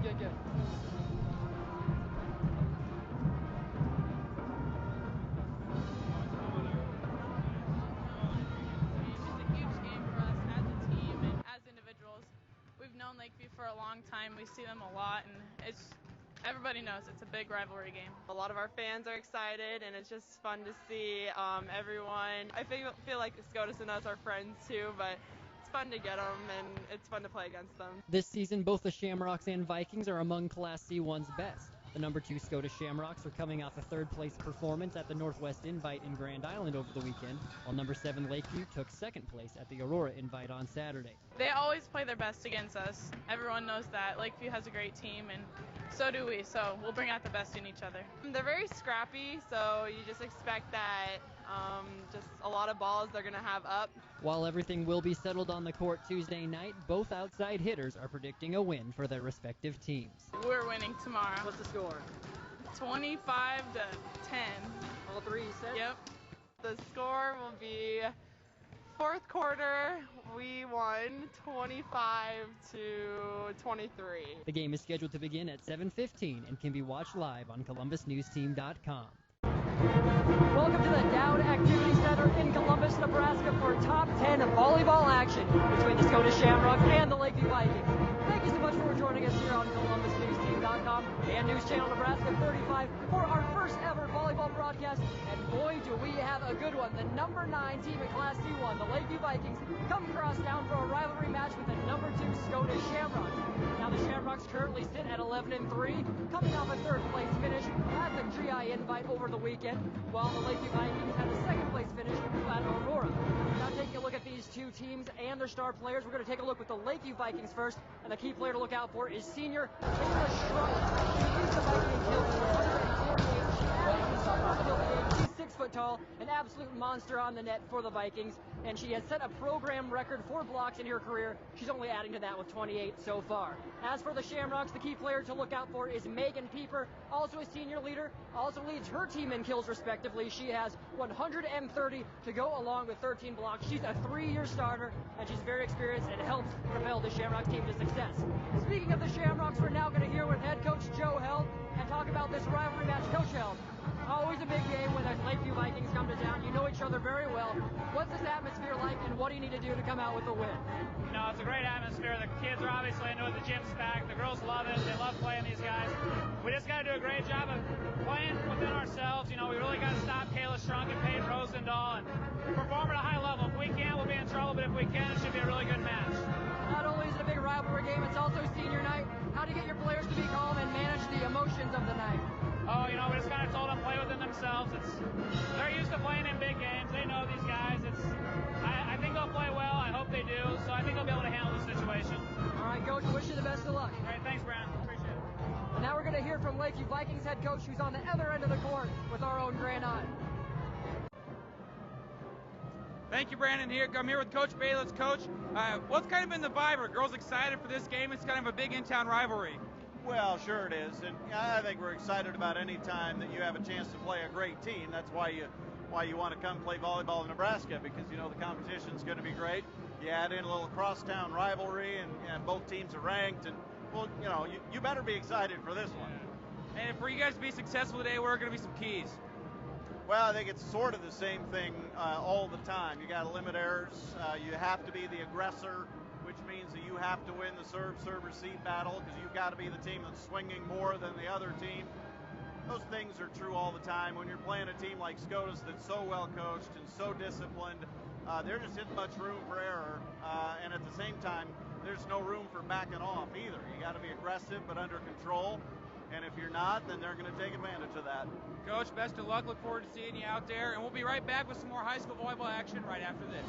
Good. We've known Lakeview for a long time. We see them a lot, and everybody knows it's a big rivalry game. A lot of our fans are excited, and it's just fun to see everyone. I feel like Scotus and us are friends too, but it's fun to get them, and it's fun to play against them. This season, both the Shamrocks and Vikings are among Class C1's best. The number 2 Scotus Shamrocks are coming off a third-place performance at the Northwest Invite in Grand Island over the weekend, while number 7 Lakeview took second place at the Aurora Invite on Saturday. They always play their best against us. Everyone knows that. Lakeview has a great team, and so do we, so we'll bring out the best in each other. They're very scrappy, so you just expect that just a lot of balls they're going to have up. While everything will be settled on the court Tuesday night, both outside hitters are predicting a win for their respective teams. We're winning tomorrow. What's the score? 25-10. All three, you said? Yep. The score will be fourth quarter, we won 25-23. The game is scheduled to begin at 7:15 and can be watched live on ColumbusNewsTeam.com. Welcome to the Dowd Activity Center in Columbus, Nebraska for top 10 volleyball action between the Scotus Shamrocks and the Lakeview Vikings. Thank you so much for joining us here on ColumbusNewsTeam.com and News Channel Nebraska 35 for our first ever volleyball broadcast. And boy, do we have a good one. The number 9 team in Class C1, the Lakeview Vikings, come across town for a rivalry match with the number 2 Scotus Shamrocks. Now the Shamrocks currently sit at 11-3, coming off a third place finish at the GI Invite over the weekend, while the Lakeview Vikings had a second place finish at Aurora. Now taking a look at these two teams and their star players, we're going to take a look with the Lakeview Vikings first, and the key player to look out for is senior Kayla Shrunk. She leads the Viking kills with 148. She's 6 foot tall, an absolute monster on the net for the Vikings, and she has set a program record for blocks in her career. She's only adding to that with 28 so far. As for the Shamrocks, the key player to look out for is Megan Pieper, also a senior leader, also leads her team in kills respectively. She has 130 to go along with 13 blocks. She's a 3-year starter, and she's very experienced and helps propel the Shamrock team to success. Speaking of the Shamrocks, we're now going to hear with head coach Joe Held and talk about this rivalry match. Coach Held, always a big game when the Lakeview Vikings come to town. You know each other very well. What's this atmosphere like, and what do you need to do to come out with a win? You know, it's a great atmosphere. The kids are obviously into it. The gym's packed. The girls love it. They love playing these guys. We just got to do a great job of playing within ourselves. You know, we really got to stop Kayla Shrunk and Paige Rosendahl and perform at a high level. If we can't, we'll be in trouble, but if we can, it should be a really good match. Not only is it a big rivalry game, it's also senior night. How do you get your players to be calm and manage the emotions of the night? Oh, you know, we just kind of told them play within themselves. They're used to playing in big games. They know these guys. I think they'll play well. I hope they do. So I think they'll be able to handle the situation. All right, Coach, wish you the best of luck. All right, thanks, Brandon. Appreciate it. And now we're going to hear from Lakeview Vikings head coach, who's on the other end of the court with our own Grand Island. Thank you, Brandon. I'm here with Coach Bayless. Coach, what's kind of been the vibe? Are girls excited for this game? It's kind of a big in-town rivalry. Well, sure it is, and I think we're excited about any time that you have a chance to play a great team. That's why you want to come play volleyball in Nebraska, because you know the competition's going to be great. You add in a little crosstown rivalry, and both teams are ranked, and well, you know, you better be excited for this one. And for you guys to be successful today, what are going to be some keys? Well, I think it's sort of the same thing all the time. You got to limit errors. You have to be the aggressor, which means that you have to win the serve-receive battle, because you've got to be the team that's swinging more than the other team. Those things are true all the time. When you're playing a team like Scotus that's so well coached and so disciplined, there just isn't much room for error, and at the same time, there's no room for backing off either. You got to be aggressive but under control, and if you're not, then they're going to take advantage of that. Coach, best of luck. Look forward to seeing you out there, and we'll be right back with some more high school volleyball action right after this.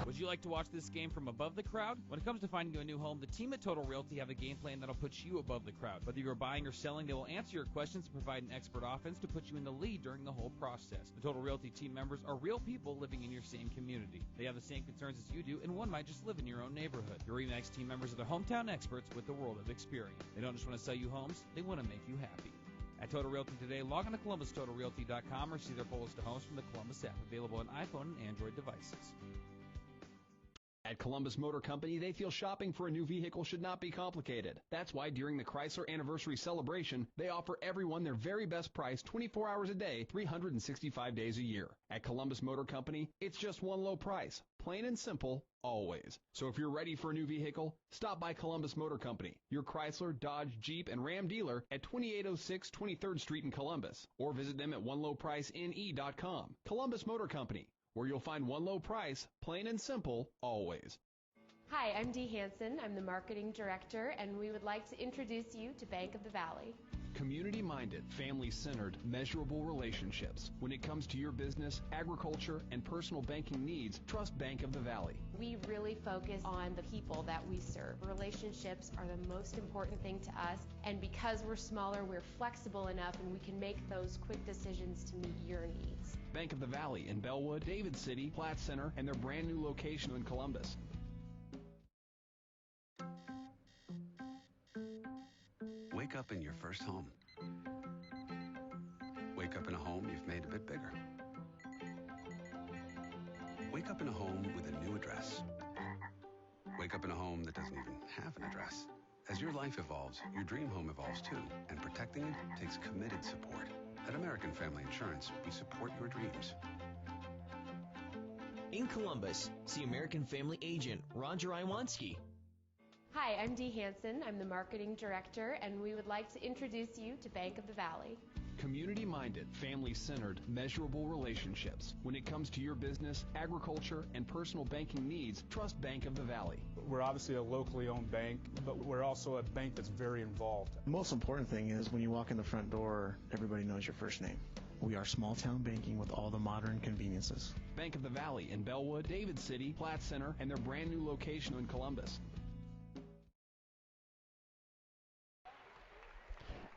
Would you like to watch this game from above the crowd? When it comes to finding you a new home, the team at Total Realty have a game plan that'll put you above the crowd. Whether you're buying or selling, they will answer your questions and provide an expert offense to put you in the lead during the whole process. The Total Realty team members are real people living in your same community. They have the same concerns as you do, and one might just live in your own neighborhood. Your RE/MAX team members are the hometown experts with the world of experience. They don't just want to sell you homes, they want to make you happy. At Total Realty today, log on to ColumbusTotalRealty.com or see their full list of homes from the Columbus app, available on iPhone and Android devices. At Columbus Motor Company, they feel shopping for a new vehicle should not be complicated. That's why during the Chrysler Anniversary Celebration, they offer everyone their very best price 24 hours a day, 365 days a year. At Columbus Motor Company, it's just one low price, plain and simple, always. So if you're ready for a new vehicle, stop by Columbus Motor Company, your Chrysler, Dodge, Jeep, and Ram dealer at 2806 23rd Street in Columbus, or visit them at onelowpricene.com. Columbus Motor Company, where you'll find one low price, plain and simple, always. Hi, I'm Dee Hansen. I'm the Marketing Director, and we would like to introduce you to Bank of the Valley. Community-minded, family-centered, measurable relationships. When it comes to your business, agriculture, and personal banking needs, trust Bank of the Valley. We really focus on the people that we serve. Relationships are the most important thing to us, and because we're smaller, we're flexible enough and we can make those quick decisions to meet your needs. Bank of the Valley in Bellwood, David City, Platte Center, and their brand new location in Columbus. Wake up in your first home. Wake up in a home you've made a bit bigger. Wake up in a home with a new address. Wake up in a home that doesn't even have an address. As your life evolves, your dream home evolves too, and protecting it takes committed support. At American Family Insurance, we support your dreams. In Columbus, see American Family Agent Ron Jariwanski. Hi, I'm Dee Hansen. I'm the Marketing Director, and we would like to introduce you to Bank of the Valley. Community-minded, family-centered, measurable relationships. When it comes to your business, agriculture, and personal banking needs, trust Bank of the Valley. We're obviously a locally owned bank, but we're also a bank that's very involved. The most important thing is when you walk in the front door, everybody knows your first name. We are small-town banking with all the modern conveniences. Bank of the Valley in Bellwood, David City, Platte Center, and their brand new location in Columbus.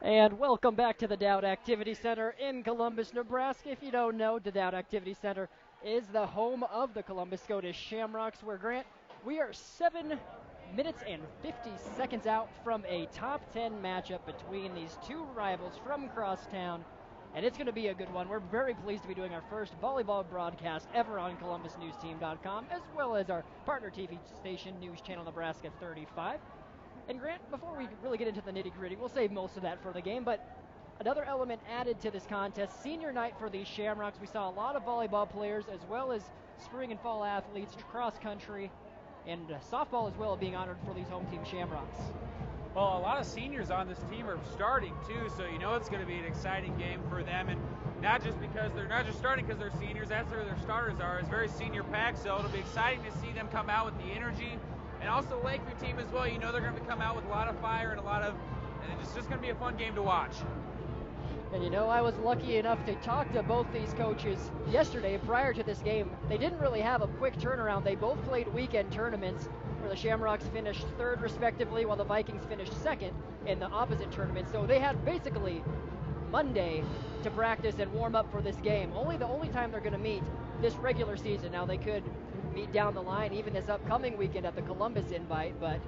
And welcome back to the Dowd Activity Center in Columbus, Nebraska. If you don't know, the Dowd Activity Center is the home of the Columbus Scotus Shamrocks, where, Grant, we are 7 minutes and 50 seconds out from a top 10 matchup between these two rivals from crosstown, and it's going to be a good one. We're very pleased to be doing our first volleyball broadcast ever on ColumbusNewsTeam.com, as well as our partner TV station, News Channel Nebraska 35. And Grant, before we really get into the nitty-gritty, we'll save most of that for the game, but another element added to this contest, senior night for these Shamrocks. We saw a lot of volleyball players as well as spring and fall athletes, cross country, and softball as well being honored for these home team Shamrocks. Well, a lot of seniors on this team are starting too, so you know it's going to be an exciting game for them, and not just because they're not just starting because they're seniors, that's where their starters are. It's very senior packed, so it'll be exciting to see them come out with the energy. And also the Lakeview team as well, you know they're going to come out with a lot of fire and it's just going to be a fun game to watch. And you know, I was lucky enough to talk to both these coaches yesterday prior to this game. They didn't really have a quick turnaround. They both played weekend tournaments where the Shamrocks finished third respectively while the Vikings finished second in the opposite tournament. So they had basically Monday to practice and warm up for this game. The only time they're going to meet this regular season. Now they could meet down the line even this upcoming weekend at the Columbus Invite, but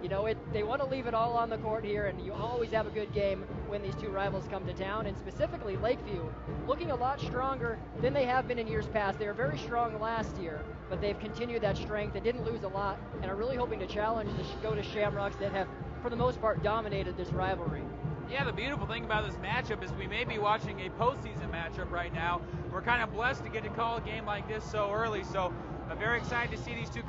you know, they want to leave it all on the court here, and you always have a good game when these two rivals come to town, and specifically Lakeview looking a lot stronger than they have been in years past. They were very strong last year, but they've continued that strength. They didn't lose a lot and are really hoping to challenge the Scotus Shamrocks that have, for the most part, dominated this rivalry. Yeah, the beautiful thing about this matchup is we may be watching a postseason matchup right now. We're kind of blessed to get to call a game like this so early, so I'm very excited to see these two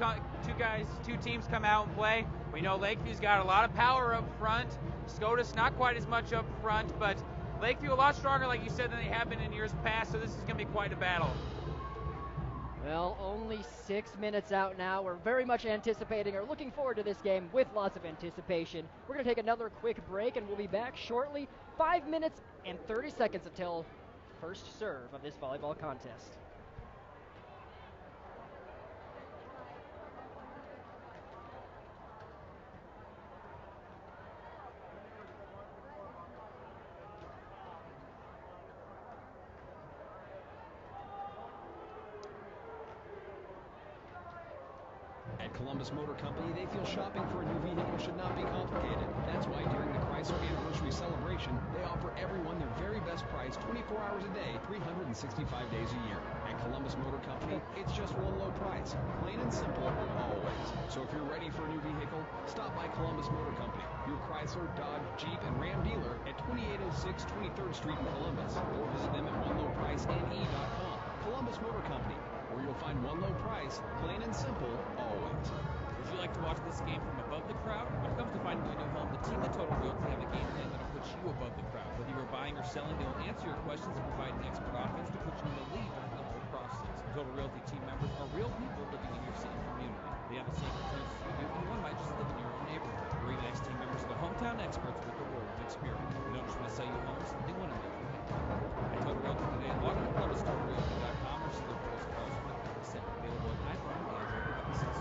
teams come out and play. We know Lakeview's got a lot of power up front. Scotus not quite as much up front, but Lakeview a lot stronger, like you said, than they have been in years past, so this is going to be quite a battle. Well, only 6 minutes out now. We're very much anticipating or looking forward to this game with lots of anticipation. We're going to take another quick break, and we'll be back shortly. 5 minutes and 30 seconds until first serve of this volleyball contest. At Columbus Motor Company, they feel shopping for a new vehicle should not be complicated. That's why during the Chrysler Anniversary Celebration, they offer everyone their very best price 24 24 hours a day, 365 days a year. At Columbus Motor Company, it's just one low price. Plain and simple, always. So if you're ready for a new vehicle, stop by Columbus Motor Company, your Chrysler, Dodge, Jeep, and Ram dealer at 2806 23rd Street in Columbus, or visit them at onelowpricene.com. Columbus Motor Company, where you'll find one low price, plain and simple, always. Would you like to watch this game from above the crowd? When it comes to finding a new home, the team at Total Realty have a game plan that'll put you above the crowd. Whether you're buying or selling, they will answer your questions and provide an expert offense to put you in the lead during the whole process. Total Realty team members are real people living in your city community. They have the same concerns as you do, and one might just live in your own neighborhood. Remax team members are the hometown experts with the world of experience. They don't just want to sell you homes, they want to make you happy. At Total Realty today, log on to ColumbusTotalRealty.com or see their postcards from the set available on iPhone and Android devices.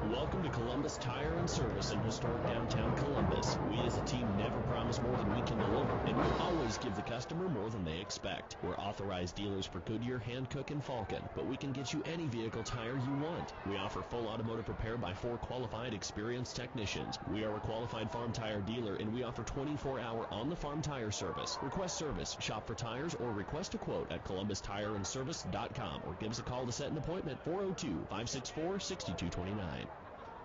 Welcome to Columbus Tire and Service in historic downtown Columbus. We as a team never promise more than we can deliver, and we always give the customer more than they expect. We're authorized dealers for Goodyear, Hankook, and Falcon, but we can get you any vehicle tire you want. We offer full automotive repair by 4 qualified, experienced technicians. We are a qualified farm tire dealer, and we offer 24-hour on-the-farm tire service. Request service, shop for tires, or request a quote at ColumbusTireandService.com, or give us a call to set an appointment, 402-564-6229.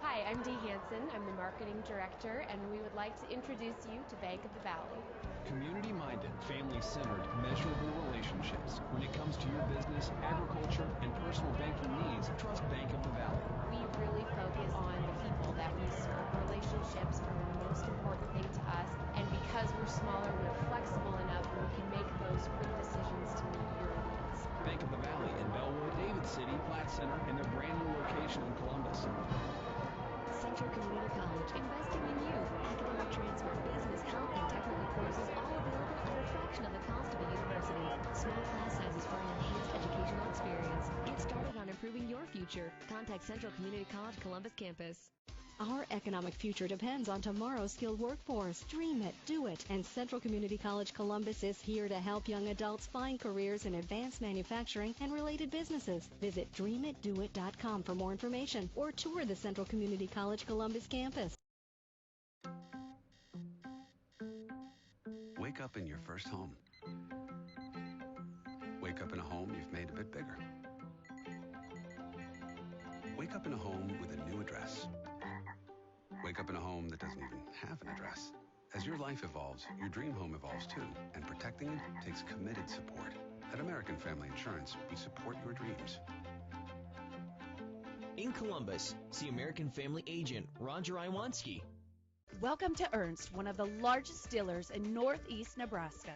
Hi, I'm Dee Hansen. I'm the Marketing Director, and we would like to introduce you to Bank of the Valley. Community-minded, family-centered, measurable relationships. When it comes to your business, agriculture, and personal banking needs, trust Bank of the Valley. We really focus on the people that we serve. Relationships are the most important thing to us, and because we're smaller, we're flexible enough and we can make those quick decisions to meet your needs. Bank of the Valley in Bellwood, David City, Platte Center, and their brand new location in Columbus. Central Community College, investing in you. Academic transfer, business, health, and technical courses all available at a fraction of the cost of a university. Small class sizes for an enhanced educational experience. Get started on improving your future. Contact Central Community College Columbus campus. Our economic future depends on tomorrow's skilled workforce. Dream it, do it, and Central Community College Columbus is here to help young adults find careers in advanced manufacturing and related businesses. Visit dreamitdoit.com for more information or tour the Central Community College Columbus campus. Wake up in your first home. Wake up in a home you've made a bit bigger. Wake up in a home with a new address. Wake up in a home that doesn't even have an address. As your life evolves, your dream home evolves too, and protecting it takes committed support. At American Family Insurance, we support your dreams. In Columbus, see American Family agent Roger Iwanski. Welcome to Ernst, one of the largest dealers in northeast Nebraska.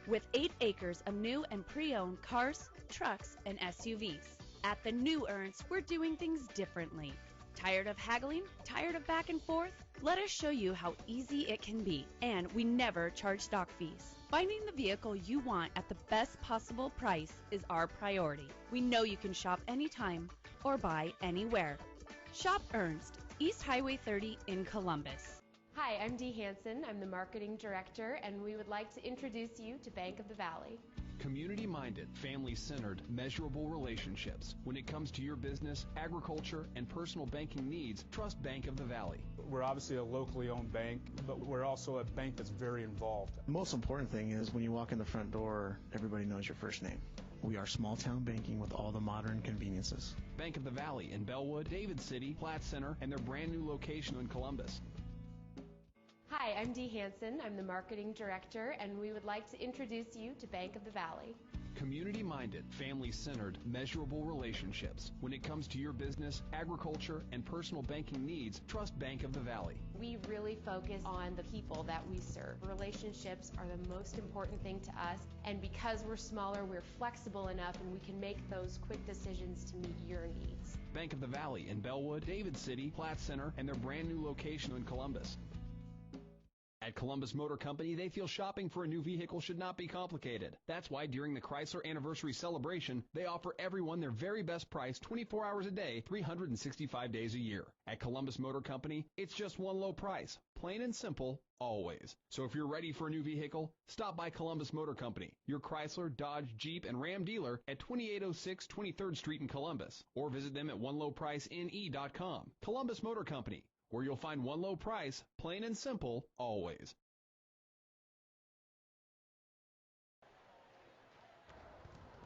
With 8 acres of new and pre-owned cars, trucks, and SUVs. At the new Ernst, we're doing things differently. Tired of haggling? Tired of back and forth? Let us show you how easy it can be, and we never charge stock fees. Finding the vehicle you want at the best possible price is our priority. We know you can shop anytime or buy anywhere. Shop Ernst, East Highway 30 in Columbus. Hi, I'm Dee Hansen. I'm the Marketing Director, and we would like to introduce you to Bank of the Valley. Community-minded, family-centered, measurable relationships. When it comes to your business, agriculture, and personal banking needs, trust Bank of the Valley. We're obviously a locally owned bank, but we're also a bank that's very involved. The most important thing is when you walk in the front door, everybody knows your first name. We are small town banking with all the modern conveniences. Bank of the Valley in Bellwood, David City, Platte Center, and their brand new location in Columbus. Hi, I'm Dee Hansen. I'm the Marketing Director, and we would like to introduce you to Bank of the Valley. Community-minded, family-centered, measurable relationships. When it comes to your business, agriculture, and personal banking needs, trust Bank of the Valley. We really focus on the people that we serve. Relationships are the most important thing to us, and because we're smaller, we're flexible enough and we can make those quick decisions to meet your needs. Bank of the Valley in Bellwood, David City, Platte Center, and their brand new location in Columbus. At Columbus Motor Company, they feel shopping for a new vehicle should not be complicated. That's why during the Chrysler Anniversary Celebration, they offer everyone their very best price 24 hours a day, 365 days a year. At Columbus Motor Company, it's just one low price. Plain and simple, always. So if you're ready for a new vehicle, stop by Columbus Motor Company, your Chrysler, Dodge, Jeep, and Ram dealer at 2806 23rd Street in Columbus, or visit them at onelowpricene.com. Columbus Motor Company, where you'll find one low price, plain and simple, always.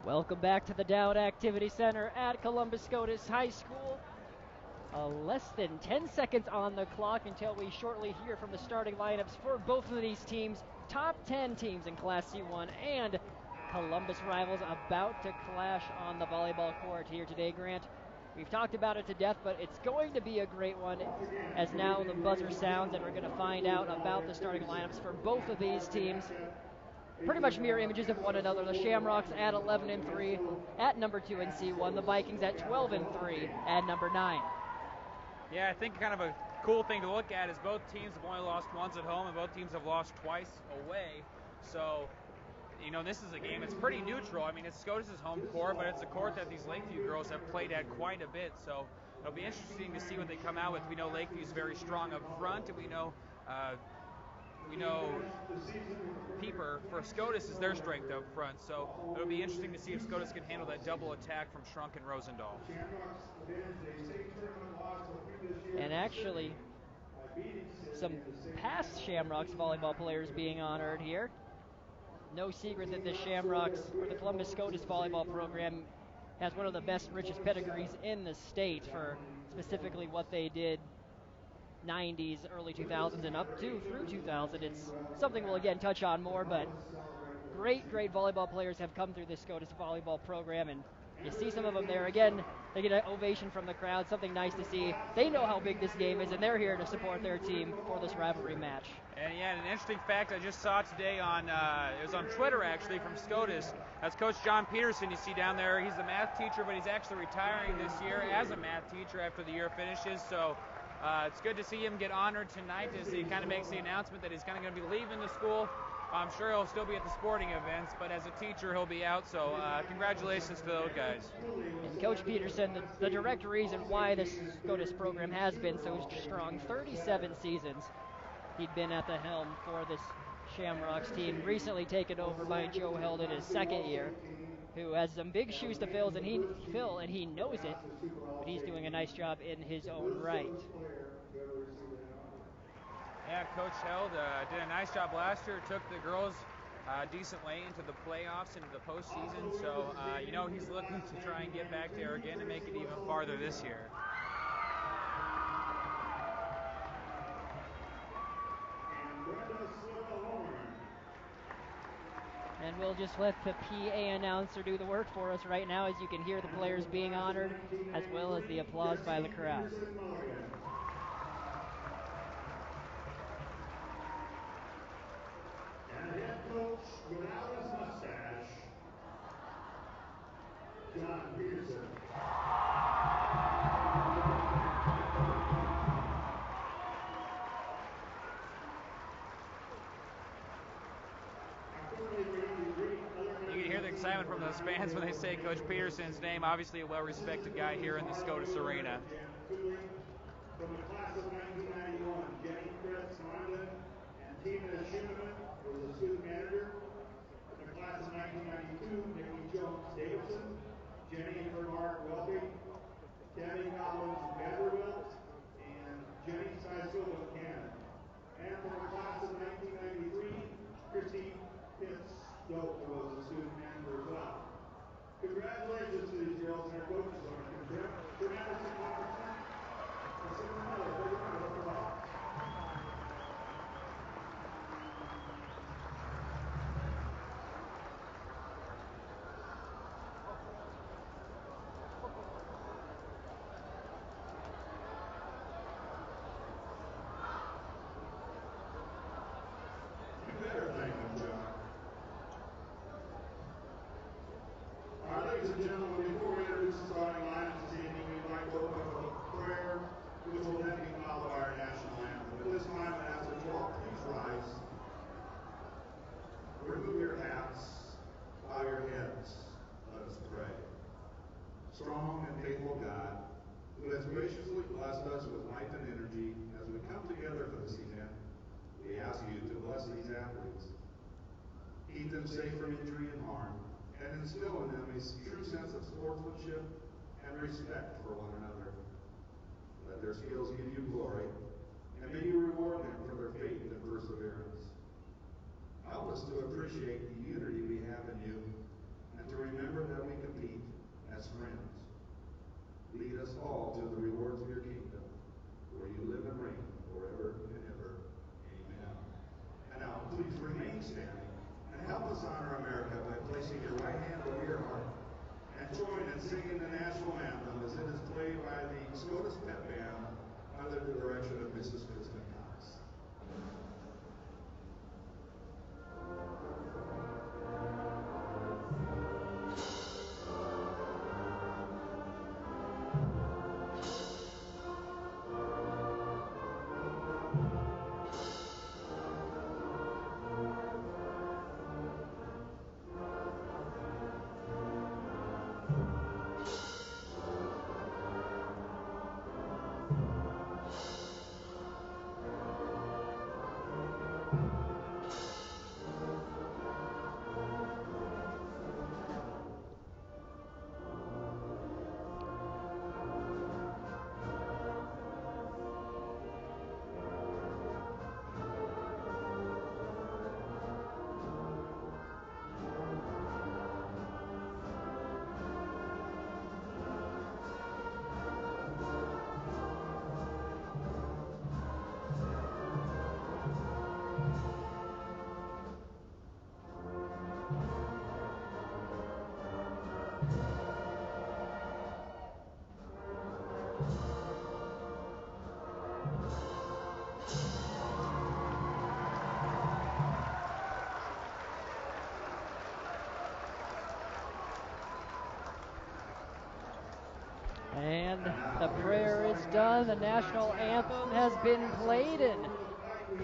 Welcome back to the Down Activity Center at Columbus Scotus High School. Less than 10 seconds on the clock until we shortly hear from the starting lineups for both of these teams. Top 10 teams in Class C1 and Columbus rivals about to clash on the volleyball court here today, Grant. We've talked about it to death, but it's going to be a great one as now the buzzer sounds and we're going to find out about the starting lineups for both of these teams. Pretty much mirror images of one another. The Shamrocks at 11-3 at number 2 in C1. The Vikings at 12-3 at number 9. Yeah, I think kind of a cool thing to look at is both teams have only lost once at home and both teams have lost twice away. So, you know, this is a game, it's pretty neutral. I mean, it's Scotus' home court, but it's a court that these Lakeview girls have played at quite a bit. So it'll be interesting to see what they come out with. We know Lakeview's very strong up front, and we know Peeper for Scotus is their strength up front. So it'll be interesting to see if Scotus can handle that double attack from Shrunk and Rosendahl. And actually, some past Shamrocks volleyball players being honored here. No secret that the Shamrocks, or the Columbus Scotus volleyball program, has one of the best, richest pedigrees in the state for specifically what they did 90s, early 2000s, and up to through 2000. It's something we'll again touch on more, but great volleyball players have come through the Scotus volleyball program, and you see some of them there. Again, they get an ovation from the crowd, something nice to see. They know how big this game is, and they're here to support their team for this rivalry match. And yeah, an interesting fact I just saw today on, it was on Twitter actually from Scotus. That's Coach John Peterson you see down there. He's a math teacher, but he's actually retiring this year as a math teacher after the year finishes. So it's good to see him get honored tonight as he kind of makes the announcement that he's kind of going to be leaving the school. I'm sure he'll still be at the sporting events, but as a teacher, he'll be out. So congratulations to those guys. And Coach Peterson, the direct reason why the Scotus program has been so strong, 37 seasons he'd been at the helm for this Shamrocks team, recently taken over by Joe Held in his second year, who has some big shoes to fill, and he knows it, but he's doing a nice job in his own right. Yeah, Coach Held did a nice job last year, took the girls decent way into the playoffs, into the postseason, so you know he's looking to try and get back there again and make it even farther this year. And we'll just let the PA announcer do the work for us right now, as you can hear the players being honored, as well as the applause by the crowd. And head coach without his mustache, John Peterson. You can hear the excitement from those fans when they say Coach Peterson's name. Obviously a well-respected guy here in the Scotus Arena. From the class of 1991, Jenny Fritz Mondin and Tina Schineman was the student manager. From the class of 1992, Nikki Jones Davidson, Jenny Bernard Welby, Tammy Collins Vanderbilt, and Jenny Sisel Buchanan. And from the class of 1993, Christy Pitts Dope was the student manager as well. Congratulations to these girls and their coaches on a tremendous accomplishment. Let's give them another big round of applause. You better thank them, John. All right, ladies and gentlemen, before we introduce the starting lineup this evening, we'd like to open up with a prayer, which will then be followed by our national anthem. At this time, I ask that you all please rise, remove your hats, bow your heads. Let us pray. Strong and faithful God, who has graciously blessed us with life and energy as we come together for this event, we ask you to bless these athletes. Keep them safe from injury and harm, and instill in them a true sense of sportsmanship and respect for one another. Let their skills give you glory, and may you reward them for their faith and perseverance. Help us to appreciate the unity we have in you, and to remember that standing. And help us honor America by placing your right hand over your heart. And join in singing the national anthem as it is played by the Scotus Pep Band under the direction of Mrs. Kristen Cox. And the prayer is done. The national anthem has been played, and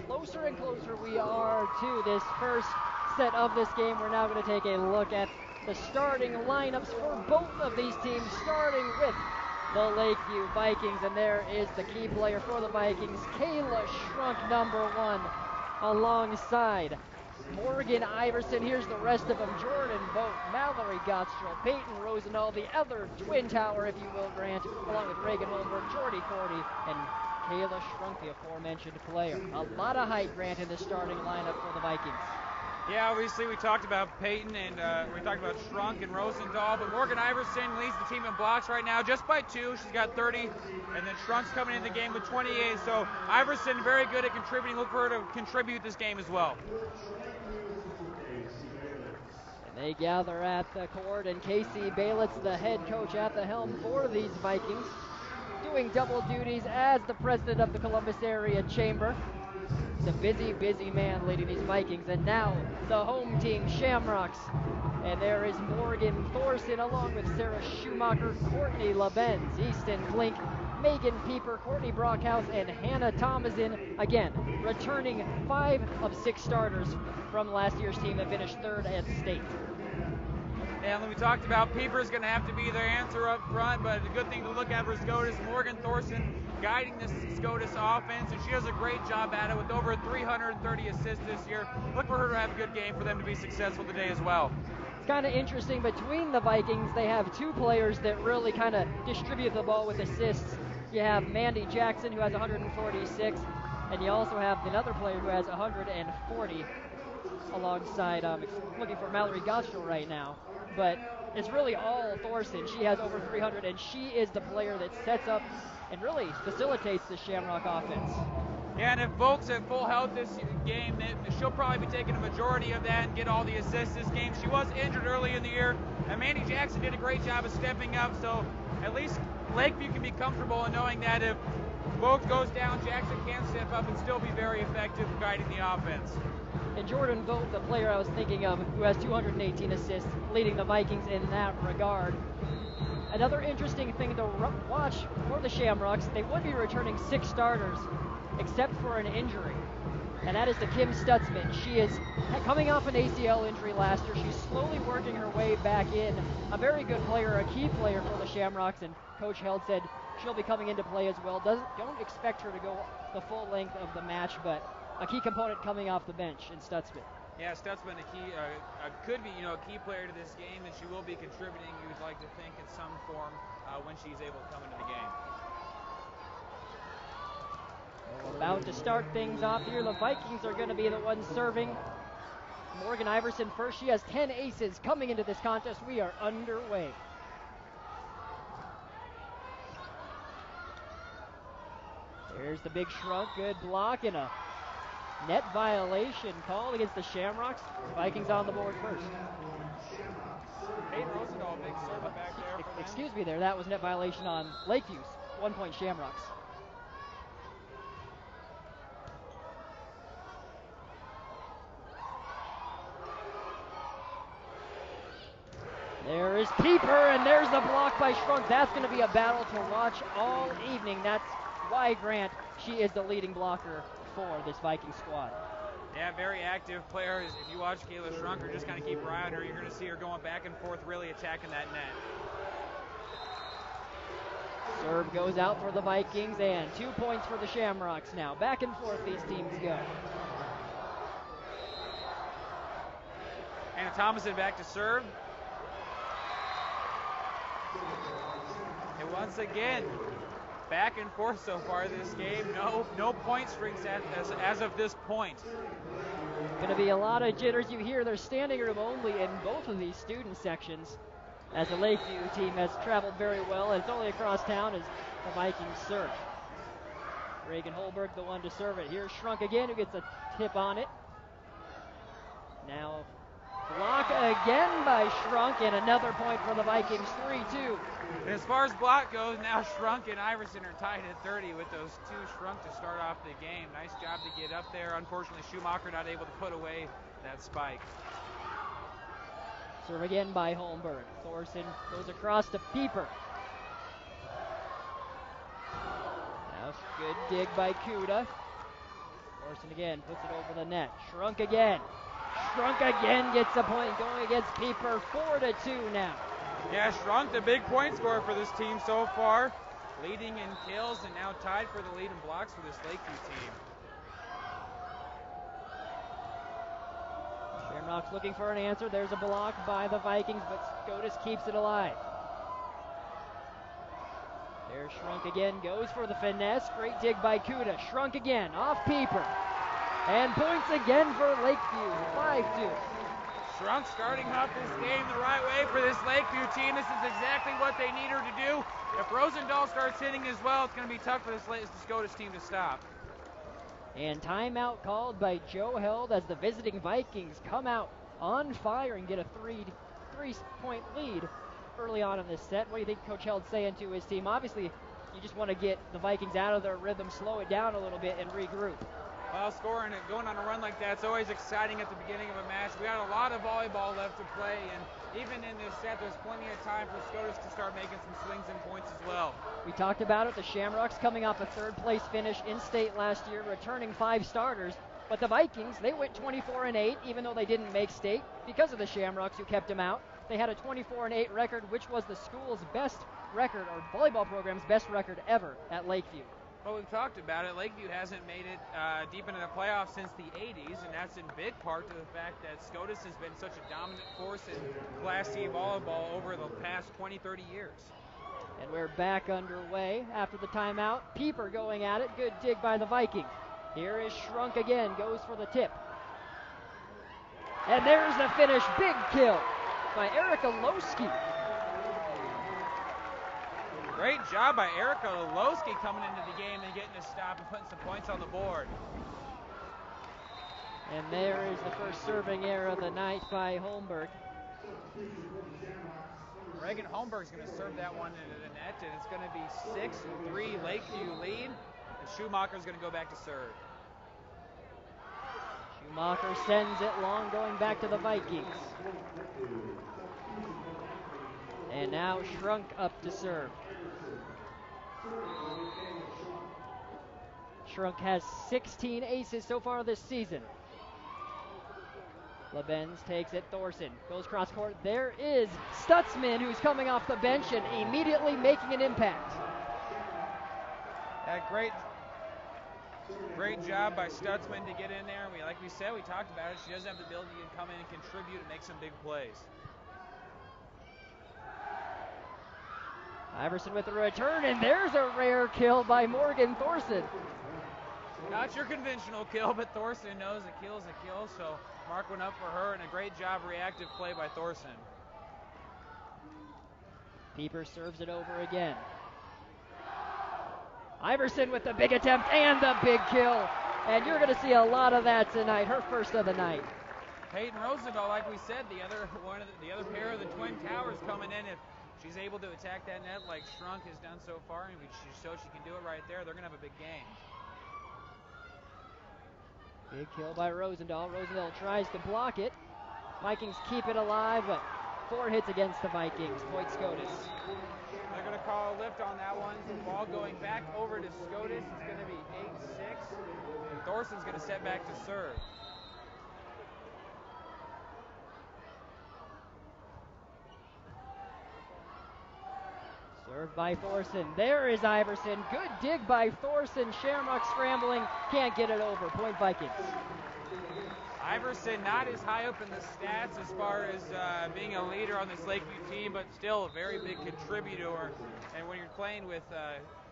closer and closer we are to this first set of this game. We're now going to take a look at the starting lineups for both of these teams, starting with the Lakeview Vikings. And there is the key player for the Vikings, Kayla Shrunk, #1, alongside Morgan Iverson. Here's the rest of them: Jordan Vogt, Mallory Gottschall, Peyton Rosendahl, the other twin tower, if you will, Grant, along with Reagan Holmberg, Jordy Cordy, and Kayla Shrunk, the aforementioned player. A lot of height, Grant, in the starting lineup for the Vikings. Yeah, obviously we talked about Peyton and we talked about Shrunk and Rosendahl, but Morgan Iverson leads the team in blocks right now just by 2. She's got 30, and then Shrunk's coming in the game with 28. So Iverson very good at contributing. Look for her to contribute this game as well. And they gather at the court, and Casey Balitz, the head coach at the helm for these Vikings, doing double duties as the president of the Columbus Area Chamber. The busy man leading these Vikings. And now the home team, Shamrocks. And there is Morgan Thorson along with Sarah Schumacher, Courtney LaBenz, Easton Flink, Megan Pieper, Courtney Brockhouse, and Hannah Thomason. Again, returning 5 of 6 starters from last year's team that finished 3rd at state. And we talked about Pieper's going to have to be their answer up front, but the good thing to look at for Scotus, Morgan Thorson guiding this Scotus offense, and she does a great job at it with over 330 assists this year. Look for her to have a good game for them to be successful today as well. It's kind of interesting. Between the Vikings, they have 2 players that really kind of distribute the ball with assists. You have Mandy Jackson, who has 146, and you also have another player who has 140 alongside, looking for Mallory Gottschall right now. But it's really all Thorson. She has over 300, and she is the player that sets up and really facilitates the Shamrock offense. Yeah, and if Volk's at full health this game, then she'll probably be taking a majority of that and get all the assists this game. She was injured early in the year, and Mandy Jackson did a great job of stepping up, so at least Lakeview can be comfortable in knowing that if Volk goes down, Jackson can step up and still be very effective guiding the offense. And Jordan Vogt, the player I was thinking of, who has 218 assists, leading the Vikings in that regard. Another interesting thing to watch for the Shamrocks, they would be returning 6 starters, except for an injury. And that is to Kim Stutzman. She is coming off an ACL injury last year. She's slowly working her way back in. A very good player, a key player for the Shamrocks, and Coach Held said she'll be coming into play as well. Don't expect her to go the full length of the match, but a key component coming off the bench in Stutzman. Yeah, Stutzman could be a key player to this game, and she will be contributing, you would like to think, in some form when she's able to come into the game. We're about to start things off here. The Vikings are going to be the ones serving. Morgan Iverson first. She has 10 aces coming into this contest. We are underway. There's the big Shrunk. Good block and a Net violation called against the Shamrocks. Vikings on the board first. Peyton Rosendahl, big serve back there for them. Excuse me there, that was net violation on Lakeview's 1-point Shamrocks. There is Pieper, and there's the block by Shrunk. That's going to be a battle to watch all evening. That's why, Grant, she is the leading blocker for this Viking squad. Yeah, very active player. If you watch Kayla Shrunk or just kind of keep her eye on her, you're going to see her going back and forth, really attacking that net. Serve goes out for the Vikings, and 2 points for the Shamrocks now. Back and forth these teams go. Anna Thomason back to serve. And once again, back and forth so far this game. No point strings as of this point. Going to be a lot of jitters. You hear there's standing room only in both of these student sections, as the Lakeview team has traveled very well, and it's only across town as the Vikings serve. Reagan Holberg, the one to serve it. Here's Shrunk again, who gets a tip on it. Now block again by Shrunk, and another point for the Vikings, 3-2. As far as block goes, now Shrunk and Iverson are tied at 30 with those two Shrunk to start off the game. Nice job to get up there. Unfortunately, Schumacher not able to put away that spike. Serve again by Holmberg. Thorson goes across to Pieper. Now good dig by Kuda. Thorson again puts it over the net. Shrunk again. Shrunk again gets a point going against Pieper. 4-2 now. Yeah, Shrunk, the big point scorer for this team so far. Leading in kills and now tied for the lead in blocks for this Lakeview team. Shamrocks looking for an answer. There's a block by the Vikings, but Scotus keeps it alive. There's Shrunk again, goes for the finesse. Great dig by Kuda. Shrunk again, off Pieper. And points again for Lakeview, 5-2. Shrunk starting off this game the right way for this Lakeview team. This is exactly what they need her to do. If Rosendahl starts hitting as well, it's going to be tough for this Scotus team to stop. And timeout called by Joe Held as the visiting Vikings come out on fire and get a three-point lead early on in this set. What do you think Coach Held's saying to his team? Obviously, you just want to get the Vikings out of their rhythm, slow it down a little bit, and regroup. Well, scoring and going on a run like that's always exciting at the beginning of a match. We got a lot of volleyball left to play, and even in this set, there's plenty of time for Scotus to start making some swings and points as well. We talked about it, the Shamrocks coming off a third-place finish in state last year, returning 5 starters. But the Vikings, they went 24-8, even though they didn't make state, because of the Shamrocks who kept them out. They had a 24-8 record, which was the school's best record, or volleyball program's best record ever at Lakeview. Well, we've talked about it. Lakeview hasn't made it deep into the playoffs since the 80s, and that's in big part to the fact that Scotus has been such a dominant force in Class C volleyball over the past 20, 30 years. And we're back underway after the timeout. Pieper going at it. Good dig by the Vikings. Here is Shrunk again. Goes for the tip. And there's the finish. Big kill by Erica Lowski. Great job by Erica Lowski coming into the game and getting a stop and putting some points on the board. And there is the first serving error of the night by Holmberg. Reagan Holmberg's going to serve that one into the net, and it's going to be 6-3 Lakeview lead. And Schumacher's going to go back to serve. Schumacher sends it long, going back to the Vikings. And now Shrunk up to serve. Shrunk has 16 aces so far this season. Lebenz takes it. Thorson goes cross court. There is Stutzman, who's coming off the bench and immediately making an impact. Great job by Stutzman to get in there. Like we said, we talked about it. She does have the ability to come in and contribute and make some big plays. Iverson with the return, and there's a rare kill by Morgan Thorson. Not your conventional kill, but Thorson knows a kill is a kill, so mark one up for her, and a great job reactive play by Thorson. Pieper serves it over again. Iverson with the big attempt and the big kill. And you're going to see a lot of that tonight, her first of the night. Peyton Rosendahl, like we said, the other pair of the Twin Towers coming in. If she's able to attack that net like Strunk has done so far, and she showed she can do it right there, they're going to have a big game. Big kill by Rosendahl. Rosendahl tries to block it. Vikings keep it alive, but 4 hits against the Vikings. Point Scotus. They're going to call a lift on that one. The ball going back over to Scotus. It's going to be 8-6. And Thorson's going to step back to serve. Served by Thorson. There is Iverson. Good dig by Thorson. Shamrock scrambling. Can't get it over. Point Vikings. Iverson not as high up in the stats as far as being a leader on this Lakeview team, but still a very big contributor. And when you're playing with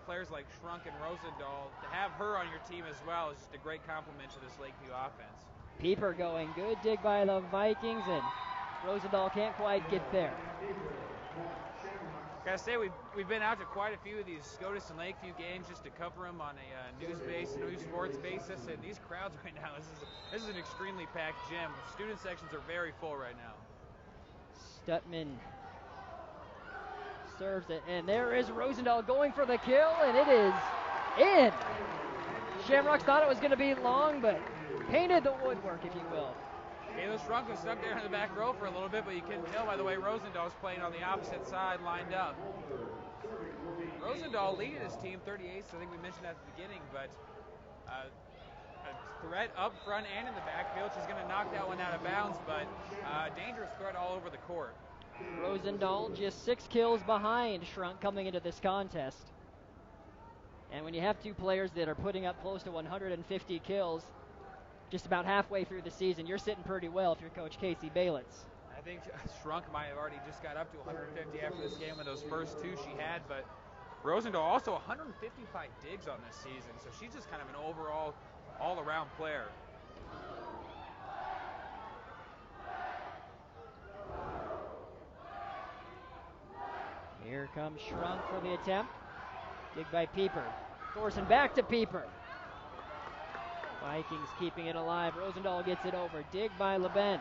players like Strunk and Rosendahl, to have her on your team as well is just a great compliment to this Lakeview offense. Pieper going. Good dig by the Vikings, and Rosendahl can't quite get there. Gotta say, we've been out to quite a few of these Scotus and Lakeview games just to cover them on a news sports basis, and these crowds right now, this is an extremely packed gym. Student sections are very full right now. Stutman serves it, and there is Rosendahl going for the kill, and it is in. Shamrocks thought it was going to be long, but painted the woodwork, if you will. Kayla Strunk was stuck there in the back row for a little bit, but you can tell by the way Rosendahl's playing on the opposite side, lined up. Rosendahl leading his team 38, so I think we mentioned that at the beginning, but a threat up front and in the backfield. She's going to knock that one out of bounds, but dangerous threat all over the court. Rosendahl just 6 kills behind Strunk coming into this contest. And when you have 2 players that are putting up close to 150 kills, just about halfway through the season, you're sitting pretty well if you're Coach Casey Baylitz. I think Strunk might have already just got up to 150 after this game with those first 2 she had, but Rosendahl also 155 digs on this season, so she's just kind of an overall, all-around player. Here comes Strunk for the attempt. Dig by Pieper. Thorson back to Pieper. Vikings keeping it alive. Rosendahl gets it over. Dig by Lebentz.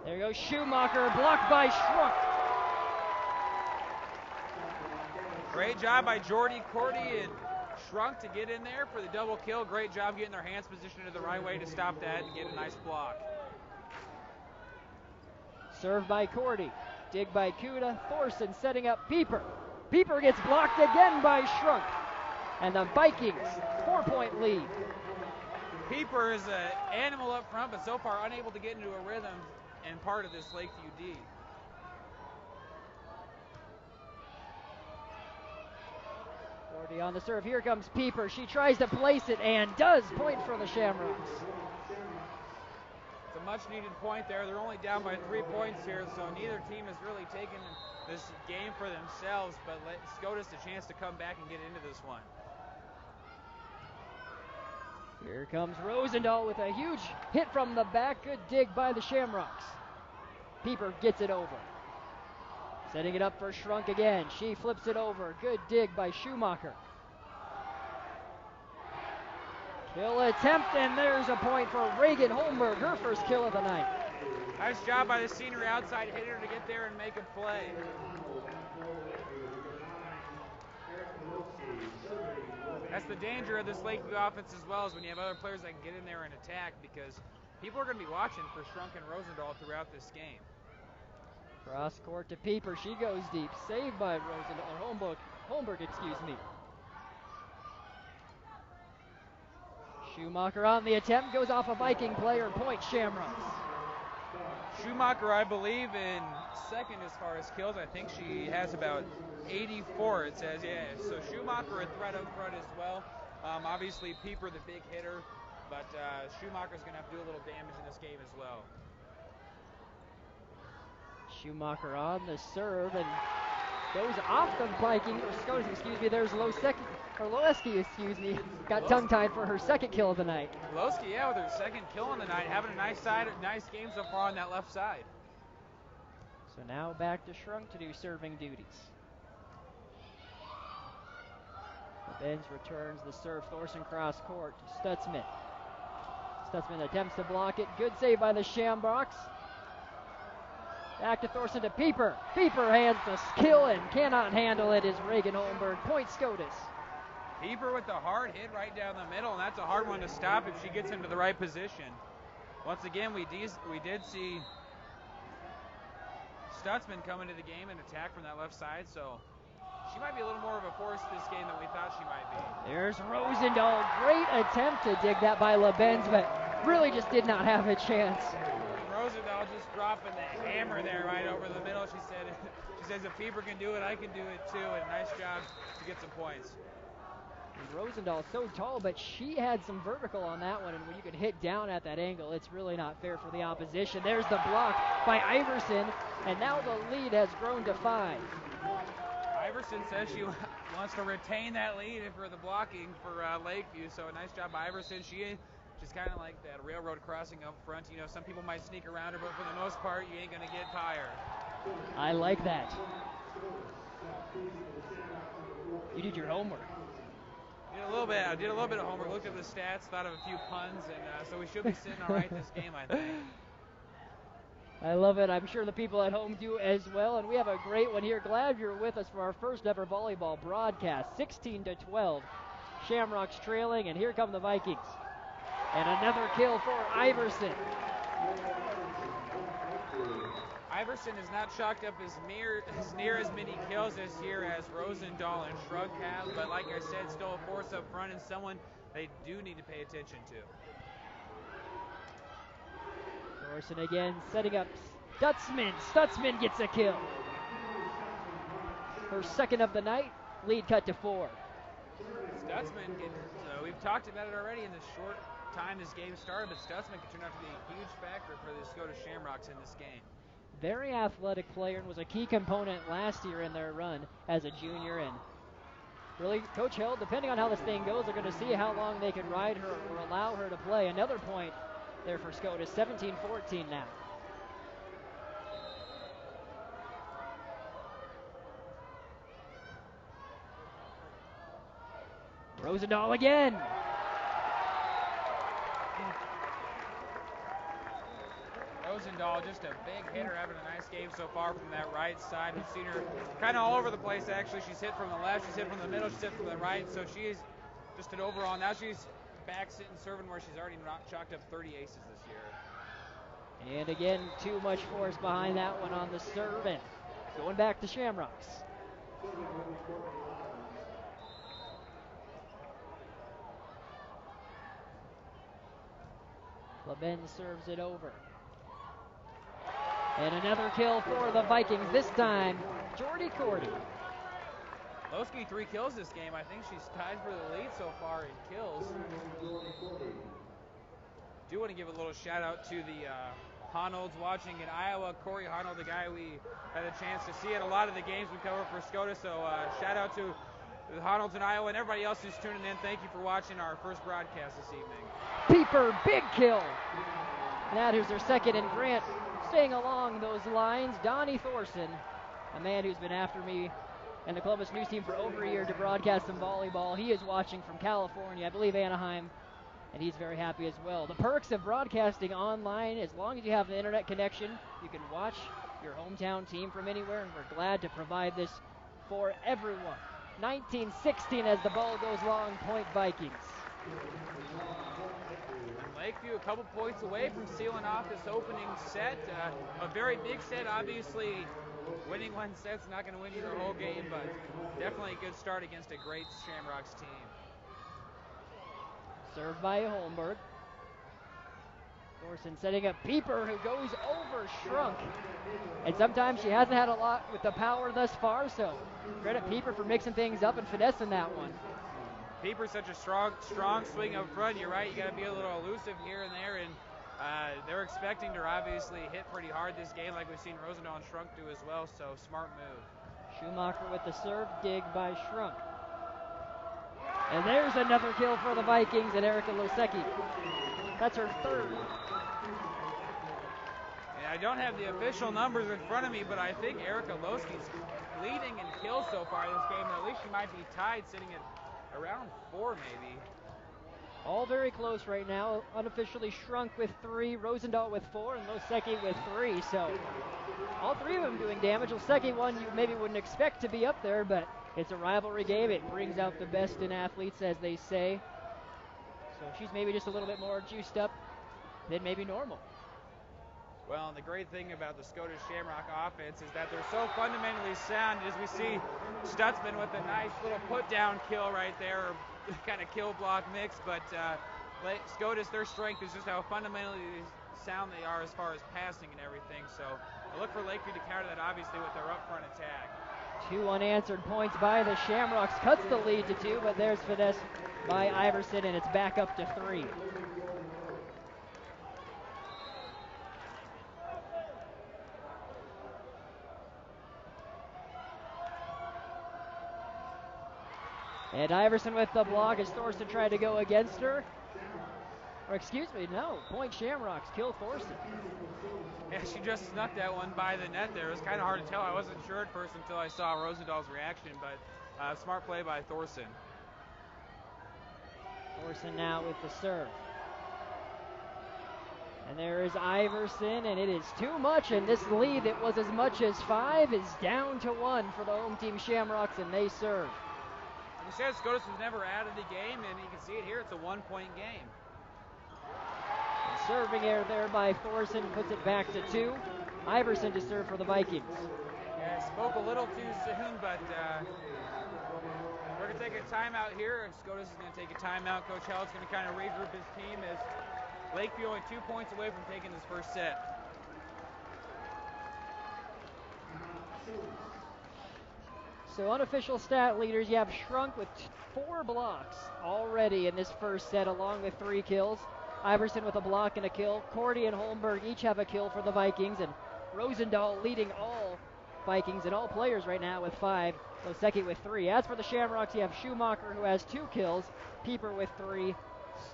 There goes Schumacher, blocked by Strunk. Great job by Jordy Cordy and Strunk to get in there for the double kill. Great job getting their hands positioned in the right way to stop that and get a nice block. Served by Cordy. Dig by Kuda. Thorson setting up Pieper. Pieper gets blocked again by Strunk. And the Vikings, 4-point lead. Pieper is an animal up front, but so far unable to get into a rhythm and part of this Lakeview D. Cordy on the serve. Here comes Pieper. She tries to place it and does. Point for the Shamrocks. It's a much-needed point there. They're only down by 3 points here, so neither team has really taken this game for themselves, but let Scotus a chance to come back and get into this one. Here comes Rosendahl with a huge hit from the back. Good dig by the Shamrocks. Pieper gets it over. Setting it up for Strunk again. She flips it over. Good dig by Schumacher. Kill attempt, and there's a point for Reagan Holmberg, her first kill of the night. Nice job by the senior outside hitter to get there and make a play. That's the danger of this Lakeview offense as well, is when you have other players that can get in there and attack, because people are going to be watching for Strunk and Rosendahl throughout this game. Cross court to Pieper. She goes deep. Saved by Rosendahl, or Holmberg, excuse me. Schumacher on the attempt, goes off a Viking player. Point Shamrocks. Schumacher, I believe, in second as far as kills. I think she has about 84, it says, yeah. So Schumacher a threat up front as well. Obviously, Pieper the big hitter, but Schumacher's going to have to do a little damage in this game as well. Schumacher on the serve and goes off the Viking, or Scotus, excuse me. There's Loeski, excuse me, got tongue-tied for her second kill of the night. Loeski, yeah, with her second kill on the night, having a nice game so far on that left side. So now back to Strunk to do serving duties. Benz returns the serve. Thorson cross court to Stutzman. Stutzman attempts to block it. Good save by the Shamrocks. Back to Thorson to Pieper. Pieper hands the skill and cannot handle it as Reagan Holmberg. Point Scotus. Pieper with the hard hit right down the middle, and that's a hard one to stop if she gets into the right position. Once again, we did see Stutzman come into the game and attack from that left side, so she might be a little more of a force this game than we thought she might be. There's Rosendahl. Great attempt to dig that by LeBenz, but really just did not have a chance. Rosendahl just dropping the hammer there right over the middle. She says if Pieper can do it, I can do it too, and nice job to get some points. And Rosendahl so tall, but she had some vertical on that one, and when you can hit down at that angle, it's really not fair for the opposition. There's the block by Iverson, and now the lead has grown to 5. Iverson says she wants to retain that lead for the blocking for Lakeview, so a nice job by Iverson. She's kind of like that railroad crossing up front. You know, some people might sneak around her, but for the most part, you ain't going to get tired. I like that. You did your homework. I did a little bit of homework, looked at the stats, thought of a few puns, and so we should be sitting all right this game, I think. I love it. I'm sure the people at home do as well, and we have a great one here. Glad you're with us for our first ever volleyball broadcast. 16-12. Shamrocks trailing, and here come the Vikings. And another kill for Iverson. Iverson has not chalked up as near as many kills this year as Rosendahl and Shrug have, but like I said, still a force up front and someone they do need to pay attention to. Thorson again setting up Stutzman. Stutzman gets a kill. Her second of the night, lead cut to 4. Stutzman, we've talked about it already in the short time this game started, but Stutzman could turn out to be a huge factor for the Scotus Shamrocks in this game. Very athletic player and was a key component last year in their run as a junior. And really, Coach Hill, depending on how this thing goes, they're going to see how long they can ride her or allow her to play. Another point there for Scotus, 17-14 now. Rosendahl again. Rosendahl, just a big hitter, having a nice game so far from that right side. We've seen her kind of all over the place, actually. She's hit from the left, she's hit from the middle, she's hit from the right, so she's just an overall. Now she's back sitting serving where she's already chalked up 30 aces this year. And again, too much force behind that one on the serve, and going back to Shamrocks. LeBenz serves it over. And another kill for the Vikings, this time Jordy Cordy. Lowski 3 kills this game. I think she's tied for the lead so far in kills. Do want to give a little shout out to the Honolds watching in Iowa. Corey Honold, the guy we had a chance to see at a lot of the games we cover for Scotus. So shout out to the Honolds in Iowa and everybody else who's tuning in. Thank you for watching our first broadcast this evening. Pieper, big kill. That is their second, and Grant staying along those lines. Donnie Thorson, a man who's been after me and the Columbus News team for over a year to broadcast some volleyball. He is watching from California, I believe Anaheim, and he's very happy as well. The perks of broadcasting online, as long as you have an internet connection, you can watch your hometown team from anywhere, and we're glad to provide this for everyone. 19-16 as the ball goes long, point Vikings. Lakeview a couple points away from sealing off this opening set. A very big set, obviously. Winning one set's not going to win you the whole game, but definitely a good start against a great Shamrocks team. Served by Holmberg. Thorson setting up Pieper, who goes over Shrunk. And sometimes she hasn't had a lot with the power thus far, so credit Pieper for mixing things up and finessing that one. Pieper's such a strong swing up front. You're right, you got to be a little elusive here and there, and they're expecting to obviously hit pretty hard this game like we've seen Rosendahl and Shrunk do as well, so smart move. Schumacher with the serve, dig by Shrunk. And there's another kill for the Vikings and Erica Losecki. That's her third. And I don't have the official numbers in front of me, but I think Erica Losecki's leading in kills so far this game, and at least she might be tied sitting at around 4 maybe. All very close right now. Unofficially Shrunk with 3, Rosendahl with 4, and Losecki with 3. So all 3 of them doing damage. Losecki, one you maybe wouldn't expect to be up there, but it's a rivalry game. It brings out the best in athletes, as they say. So she's maybe just a little bit more juiced up than maybe normal. Well, and the great thing about the Scotus Shamrock offense is that they're so fundamentally sound, as we see Stutzman with a nice little put-down kill right there, or kind of kill block mix, but Scotus, their strength is just how fundamentally sound they are as far as passing and everything. So I look for Lakeview to counter that, obviously, with their up-front attack. 2 unanswered points by the Shamrocks, cuts the lead to 2, but there's finesse by Iverson, and it's back up to 3. And Iverson with the block as Thorson tried to go against her. Or excuse me, no, point Shamrocks, kill Thorson. Yeah, she just snuck that one by the net there. It was kind of hard to tell. I wasn't sure at first until I saw Rosendahl's reaction, but smart play by Thorson. Thorson now with the serve. And there is Iverson, and it is too much, and this lead that was as much as 5 is down to 1 for the home team Shamrocks, and they serve. You said Scotus was never out of the game, and you can see it here. It's a 1-point game. And serving error there by Thorson puts it back to 2. Iverson to serve for the Vikings. Yeah, I spoke a little too soon, but we're going to take a timeout here. Scotus is going to take a timeout. Coach Hell's going to kind of regroup his team as Lakeview only 2 points away from taking this first set. So unofficial stat leaders, you have Shrunk with 4 blocks already in this first set, along with 3 kills. Iverson with a block and a kill. Cordy and Holmberg each have a kill for the Vikings, and Rosendahl leading all Vikings and all players right now with 5. Losecki with 3. As for the Shamrocks, you have Schumacher, who has 2 kills, Pieper with 3,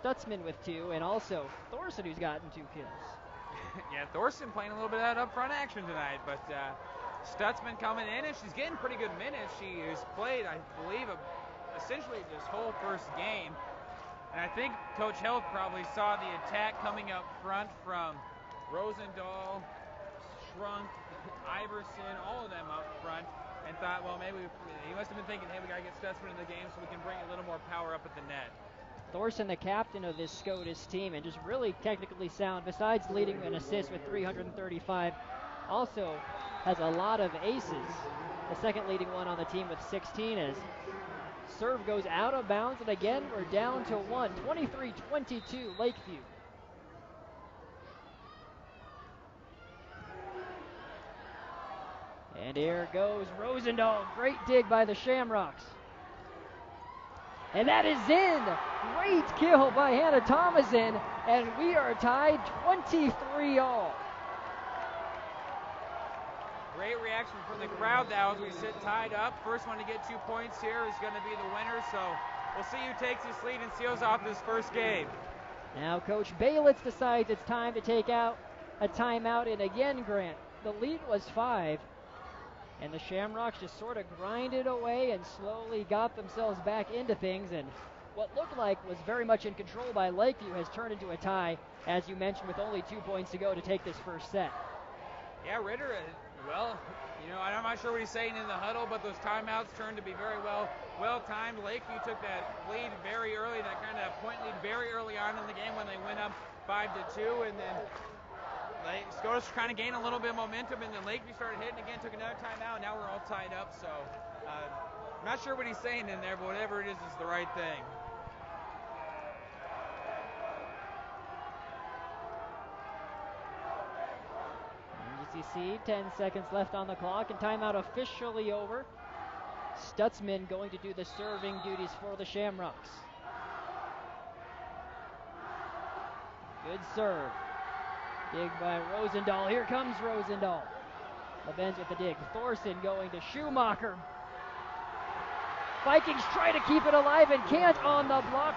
Stutzman with 2, and also Thorson, who's gotten 2 kills. Yeah, Thorson playing a little bit of that up-front action tonight, but Stutzman coming in, and she's getting pretty good minutes. She has played, I believe, essentially this whole first game. And I think Coach Held probably saw the attack coming up front from Rosendahl, Shrunk, Iverson, all of them up front, and thought, well, maybe he must have been thinking, hey, we got to get Stutzman in the game so we can bring a little more power up at the net. Thorson, the captain of this Scotus team, and just really technically sound, besides leading an assist with 335, also has a lot of aces. The second leading one on the team with 16 as serve goes out of bounds, and again we're down to 1, 23-22 Lakeview. And here goes Rosendahl, great dig by the Shamrocks. And that is in. Great kill by Hannah Thomason, and we are tied 23-all. Great reaction from the crowd now as we sit tied up. First one to get 2 points here is going to be the winner, so we'll see who takes this lead and seals off this first game. Now Coach Baylitz decides it's time to take out a timeout, and again, Grant, the lead was 5, and the Shamrocks just sort of grinded away and slowly got themselves back into things, and what looked like was very much in control by Lakeview has turned into a tie, as you mentioned, with only 2 points to go to take this first set. Yeah, Ritter, well, you know, I'm not sure what he's saying in the huddle, but those timeouts turned to be very well timed. Lakeview took that lead very early, that kind of point lead very early on in the game when they went up 5-2, and then Scotus kind of gained a little bit of momentum, and then Lakeview started hitting again, took another timeout, and now we're all tied up. So I'm not sure what he's saying in there, but whatever it is the right thing. As you see, 10 seconds left on the clock, and timeout officially over. Stutzman going to do the serving duties for the Shamrocks. Good serve. Dig by Rosendahl. Here comes Rosendahl. LeBenz with the dig. Thorson going to Schumacher. Vikings try to keep it alive and can't on the block.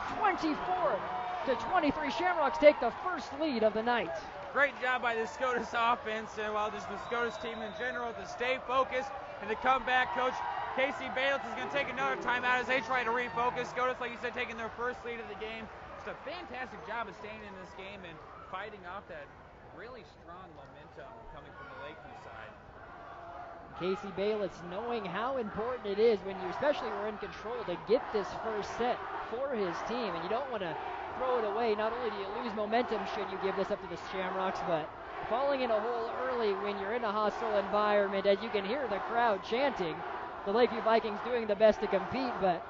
24-23. Shamrocks take the first lead of the night. Great job by the Scotus offense, and while just the Scotus team in general to stay focused and to come back. Coach Casey Bayless is going to take another timeout as they try to refocus. Scotus, like you said, taking their first lead of the game. Just a fantastic job of staying in this game and fighting off that really strong momentum coming from the Lakeview side. Casey Bayless knowing how important it is when you especially were in control to get this first set for his team, and you don't want to throw it away. Not only do you lose momentum should you give this up to the Shamrocks, but falling in a hole early when you're in a hostile environment, as you can hear the crowd chanting, the Lakeview Vikings doing the best to compete, but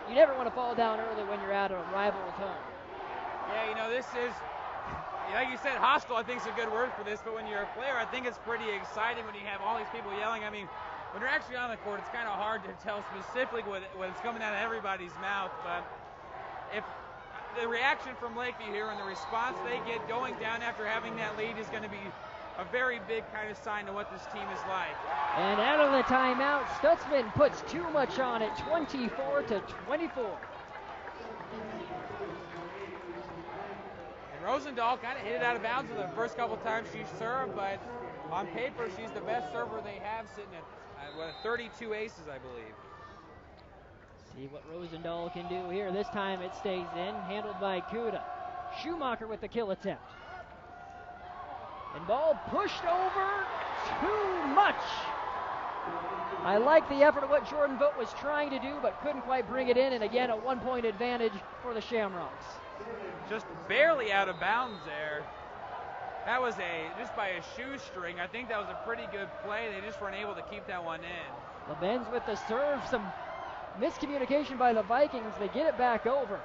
you never want to fall down early when you're at a rival's home. Yeah, this is, like you said, hostile I think is a good word for this, but when you're a player, I think it's pretty exciting when you have all these people yelling. I mean, when you're actually on the court, it's kind of hard to tell specifically what's coming out of everybody's mouth, but if the reaction from Lakeview here and the response they get going down after having that lead is going to be a very big kind of sign of what this team is like. And out of the timeout, Stutzman puts too much on it, 24-24. And Rosendahl kind of hit it out of bounds the first couple times she served, but on paper she's the best server they have, sitting at 32 aces, I believe. See what Rosendahl can do here. This time it stays in, handled by Kuda. Schumacher with the kill attempt. And ball pushed over too much. I like the effort of what Jordan Vogt was trying to do, but couldn't quite bring it in. And again, a 1-point advantage for the Shamrocks. Just barely out of bounds there. That was just by a shoestring. I think that was a pretty good play. They just weren't able to keep that one in. LeBenz with the serve. Some miscommunication by the Vikings. They get it back over.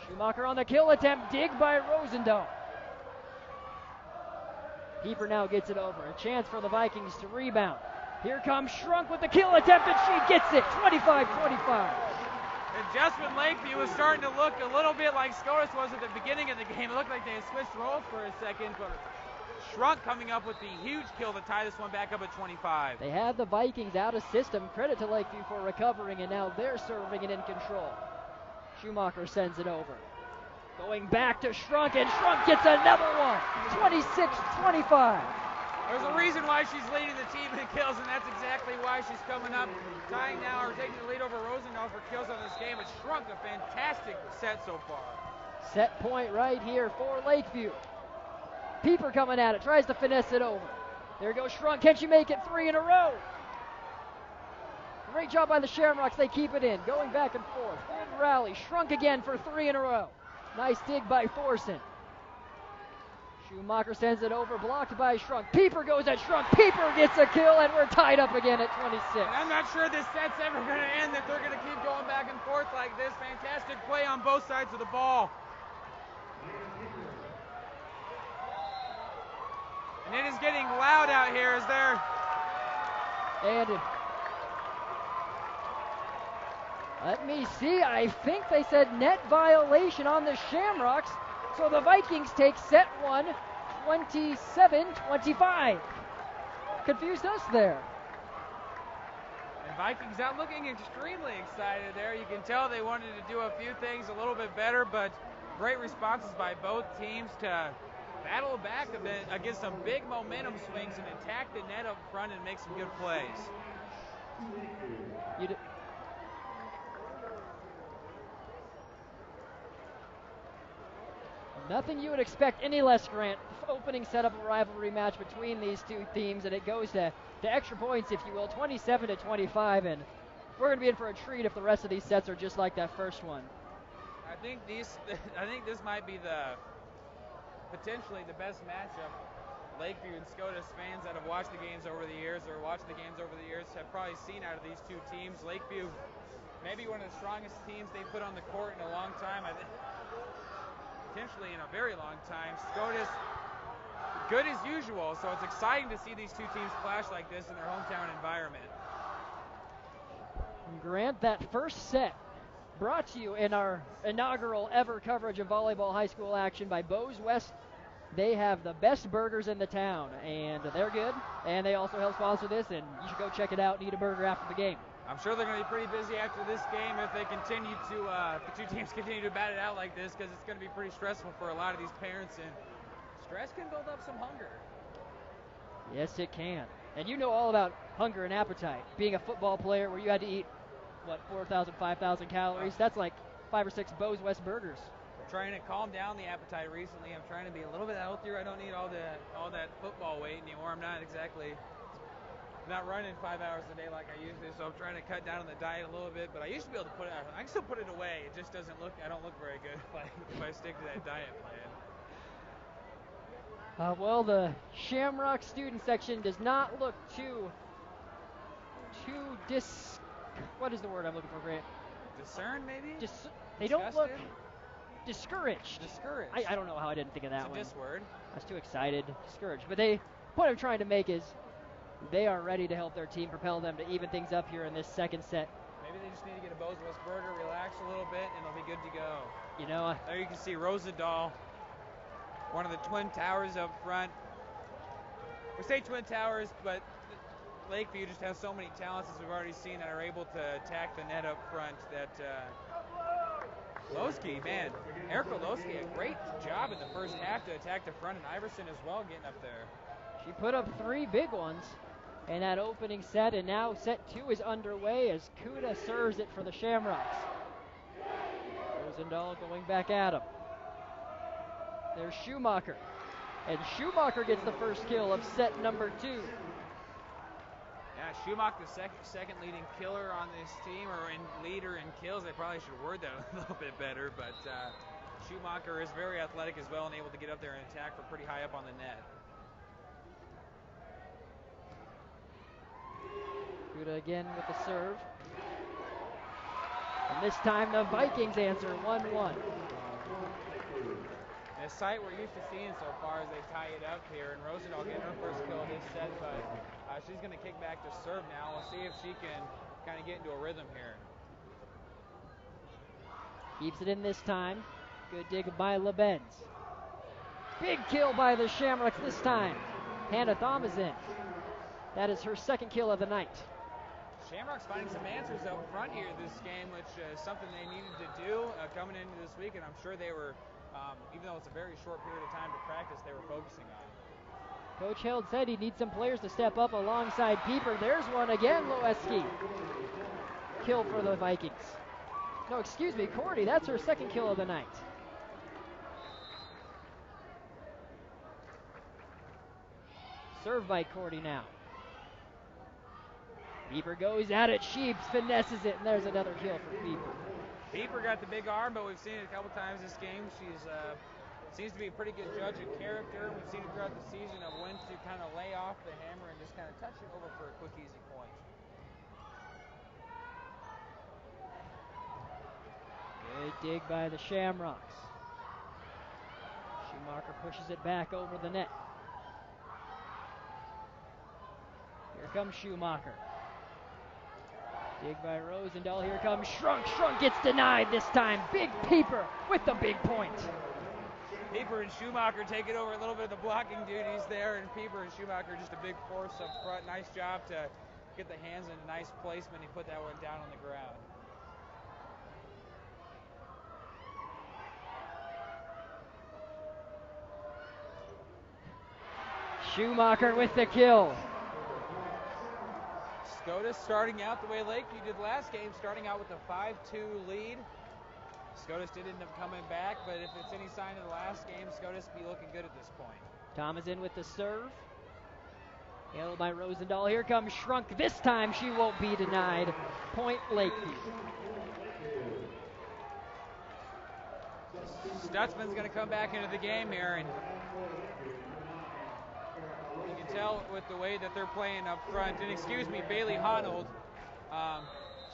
Schumacher on the kill attempt. Dig by Rosendahl. Keeper now gets it over. A chance for the Vikings to rebound. Here comes Shrunk with the kill attempt, and she gets it. 25-25. And Jasmine Lakeview was starting to look a little bit like Scotus was at the beginning of the game. It looked like they had switched roles for a second, but Shrunk coming up with the huge kill to tie this one back up at 25. They had the Vikings out of system. Credit to Lakeview for recovering, and now they're serving it in control. Schumacher sends it over. Going back to Shrunk, and Shrunk gets another one. 26-25. There's a reason why she's leading the team in kills, and that's exactly why she's coming up, tying now, or taking the lead over Rosendahl for kills on this game. It's Shrunk, a fantastic set so far. Set point right here for Lakeview. Pieper coming at it, tries to finesse it over. There goes Shrunk. Can she make it 3 in a row? Great job by the Shamrocks. They keep it in. Going back and forth. Good rally. Shrunk again for 3 in a row. Nice dig by Thorson. Schumacher sends it over, blocked by Shrunk. Pieper goes at Shrunk. Pieper gets a kill, and we're tied up again at 26. And I'm not sure this set's ever going to end, that they're going to keep going back and forth like this. Fantastic play on both sides of the ball. And it is getting loud out here as they're... And let me see. I think they said net violation on the Shamrocks. So the Vikings take set one, 27-25. Confused us there. And Vikings out looking extremely excited there. You can tell they wanted to do a few things a little bit better, but great responses by both teams to battle back a bit against some big momentum swings and attack the net up front and make some good plays. Nothing you would expect any less, Grant. Opening setup a rivalry match between these two teams, and it goes to extra points, if you will, 27-25, and we're going to be in for a treat if the rest of these sets are just like that first one. I think this might be potentially the best matchup Lakeview and Scotus fans that have watched the games over the years have probably seen out of these two teams. Lakeview, maybe one of the strongest teams they put on the court in a long time. Potentially in a very long time. Scotus, good as usual, so it's exciting to see these two teams clash like this in their hometown environment. Grant, that first set brought to you in our inaugural ever coverage of volleyball high school action by Bose West. They have the best burgers in the town, and they're good, and they also help sponsor this, and you should go check it out and eat a burger after the game. I'm sure they're going to be pretty busy after this game if they continue to, the two teams continue to bat it out like this, because it's going to be pretty stressful for a lot of these parents, and stress can build up some hunger. Yes, it can. And you know all about hunger and appetite. Being a football player where you had to eat, 4,000, 5,000 calories? That's like 5 or 6 Bo's West burgers. I'm trying to calm down the appetite recently. I'm trying to be a little bit healthier. I don't need all that football weight anymore. I'm not running 5 hours a day like I used to, so I'm trying to cut down on the diet a little bit. But I used to be able to put it out. I can still put it away. It just doesn't look. I don't look very good if I stick to that diet plan. Well, the Shamrock student section does not look too what is the word I'm looking for, Grant? Discern, maybe? They don't look discouraged. Discouraged. I don't know how I didn't think of that one. It's a word. I was too excited. Discouraged. But what I'm trying to make is they are ready to help their team, propel them to even things up here in this second set. Maybe they just need to get a Bo's West burger, relax a little bit, and they'll be good to go. You know, there you can see Rosendahl, one of the Twin Towers up front. We say Twin Towers, but Lakeview just has so many talents, as we've already seen, that are able to attack the net up front. That Losky, man, Erica Losky, a great job in the first half to attack the front, and Iverson as well getting up there. She put up 3 big ones in that opening set, and now set 2 is underway as Kuda serves it for the Shamrocks. Rosendahl going back at him. There's Schumacher, and Schumacher gets the first kill of set number 2. Yeah, Schumacher, the second leading killer on this team, or leader in kills. They probably should word that a little bit better, but Schumacher is very athletic as well and able to get up there and attack from pretty high up on the net. Kuda again with the serve. And this time the Vikings answer 1-1. A sight we're used to seeing so far as they tie it up here, and Rosendahl getting her first kill of this set, but she's going to kick back to serve now. We'll see if she can kind of get into a rhythm here. Keeps it in this time. Good dig by LeBenz. Big kill by the Shamrocks this time. Hannah Thomason. That is her second kill of the night. Shamrocks finding some answers up front here this game, which is something they needed to do coming into this week, and I'm sure they were, even though it's a very short period of time to practice, they were focusing on it. Coach Held said he needs some players to step up alongside Pieper. There's one again, Loeski. Kill for the Vikings. No, excuse me, Cordy, that's her second kill of the night. Served by Cordy now. Pieper goes at it, Sheeps finesses it, and there's another kill for Pieper. Pieper got the big arm, but we've seen it a couple times this game. She's seems to be a pretty good judge of character. We've seen it throughout the season of when to kind of lay off the hammer and just kind of touch it over for a quick, easy point. Good dig by the Shamrocks. Schumacher pushes it back over the net. Here comes Schumacher. Dig by Rosendahl. Here comes Shrunk. Shrunk gets denied this time. Big Pieper with the big point. Pieper and Schumacher taking over a little bit of the blocking duties there, and Pieper and Schumacher just a big force up front. Nice job to get the hands in a nice placement and put that one down on the ground. Schumacher with the kill. Scotus starting out the way Lakeview did last game, starting out with a 5-2 lead. Scotus did end up coming back, but if it's any sign of the last game, Scotus be looking good at this point. Thomas in with the serve. Held by Rosendahl. Here comes Shrunk. This time she won't be denied. Point Lakeview. Stutzman's going to come back into the game here, and you can tell with the way that they're playing up front. And excuse me, Bailey Honold.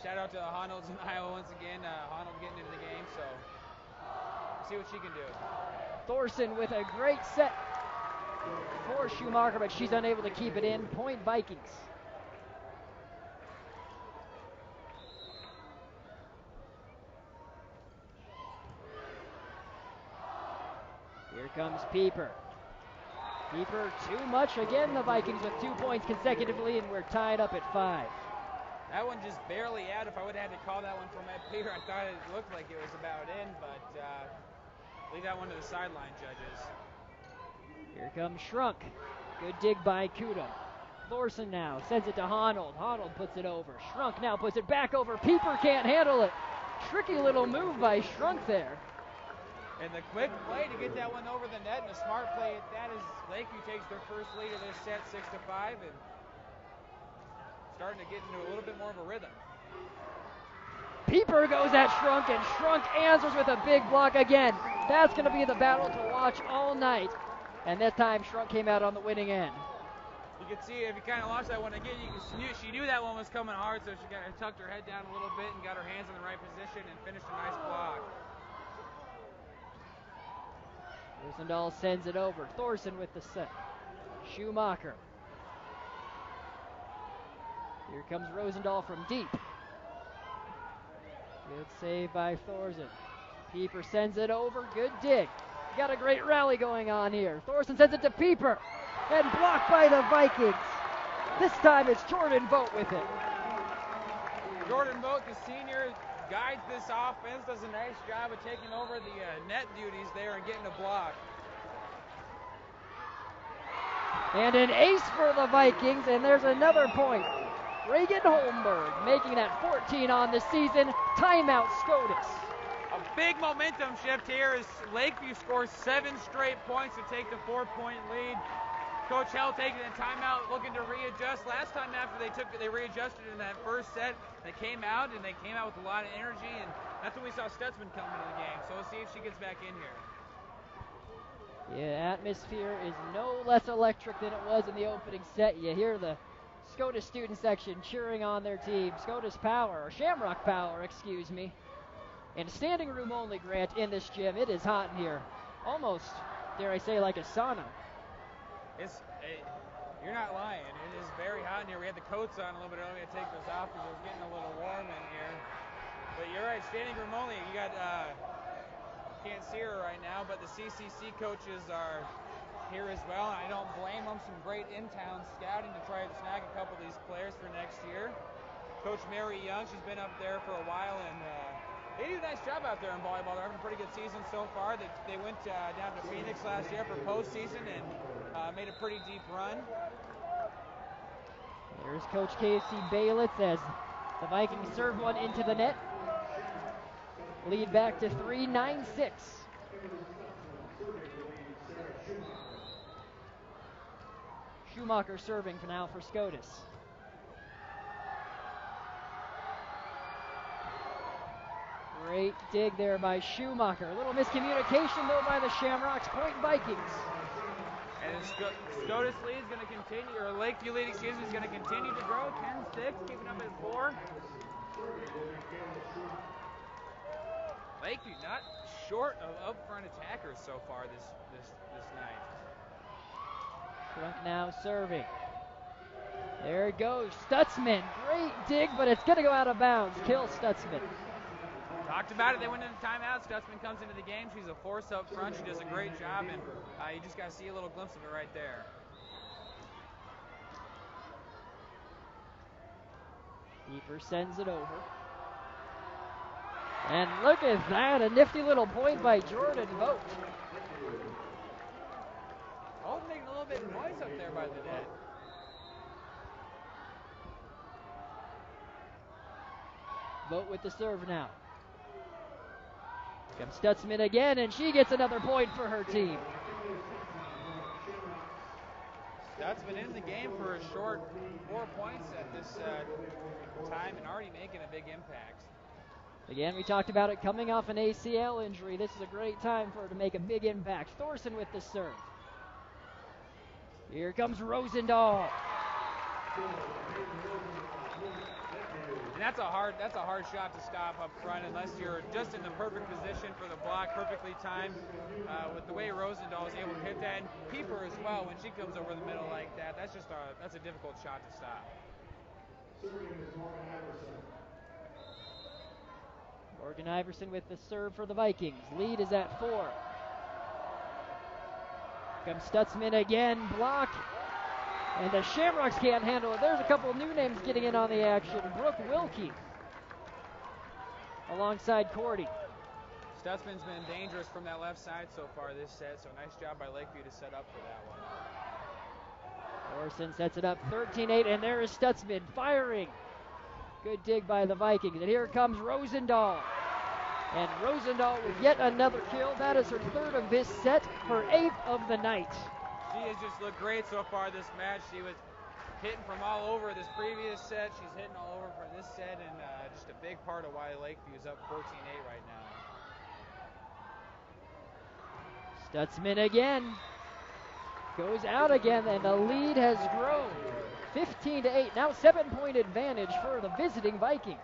Shout out to the Honolds in Iowa once again. Honold getting into the game, so see what she can do. Thorson with a great set for Schumacher, but she's unable to keep it in. Point Vikings. Here comes Pieper. Pieper too much again. The Vikings with 2 points consecutively, and we're tied up at 5. That one just barely out. If I would have had to call that one from Ed Pieper, I thought it looked like it was about in, but leave that one to the sideline judges. Here comes Shrunk. Good dig by Kuda. Thorson now sends it to Honnold. Honnold puts it over. Shrunk now puts it back over. Pieper can't handle it. Tricky little move by Shrunk there. And the quick play to get that one over the net, and a smart play at that is Lakeview takes their first lead of this set, 6-5, and starting to get into a little bit more of a rhythm. Pieper goes at Shrunk, and Shrunk answers with a big block again. That's going to be the battle to watch all night. And this time, Shrunk came out on the winning end. You can see if you kind of watch that one again, she knew that one was coming hard, so she tucked her head down a little bit and got her hands in the right position and finished a nice block. Rosendahl sends it over. Thorson with the set. Schumacher. Here comes Rosendahl from deep. Good save by Thorson. Pieper sends it over. Good dig. Got a great rally going on here. Thorson sends it to Pieper. And blocked by the Vikings. This time it's Jordan Vogt with it. Jordan Vogt, the senior, guides this offense, does a nice job of taking over the net duties there and getting a block. And an ace for the Vikings, and there's another point. Reagan Holmberg making that 14 on the season. Timeout, Scotus. A big momentum shift here as Lakeview scores 7 straight points to take the 4-point lead. Coach Hell taking a timeout, looking to readjust. Last time after they readjusted in that first set, they came out with a lot of energy, and that's when we saw Stutzman come into the game. So we'll see if she gets back in here. Yeah, atmosphere is no less electric than it was in the opening set. You hear the Scotus student section cheering on their team. Scotus Power, or Shamrock Power, excuse me. And standing room only, Grant, in this gym. It is hot in here. Almost, dare I say, like a sauna. You're not lying. It is very hot in here. We had the coats on a little bit earlier. To take this off because it was getting a little warm in here. But you're right, standing room only. You got, can't see her right now, but the CCC coaches are here as well. And I don't blame them. Some great in-town scouting to try to snag a couple of these players for next year. Coach Mary Young, she's been up there for a while, and they do a nice job out there in volleyball. They're having a pretty good season so far. They went down to Phoenix last year for postseason and made a pretty deep run. There's Coach Casey Baylitz as the Vikings serve one into the net. Lead back to 3-9-6. Schumacher serving for now for Scotus. Great dig there by Schumacher. A little miscommunication though by the Shamrocks. Point Vikings. And Scotus lead is going to continue, or Lakeview lead, excuse me, is going to continue to grow. 10-6, keeping up at 4. Lakeview not short of up-front attackers so far this night. Shrunk now serving. There it goes. Stutzman. Great dig, but it's going to go out of bounds. Kill Stutzman. Talked about it. They went into timeout. Stutzman comes into the game. She's a force up front. She does a great job, and you just got to see a little glimpse of it right there. Keeper sends it over. And look at that, a nifty little point by Jordan Vogt. Oh, making a little bit of noise up there by the net. Vogt with the serve now. Comes Stutzman again, and she gets another point for her team. Stutzman in the game for a short 4 points at this time and already making a big impact. Again, we talked about it coming off an ACL injury. This is a great time for her to make a big impact. Thorson with the serve. Here comes Rosendahl. And that's a hard shot to stop up front unless you're just in the perfect position for the block, perfectly timed. With the way Rosendahl is able to hit that, and Pieper as well when she comes over the middle like that. That's a difficult shot to stop. Morgan Iverson with the serve for the Vikings. Lead is at 4. Comes Stutzman again, block. And the Shamrocks can't handle it. There's a couple new names getting in on the action. Brooke Wilkie alongside Cordy. Stutzman's been dangerous from that left side so far this set, so nice job by Lakeview to set up for that one. Thorson sets it up 13-8, and there is Stutzman firing. Good dig by the Vikings. And here comes Rosendahl. And Rosendahl with yet another kill. That is her third of this set, her 8th of the night. She has just looked great so far this match. She was hitting from all over this previous set. She's hitting all over for this set, and just a big part of why Lakeview is up 14-8 right now. Stutzman again. Goes out again, and the lead has grown. 15-8. Now 7-point advantage for the visiting Vikings.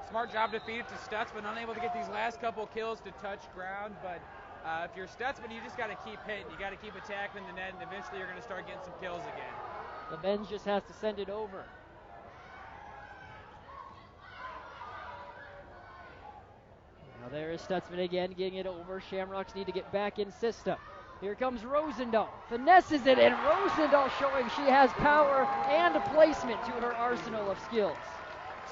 Smart job to feed it to Stutzman, unable to get these last couple kills to touch ground, but if you're Stutzman, you just got to keep hitting. You got to keep attacking the net, and eventually you're going to start getting some kills again. LeBenz just has to send it over. Now there is Stutzman again, getting it over. Shamrocks need to get back in system. Here comes Rosendahl. Finesses it, and Rosendahl showing she has power and placement to her arsenal of skills.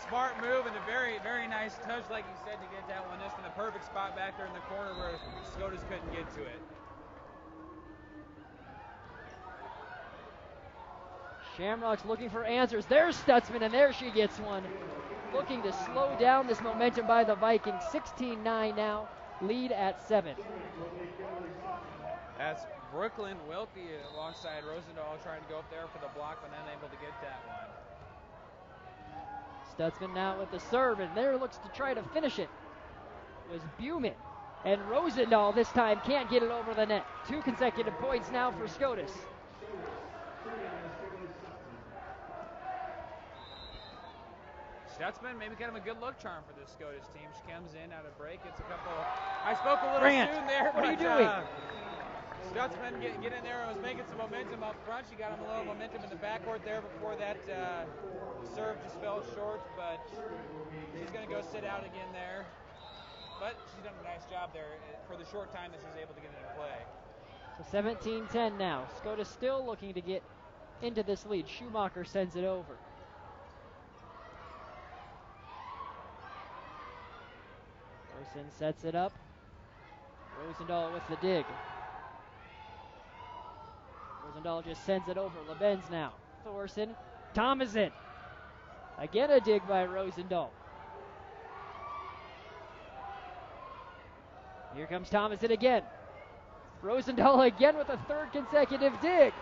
Smart move and a very, very nice touch, like you said, to get that one just in the perfect spot back there in the corner where Scotus couldn't get to it. Shamrocks looking for answers. There's Stutzman, and there she gets one. Looking to slow down this momentum by the Vikings. 16-9 now, lead at 7. That's Brooklyn Wilkie alongside Rosendahl trying to go up there for the block, but unable to get that one. Stutzman now with the serve, and there looks to try to finish it. It was Buman, and Rosendahl this time can't get it over the net. 2 consecutive points now for Scotus. Stutzman, maybe kind of a good luck charm for this Scotus team. She comes in out of break, gets a couple. I spoke a little soon there. What are you doing? Stutzman get in there and was making some momentum up front. She got him a little momentum in the backcourt there before that serve just fell short, but she's going to go sit out again there. But she's done a nice job there for the short time that she's able to get it in play. So 17-10 now. Scotus still looking to get into this lead. Schumacher sends it over. Thorson sets it up. Rosendahl with the dig. Rosendahl just sends it over. LeBenz now. Thorson. Thomason. Again a dig by Rosendahl. Here comes Thomason again. Rosendahl again with a 3rd consecutive dig.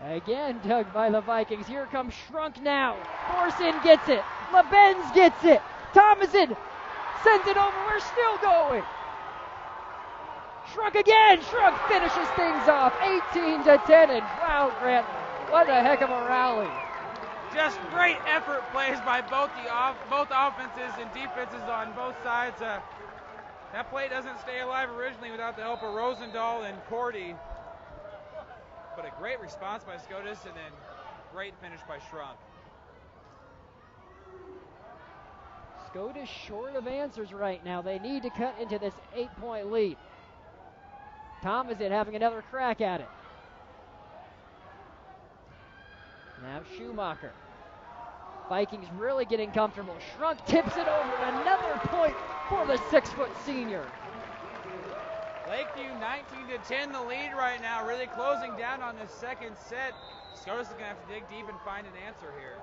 Again dug by the Vikings. Here comes Shrunk now. Thorson gets it. LeBenz gets it. Thomason sends it over. We're still going. Shrunk again. Shrunk finishes things off. 18-10. And wow, Grant, what a heck of a rally. Just great effort plays by both offenses and defenses on both sides. That play doesn't stay alive originally without the help of Rosendahl and Cordy. But a great response by Scotus and then great finish by Shrunk. Scotus short of answers right now. They need to cut into this 8-point lead. Thomason having another crack at it. Now Schumacher. Vikings really getting comfortable. Shrunk tips it over. Another point for the 6-foot senior. Lakeview 19-10 the lead right now, really closing down on this second set. Scotus is going to have to dig deep and find an answer here.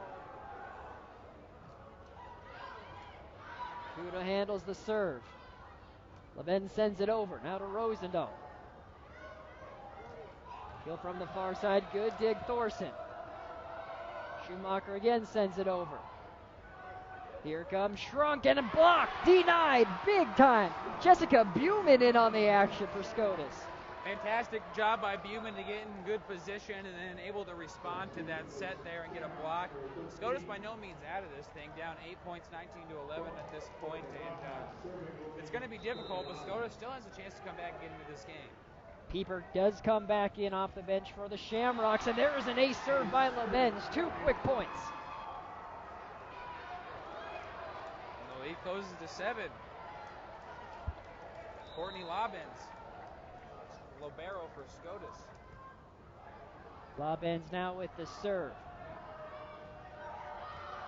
Kuda handles the serve. LeBenz sends it over. Now to Rosendahl. Kill from the far side. Good dig, Thorson. Schumacher again sends it over. Here comes Shrunk and a block. Denied big time. Jessica Buman in on the action for Scotus. Fantastic job by Buman to get in good position and then able to respond to that set there and get a block. Scotus by no means out of this thing, down 8 points, 19-11 at this point, and it's going to be difficult, but Scotus still has a chance to come back and get into this game. Pieper does come back in off the bench for the Shamrocks, and there is an ace serve by LeBenz. 2 quick points. And the lead closes to 7. Courtney Lobbins. Lobero for Scotus. Lobbins now with the serve.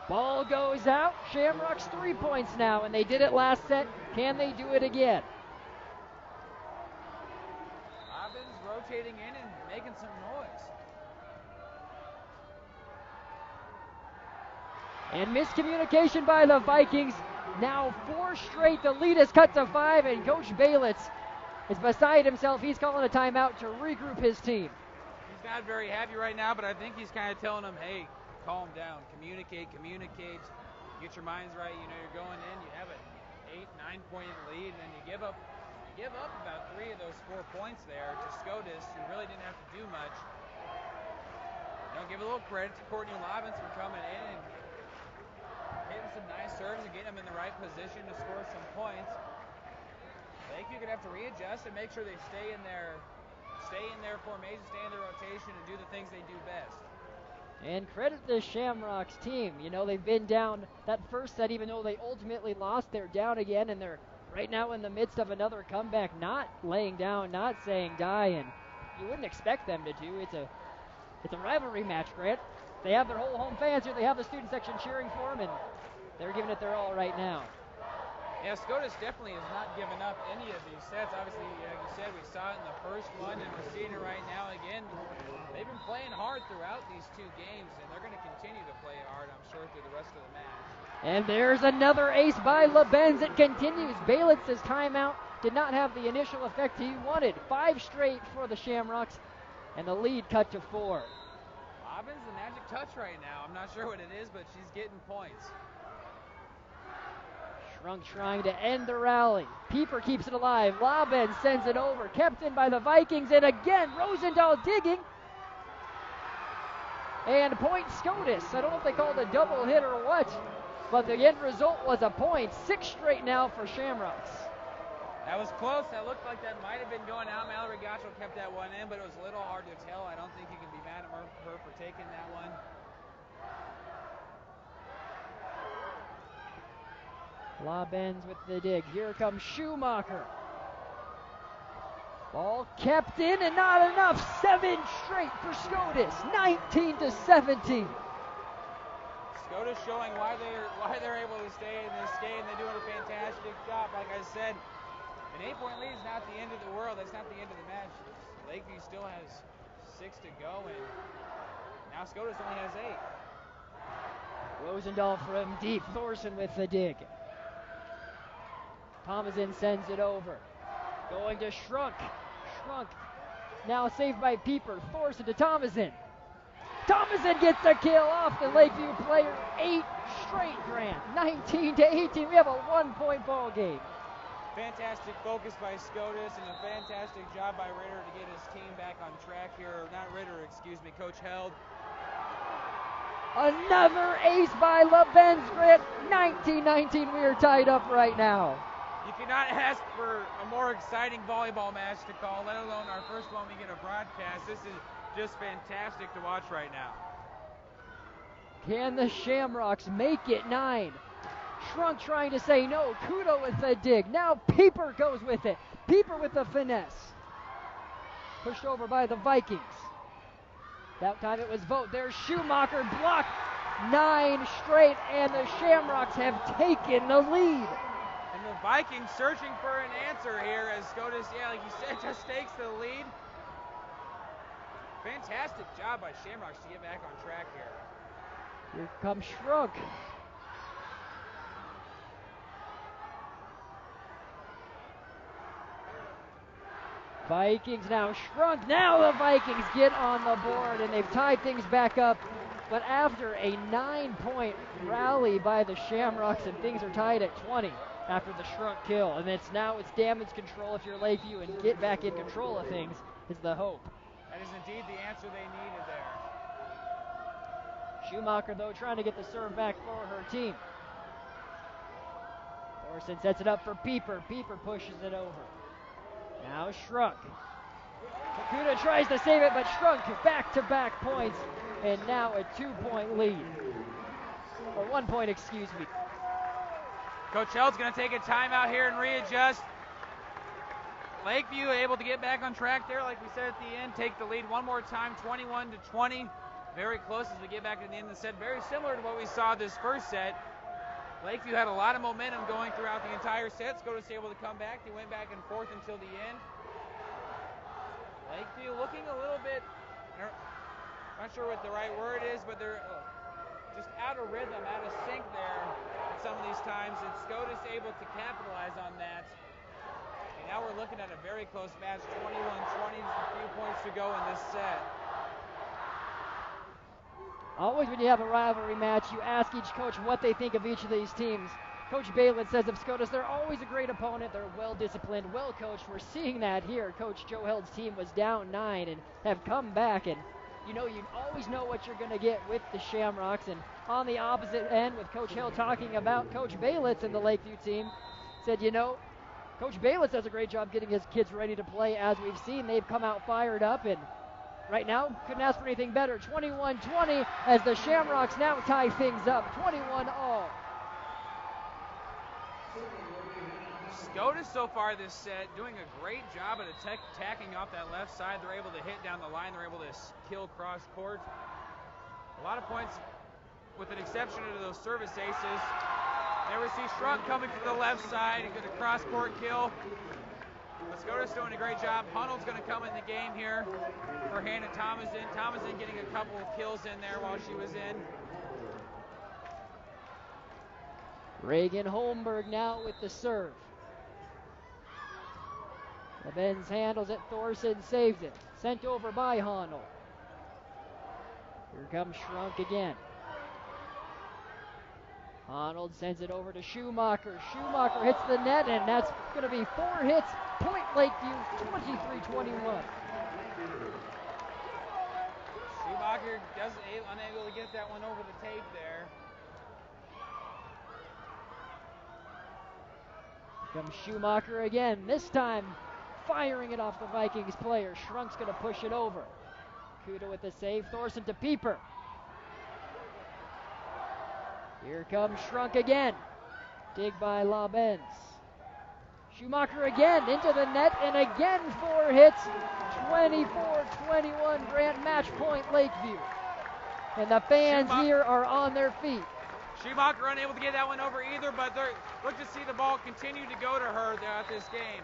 Ball goes out. Shamrocks 3 points now, and they did it last set. Can they do it again? rotating in and making some noise. And miscommunication by the Vikings. Now 4 straight. The lead is cut to 5, and Coach Balitz is beside himself. He's calling a timeout to regroup his team. He's not very happy right now, but I think he's kind of telling them, hey, calm down, communicate, get your minds right. You know, you're going in, you have an 8-9 point lead, and then you give up about 3 of those 4 points there to Scotus, who really didn't have to do much. You know, give a little credit to Courtney Lobbins for coming in and hitting some nice serves and getting them in the right position to score some points. Lakeview could have to readjust and make sure they stay in their formation, stay in their rotation, and do the things they do best. And credit the Shamrocks team. You know, they've been down that first set, even though they ultimately lost. They're down again, and they're right now in the midst of another comeback, not laying down, not saying die, and you wouldn't expect them to do. It's a rivalry match, Grant. They have their whole home fans here. They have the student section cheering for them, and they're giving it their all right now. Yeah, Scotus definitely has not given up any of these sets. Obviously, like you said, we saw it in the first one, and we're seeing it right now again. They've been playing hard throughout these 2 games, and they're going to continue to play hard, I'm sure, through the rest of the match. And there's another ace by LeBenz. It continues. Balitz's timeout did not have the initial effect he wanted. 5 straight for the Shamrocks, and the lead cut to 4. Lobbins, the magic touch right now. I'm not sure what it is, but she's getting points. Shrunk trying to end the rally. Pieper keeps it alive. Lobbins sends it over. Kept in by the Vikings, and again, Rosendahl digging. And point Scotus. I don't know if they called a double hit or what, but the end result was a point. 6 straight now for Shamrocks. That was close. That looked like that might have been going out. Mallory Gotcho kept that one in, but it was a little hard to tell. I don't think you can be mad at her for taking that one. Lobbins with the dig. Here comes Schumacher. Ball kept in and not enough. 7 straight for Scotus. 19-17. Scotus showing why they're able to stay in this game. They're doing a fantastic job. Like I said, an 8-point lead is not the end of the world. That's not the end of the match. Lakeview still has 6 to go, and now Scotus only has 8. Rosendahl from deep. Thorson with the dig. Thomason sends it over. Going to Shrunk. Shrunk now saved by Pieper. Thorson to Thomason. Thomason gets the kill off the Lakeview player. 8 straight, Grant. 19-18. We have a 1-point ball game. Fantastic focus by Scotus and a fantastic job by Ritter to get his team back on track here. Not Ritter, excuse me, Coach Held. Another ace by LeBenz, Grant. 19-19. We are tied up right now. You cannot ask for a more exciting volleyball match to call, let alone our first one we get a broadcast. This is just fantastic to watch right now. Can the Shamrocks make it 9? Shrunk trying to say no. Kudo with the dig. Now Pieper goes with it. Pieper with the finesse. Pushed over by the Vikings. That time it was Vogt. There's Schumacher blocked. 9 straight, and the Shamrocks have taken the lead. And the Vikings searching for an answer here as Scotus, like you said, just takes the lead. Fantastic job by Shamrocks to get back on track here. Here comes Shrunk. Vikings now Shrunk. Now the Vikings get on the board, and they've tied things back up. But after a 9-point rally by the Shamrocks, and things are tied at 20 after the Shrunk kill. And it's damage control if you're Lakeview, and get back in control of things is the hope. That is indeed the answer they needed there. Schumacher, though, trying to get the serve back for her team. Thorson sets it up for Pieper. Pieper pushes it over. Now Shrunk. Kakuda tries to save it, but Shrunk back-to-back points, and now a 2-point lead. Or 1 point, excuse me. Coach Held's going to take a timeout here and readjust. Lakeview able to get back on track there, like we said at the end, take the lead one more time, 21-20. Very close as we get back to the end of the set. Very similar to what we saw this first set. Lakeview had a lot of momentum going throughout the entire set. Scotus able to come back. They went back and forth until the end. Lakeview looking a little bit, I'm not sure what the right word is, but they're just out of rhythm, out of sync there at some of these times, and Scotus able to capitalize on that. And now we're looking at a very close match, 21-20, just a few points to go in this set. Always when you have a rivalry match, you ask each coach what they think of each of these teams. Coach Balin says of Scotus, they're always a great opponent. They're well-disciplined, well-coached. We're seeing that here. Coach Joe Held's team was down 9 and have come back, and you always know what you're going to get with the Shamrocks. And on the opposite end, with Coach Held talking about Coach Balitz and the Lakeview team, said, Coach Balitz does a great job getting his kids ready to play. As we've seen, they've come out fired up, and right now, couldn't ask for anything better. 21-20 as the Shamrocks now tie things up, 21-all. Scotus so far this set doing a great job at attacking off that left side. They're able to hit down the line. They're able to kill cross court. A lot of points with an exception of those service aces. There we see Shrunk coming from the left side and get a cross court kill. But Scotus doing a great job. Hunnell's going to come in the game here for Hannah Thomason. Thomason getting a couple of kills in there while she was in. Reagan Holmberg now with the serve. Benz handles it. Thorson saves it. Sent over by Hunnell. Here comes Shrunk again. Arnold sends it over to Schumacher. Schumacher hits the net, and that's going to be 4 hits. Point Lakeview, 23-21. Schumacher unable to get that one over the tape there. Comes Schumacher again, this time firing it off the Vikings player. Schrunk's going to push it over. Kuda with the save. Thorson to Pieper. Here comes Shrunk again. Dig by LaBenz. Schumacher again into the net, and again 4 hits. 24-21 Grant match point Lakeview. And the fans here are on their feet. Schumacher unable to get that one over either, but look to see the ball continue to go to her throughout this game.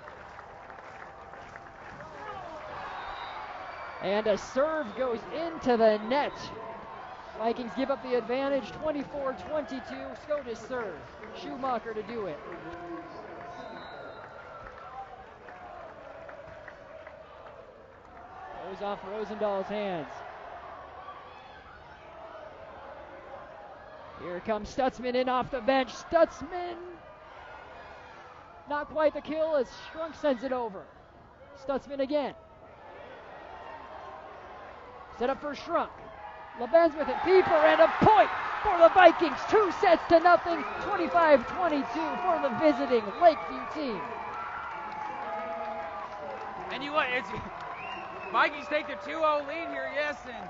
And a serve goes into the net. Vikings give up the advantage, 24-22. Scotus serve. Schumacher to do it. Goes off Rosendal's hands. Here comes Stutzman in off the bench. Stutzman! Not quite the kill as Shrunk sends it over. Stutzman again. Set up for Shrunk. LaBenz with it. Pieper, and a point for the Vikings. 2 sets to nothing. 25-22 for the visiting Lakeview team. And Vikings take the 2-0 lead here, yes, and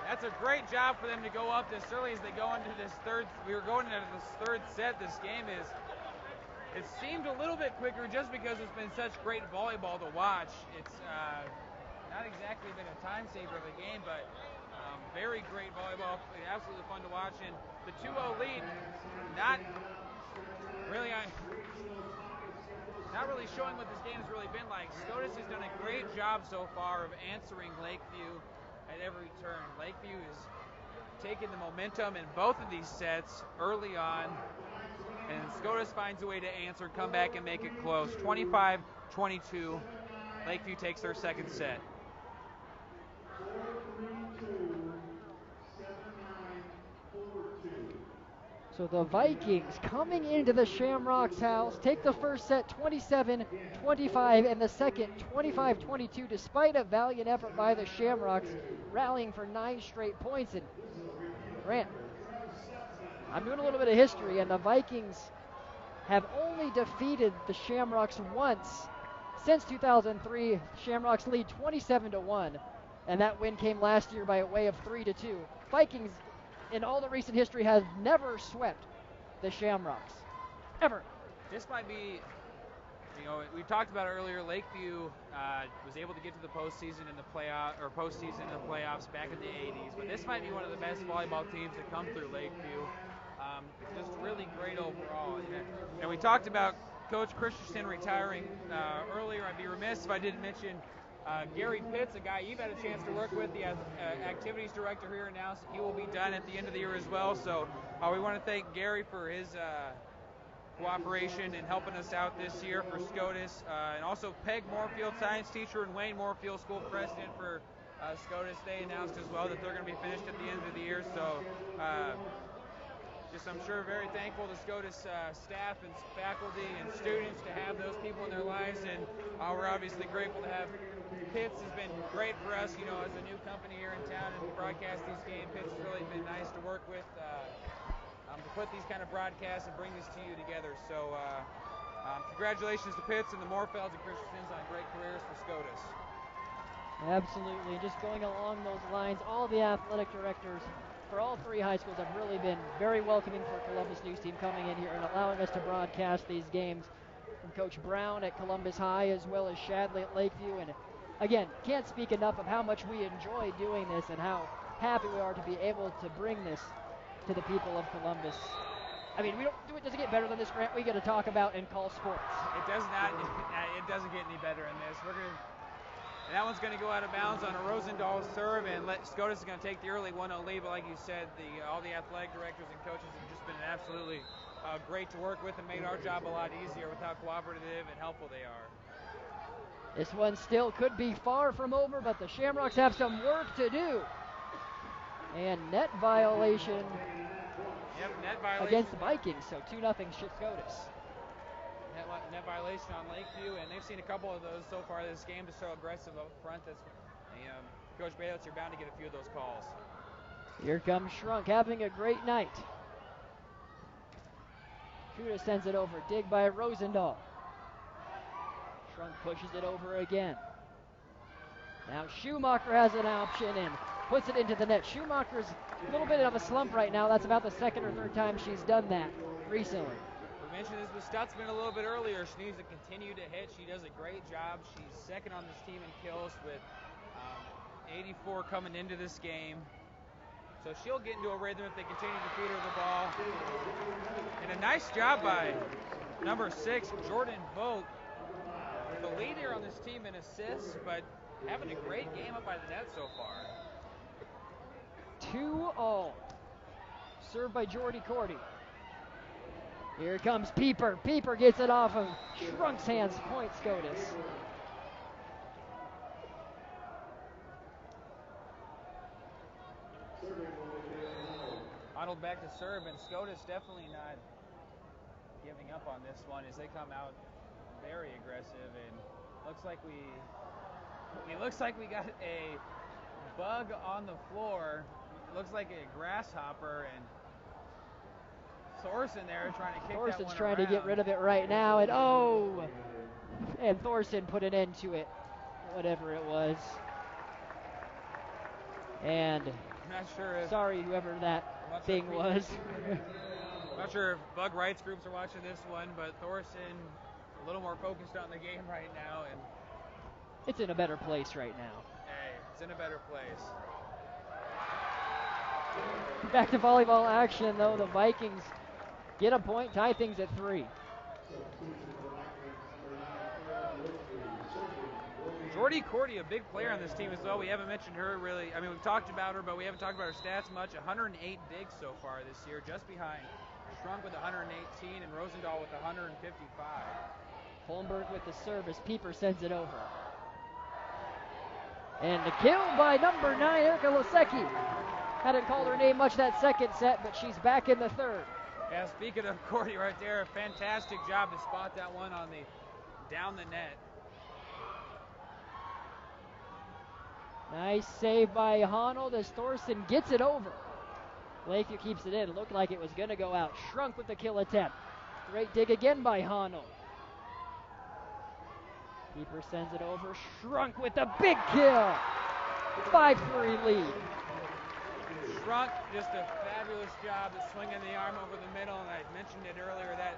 that's a great job for them to go up this early as they go into this third. We were going into this third set. This game it seemed a little bit quicker just because it's been such great volleyball to watch. It's not exactly been a time saver of a game, but very great volleyball. Absolutely fun to watch. And the 2-0 lead, not really showing what this game has really been like. Scotus has done a great job so far of answering Lakeview at every turn. Lakeview is taking the momentum in both of these sets early on, and Scotus finds a way to answer, come back, and make it close. 25-22. Lakeview takes their second set. So the Vikings coming into the Shamrocks house take the first set 27-25 and the second 25-22 despite a valiant effort by the Shamrocks rallying for 9 straight points. And Grant, I'm doing a little bit of history, and the Vikings have only defeated the Shamrocks once since 2003. Shamrocks lead 27-1, and that win came last year by a way of 3-2. Vikings in all the recent history has never swept the Shamrocks, ever. This might be, we talked about it earlier. Lakeview was able to get to the postseason in the playoffs back in the 80s, but this might be one of the best volleyball teams to come through Lakeview. Just really great overall. And we talked about Coach Christensen retiring earlier. I'd be remiss if I didn't mention Gary Pitts, a guy you've had a chance to work with, the activities director here now, so he will be done at the end of the year as well. So we want to thank Gary for his cooperation in helping us out this year for Scotus, and also Peg Moorfield, science teacher, and Wayne Moorfield, school president for Scotus. They announced as well that they're going to be finished at the end of the year. So just I'm sure very thankful to Scotus staff and faculty and students to have those people in their lives, and we're obviously grateful to have Pitts. Has been great for us, you know, as a new company here in town and broadcast these games. Pitts has really been nice to work with to put these kind of broadcasts and bring this to you together. So congratulations to Pitts and the Moorfelds and Christians on great careers for Scotus. Absolutely. Just going along those lines, all the athletic directors for all three high schools have really been very welcoming for Columbus News Team coming in here and allowing us to broadcast these games, from Coach Brown at Columbus High as well as Shadley at Lakeview. And again, can't speak enough of how much we enjoy doing this and how happy we are to be able to bring this to the people of Columbus. I mean, it doesn't get better than this, Grant. We get to talk about and call sports. It does not. It doesn't get any better than this. And that one's going to go out of bounds on a Rosendahl serve, and Scotus is going to take the early 1-0 lead. But like you said, all the athletic directors and coaches have just been absolutely great to work with and made our job a lot easier with how cooperative and helpful they are. This one still could be far from over, but the Shamrocks have some work to do. And net violation, net violation against the Vikings, so 2-0 Scotus. Net violation on Lakeview, and they've seen a couple of those so far this game, just so aggressive up front. That's Coach Baylitz, you're bound to get a few of those calls. Here comes Shrunk, having a great night. Kuda sends it over, dig by Rosendahl. Shrunk pushes it over again. Now Schumacher has an option and puts it into the net. Schumacher's a little bit of a slump right now. That's about the second or third time she's done that recently. We mentioned this with Stutzman a little bit earlier. She needs to continue to hit. She does a great job. She's second on this team in kills with 84 coming into this game. So she'll get into a rhythm if they continue to feed her the ball. And a nice job by number 6, Jordan Vogt, the leader on this team in assists, but having a great game up by the net so far. 2-all. Served by Jordy Cordy. Here comes Pieper. Pieper gets it off of Shrunk's hands. Point Scotus. Arnold back to serve, and Scotus definitely not giving up on this one as they come out very aggressive, and looks like we got a bug on the floor. Looks like a grasshopper, and Thorson there trying to kick Thorson's that one trying around. to get rid of it right now, and Thorson put an end to it, whatever it was. And I'm not sure if, sorry, whoever that thing was. I'm not sure if Bug rights groups are watching this one, but Thorson a little more focused on the game right now, and it's in a better place right now. Hey, it's in a better place. Back to volleyball action, though. The Vikings get a point, tie things at 3. Jordy Cordy, a big player on this team as well. We haven't mentioned her really. I mean, we've talked about her, but we haven't talked about her stats much. 108 digs so far this year, just behind Shrunk with 118 and Rosendahl with 155. Holmberg with the service. Pieper sends it over. And the kill by number 9, Erica Losecki. Hadn't called her name much that second set, but she's back in the third. Yeah, speaking of Cordy right there, a fantastic job to spot that one on the down the net. Nice save by Honnold as Thorson gets it over. Lakeview keeps it in. Looked like it was going to go out. Shrunk with the kill attempt. Great dig again by Honnold. Keeper sends it over. Shrunk with a big kill. 5-3 lead. Shrunk, just a fabulous job of swinging the arm over the middle, and I mentioned it earlier that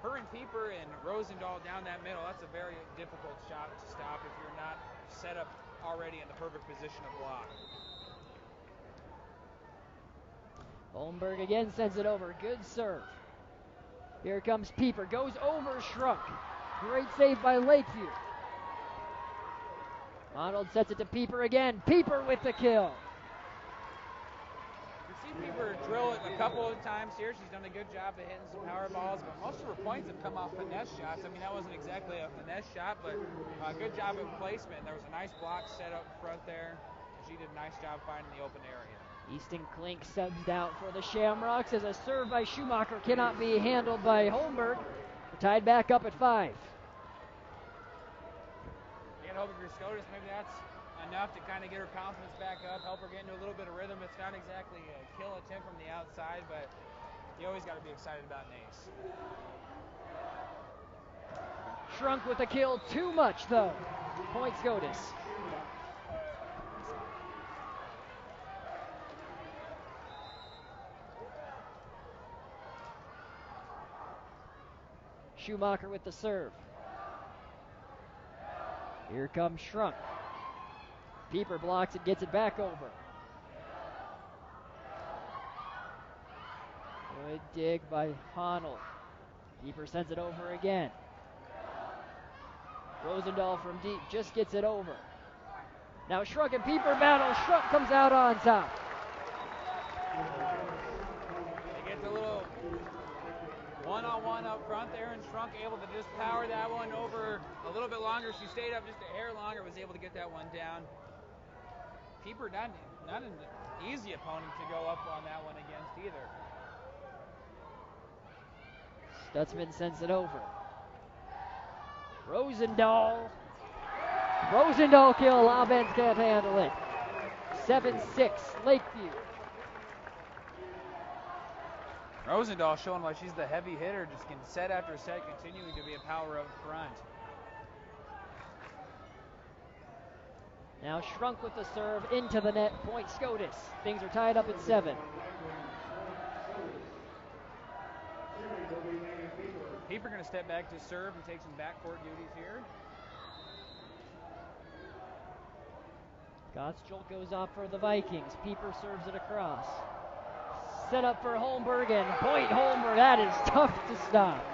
her and Pieper and Rosendahl down that middle, that's a very difficult shot to stop if you're not set up already in the perfect position of block. Holmberg again sends it over. Good serve. Here comes Pieper. Goes over Shrunk. Great save by Lakeview. Ronald sets it to Pieper again. Pieper with the kill. We've seen Pieper drill it a couple of times here. She's done a good job of hitting some power balls, but most of her points have come off finesse shots. I mean, that wasn't exactly a finesse shot, but a good job of placement. There was a nice block set up front there. She did a nice job finding the open area. Easton Klink subs out for the Shamrocks as a serve by Schumacher cannot be handled by Holmberg. We're tied back up at 5. Again, hoping for Scotus, maybe that's enough to kind of get her confidence back up, help her get into a little bit of rhythm. It's not exactly a kill attempt from the outside, but you always got to be excited about an ace. Shrunk with the kill, too much though. Point Scotus. Schumacher with the serve. Here comes Shrunk. Pieper blocks it, gets it back over. Good dig by Honnold. Pieper sends it over again. Rosendahl from deep just gets it over. Now Shrunk and Pieper battle. Shrunk comes out on top. It gets a little one-on-one up front there, and Shrunk able to just power that one over a little bit longer. She stayed up just a hair longer, was able to get that one down. Pieper not an easy opponent to go up on that one against either. Stutzman sends it over. Rosendahl kill. Laubens can't handle it. 7-6 Lakeview. Rosendahl showing why she's the heavy hitter, just getting set after set, continuing to be a power up front. Now Shrunk with the serve into the net. Point Scotus. Things are tied up at 7. Pieper going to step back to serve and take some backcourt duties here. Gottschall goes off for the Vikings. Pieper serves it across. Set up for Holmberg, and point Holmberg. That is tough to stop.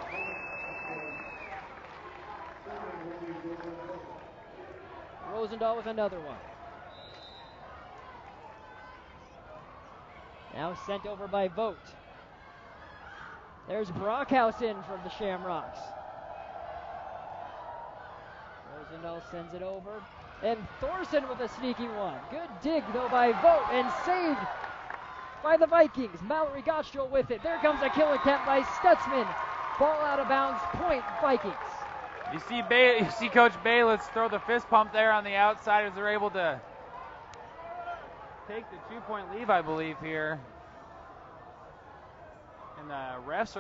Rosendahl with another one. Now sent over by Vogt. There's Brockhouse in from the Shamrocks. Rosendahl sends it over. And Thorson with a sneaky one. Good dig, though, by Vogt, and saved by the Vikings. Mallory Gottschall with it. There comes a kill attempt by Stutzman. Ball out of bounds. Point Vikings. You see Coach Bayless throw the fist pump there on the outside as they're able to take the 2-point lead, I believe, here. And the officials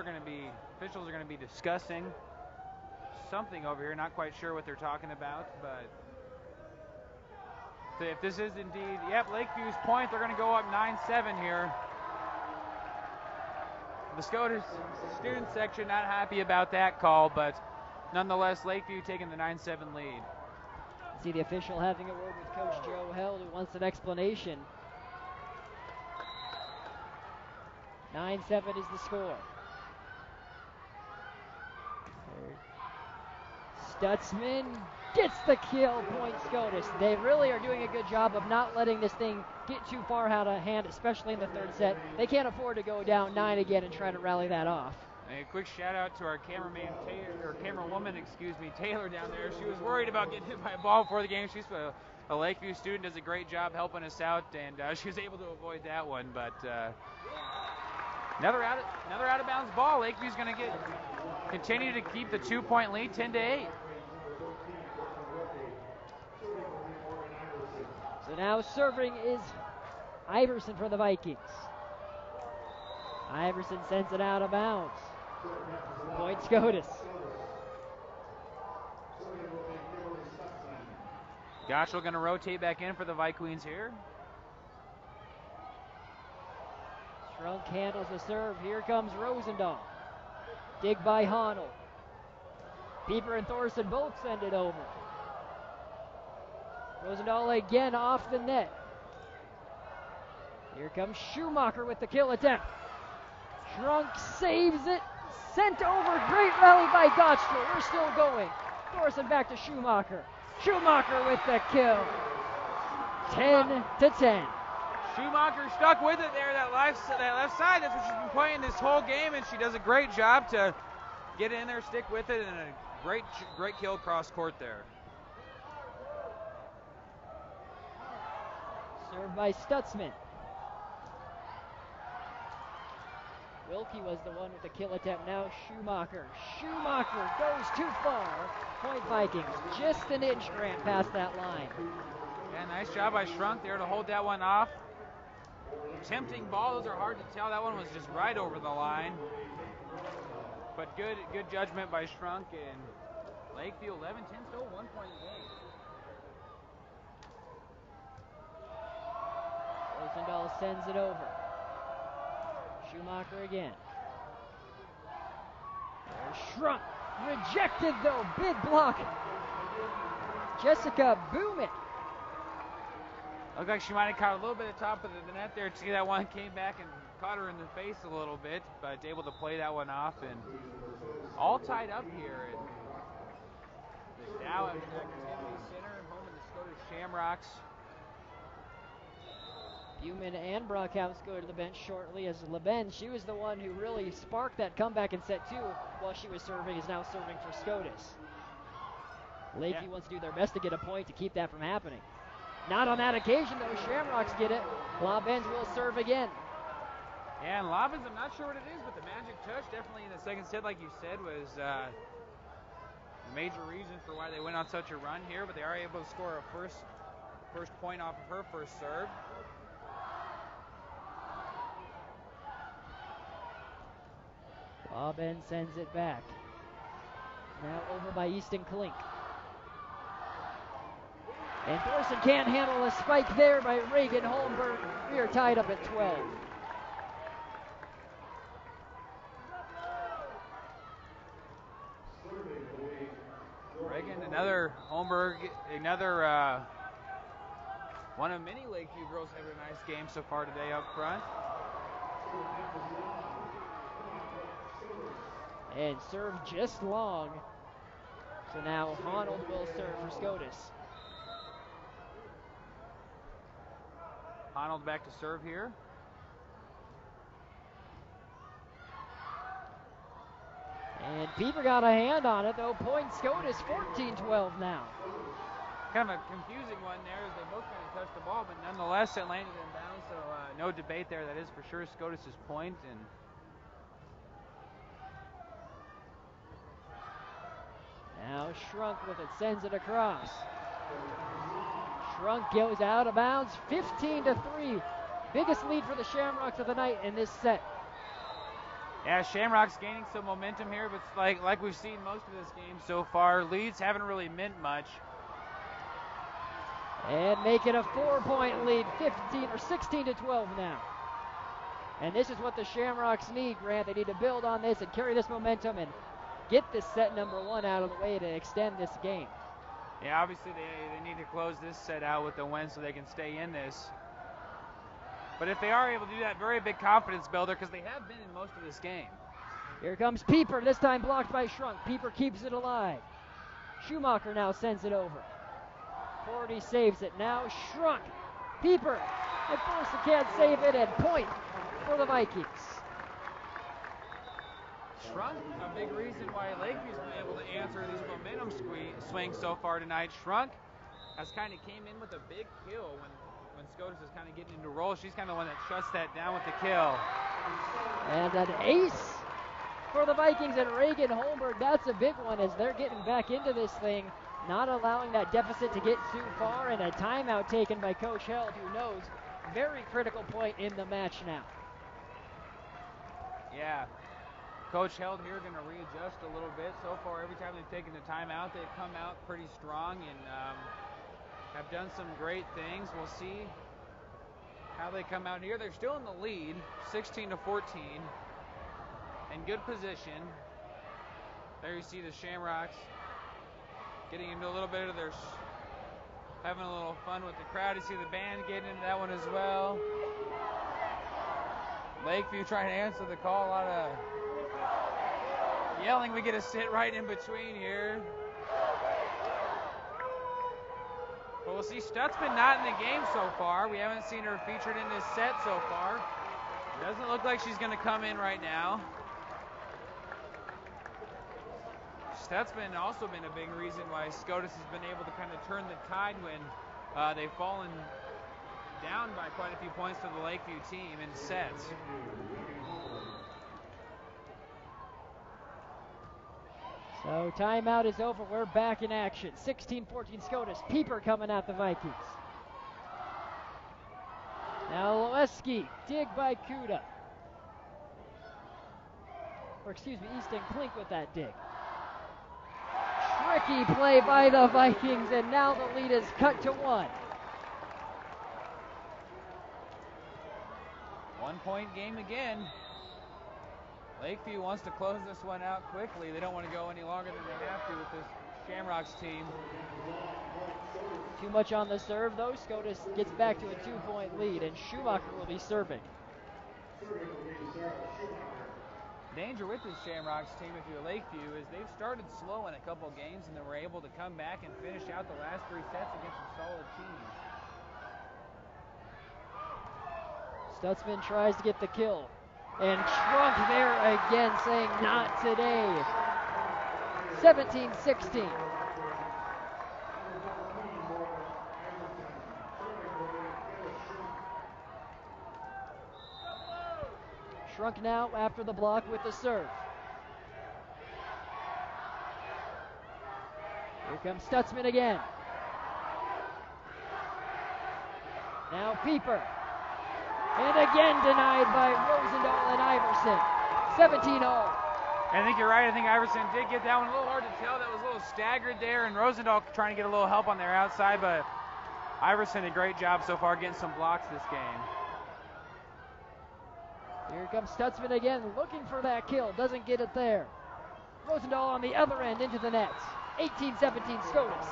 are going to be discussing something over here. Not quite sure what they're talking about, but if this is indeed, Lakeview's point, they're going to go up 9-7 here. The Scotus student section not happy about that call, but nonetheless, Lakeview taking the 9-7 lead. See the official having a word with Coach Joe Held, who wants an explanation. 9-7 is the score. Stutzman gets the kill. Point Scotus. They really are doing a good job of not letting this thing get too far out of hand, especially in the third set. They can't afford to go down 9 again and try to rally that off. A quick shout out to our camerawoman, Taylor down there. She was worried about getting hit by a ball before the game. She's a Lakeview student, does a great job helping us out, and she was able to avoid that one. But another out of bounds ball. Lakeview's going to continue to keep the 2-point lead, 10-8. So now serving is Iverson for the Vikings. Iverson sends it out of bounds. Point Scotus. Gottschall going to rotate back in for the Vikings here. Shrunk handles the serve. Here comes Rosendahl. Dig by Honnold. Pieper and Thorson both send it over. Rosendahl again off the net. Here comes Schumacher with the kill attempt. Shrunk saves it. Sent over. Great rally by Gottschall. We're still going. Thorson back to Schumacher. Schumacher with the kill. 10-10. Schumacher stuck with it there, that left side. That's what she's been playing this whole game, and she does a great job to get in there, stick with it, and a great kill across court there. Served by Stutzman. Wilkie was the one with the kill attempt. Now Schumacher. Schumacher goes too far. Point Vikings. Just an inch, Grant, past that line. Yeah, nice job by Shrunk there to hold that one off. Tempting ball. Those are hard to tell. That one was just right over the line. But good judgment by Shrunk, and Lakeview 11-10, still 1 point game. Rosendahl sends it over. Schumacher again. There's Shrunk. Rejected though. Big block. Jessica Boomick. Looked like she might have caught a little bit of top of the net there. See that one came back and caught her in the face a little bit, but able to play that one off, and all tied up here. And the Dow Activity Center, home of the Scotus Shamrocks. Buman and Brockhouse go to the bench shortly, as LeBen, she was the one who really sparked that comeback in set 2 while she was serving, is now serving for Scotus. Lakeview wants to do their best to get a point to keep that from happening. Not on that occasion, though. Shamrocks get it. LeBen will serve again. Yeah, and Lobbins, I'm not sure what it is, but the magic touch definitely in the second set, like you said, was a major reason for why they went on such a run here, but they are able to score a first point off of her first serve. Bob sends it back. Now over by Easton Klink. And Thorson can't handle a spike there by Reagan Holmberg. We are tied up at 12. Reagan, another Holmberg, another one of many Lakeview girls having a nice game so far today up front. And serve just long. So now Honnold will serve for Scotus. Honnold back to serve here. And Pieper got a hand on it, though. Point Scotus, 14-12 now. Kind of a confusing one there as they both kind of touched the ball, but nonetheless it landed in bounds, so no debate there. That is for sure Scotus's point. And now Shrunk with it, sends it across. Shrunk goes out of bounds, 15-3. Biggest lead for the Shamrocks of the night in this set. yeah, Shamrocks gaining some momentum here, but like we've seen most of this game so far, leads haven't really meant much. And make it a 4-point lead, 16-12 now. And this is what the Shamrocks need, Grant. They need to build on this and carry this momentum and get this set number 1 out of the way to extend this game. Yeah, obviously they need to close this set out with the win so they can stay in this. But if they are able to do that, very big confidence builder, because they have been in most of this game. Here comes Pieper, this time blocked by Shrunk. Pieper keeps it alive. Schumacher now sends it over. Cordy saves it. Now Shrunk. Pieper. At first he can't save it, and point for the Vikings. Shrunk, a big reason why Lakeview's been able to answer these momentum swings so far tonight. Shrunk has kind of came in with a big kill when Scotus is kind of getting into roll. She's kind of the one that shuts that down with the kill. And an ace for the Vikings and Reagan Holmberg. That's a big one as they're getting back into this thing, not allowing that deficit to get too far, and a timeout taken by Coach Held, who knows very critical point in the match now. Yeah. Coach Held here going to readjust a little bit. So far, every time they've taken the timeout, they've come out pretty strong and have done some great things. We'll see how they come out here. They're still in the lead, 16-14, in good position. There you see the Shamrocks getting into a little bit of their, having a little fun with the crowd. You see the band getting into that one as well. Lakeview trying to answer the call. A lot of yelling. We get to sit right in between here. Well, we'll see Stutzman not in the game so far. We haven't seen her featured in this set so far. Doesn't look like she's going to come in right now. Stutzman also been a big reason why Scotus has been able to kind of turn the tide when they've fallen down by quite a few points to the Lakeview team in sets. So timeout is over. We're back in action. 16-14 Scotus. Pieper coming at the Vikings. Now Lewinsky, dig by Kuda. Or excuse me, Easton Klink with that dig. Tricky play by the Vikings, and now the lead is cut to 1. 1 point game again. Lakeview wants to close this one out quickly. They don't want to go any longer than they have to with this Shamrocks team. Too much on the serve, though. Scotus gets back to a 2-point lead, and Schumacher will be serving. Danger with this Shamrocks team, if you're Lakeview, is they've started slow in a couple games, and then were able to come back and finish out the last 3 sets against some solid teams. Stutzman tries to get the kill. And Trump there again saying not today. 17-16. Shrunk now after the block with the serve. Here comes Stutzman again. Now Pieper. And again denied by Rosendahl and Iverson. 17-0. I think you're right. I think Iverson did get that one. A little hard to tell. That was a little staggered there, and Rosendahl trying to get a little help on their outside, but Iverson a great job so far getting some blocks this game. Here comes Stutzman again, looking for that kill. Doesn't get it there. Rosendahl on the other end into the net. 18-17 Scotus.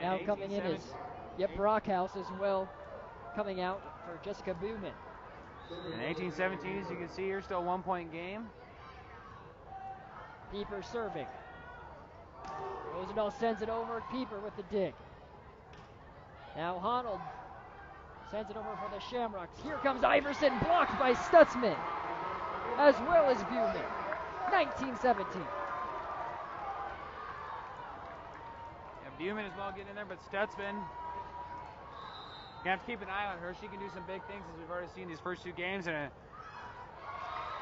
Now coming in is Brockhouse as well, coming out for Jessica Buman. And 18-17, as you can see here, still a 1 point game. Pieper serving. Rosendahl sends it over. Pieper with the dig. Now Honnold sends it over for the Shamrocks. Here comes Iverson, blocked by Stutzman, as well as Buman. 19-17. Buman as well getting in there, but Stutzman, you have to keep an eye on her. She can do some big things, as we've already seen these first 2 games, and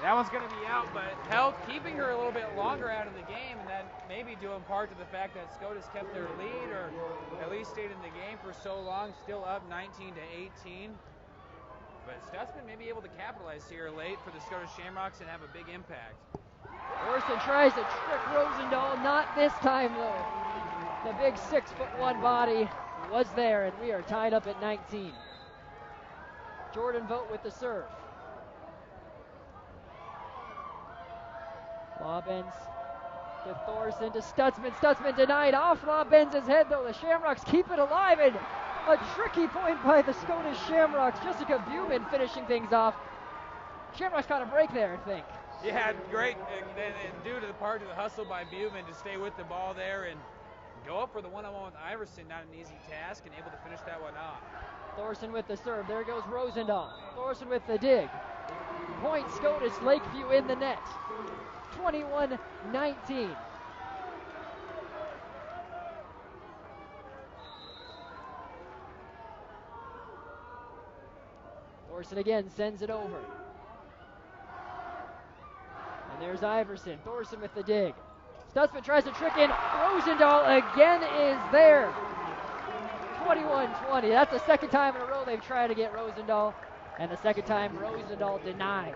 that one's going to be out, but help keeping her a little bit longer out of the game, and that may be due in part to the fact that Scotus kept their lead, or at least stayed in the game for so long, still up 19-18. But Stutzman may be able to capitalize here late for the Scotus Shamrocks and have a big impact. Orson tries to trick Rosendahl, not this time though. The big 6'1" body was there, and we are tied up at 19. Jordan Vogt with the serve. Lob ends to Thorson to Stutzman. Stutzman denied off Lob ends his head though. The Shamrocks keep it alive, and a tricky point by the Scotus Shamrocks. Jessica Buman finishing things off. Shamrocks got a break there, I think. Yeah, great, and due to the part of the hustle by Buman to stay with the ball there and go up for the one-on-one with Iverson, not an easy task, and able to finish that one off. Thorson with the serve. There goes Rosendahl. Thorson with the dig. Point Scotus, Lakeview in the net. 21-19. Thorson again sends it over. And there's Iverson. Thorson with the dig. Stutzman tries to trick in. Rosendahl again is there. 21-20. That's the second time in a row they've tried to get Rosendahl. And the second time Rosendahl denies.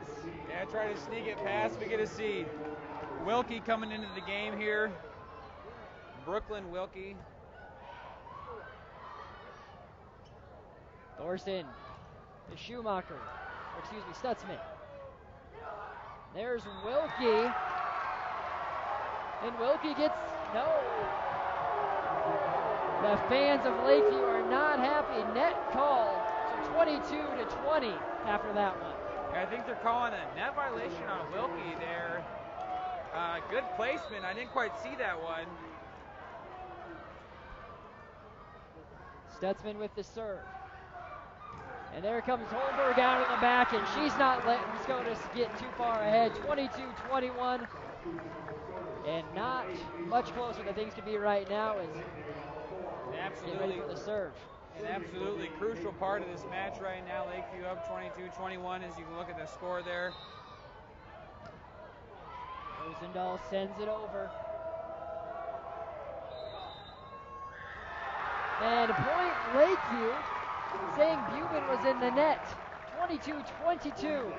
Yeah, try to sneak it past. We get to see Wilkie coming into the game here. Brooklyn Wilkie. Thorson to Schumacher. Excuse me, Stutzman. There's Wilkie. And Wilkie gets no. The fans of Lakeview are not happy. Net call. So 22-20 after that one. I think they're calling a net violation on Wilkie there. Good placement. I didn't quite see that one. Stutzman with the serve. And there comes Holberg out in the back, and she's not letting Scotus get too far ahead. 22-21. And not much closer than things could be right now as getting ready for the serve. An absolutely crucial part of this match right now. Lakeview up 22-21 as you can look at the score there. Rosendahl sends it over. And point Lakeview, saying Buman was in the net. 22-22.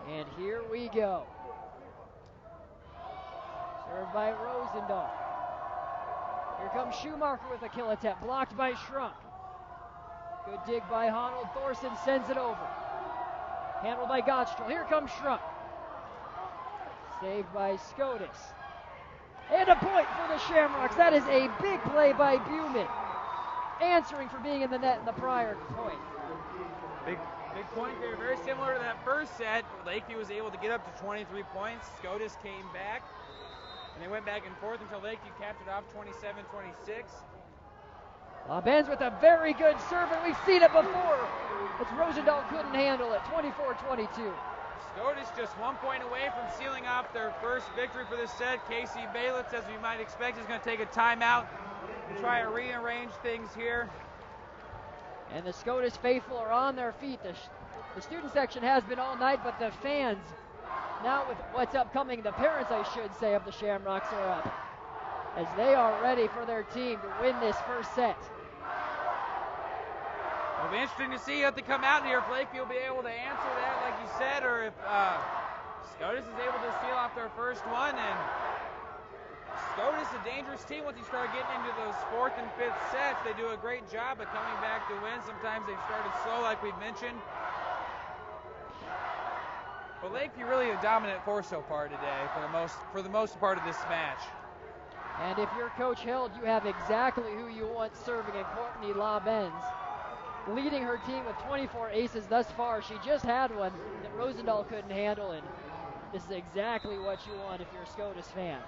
And here we go. Served by Rosendahl. Here comes Schumacher with a kill attempt, blocked by Schrunk. Good dig by Honnold. Thorson sends it over. Handled by Gottschall. Here comes Schrunk. Saved by Scotus. And a point for the Shamrocks. That is a big play by Buman, answering for being in the net in the prior point. Big point there, very similar to that first set. Lakeview was able to get up to 23 points. Scotus came back, and they went back and forth until Lakeview capped it off 27-26. Benz with a very good serve, and we've seen it before. It's Rosendahl couldn't handle it, 24-22. Scotus just 1 point away from sealing off their first victory for this set. Casey Baylitz, as we might expect, is going to take a timeout and try to rearrange things here. And the Scotus faithful are on their feet. The student section has been all night, but the fans, now with what's upcoming, the parents, I should say, of the Shamrocks are up, as they are ready for their team to win this first set. It'll be interesting to see if they come out here, if Lakeview will be able to answer that, like you said, or if Scotus is able to seal off their first one. And Scotus, a dangerous team once you start getting into those fourth and fifth sets. They do a great job of coming back to win. Sometimes they've started slow, like we've mentioned. But Lakeview really a dominant force so far today for the most part of this match. And if you're Coach Held, you have exactly who you want serving in Courtney LaBenz, leading her team with 24 aces thus far. She just had one that Rosendahl couldn't handle, and this is exactly what you want if you're a Scotus fan.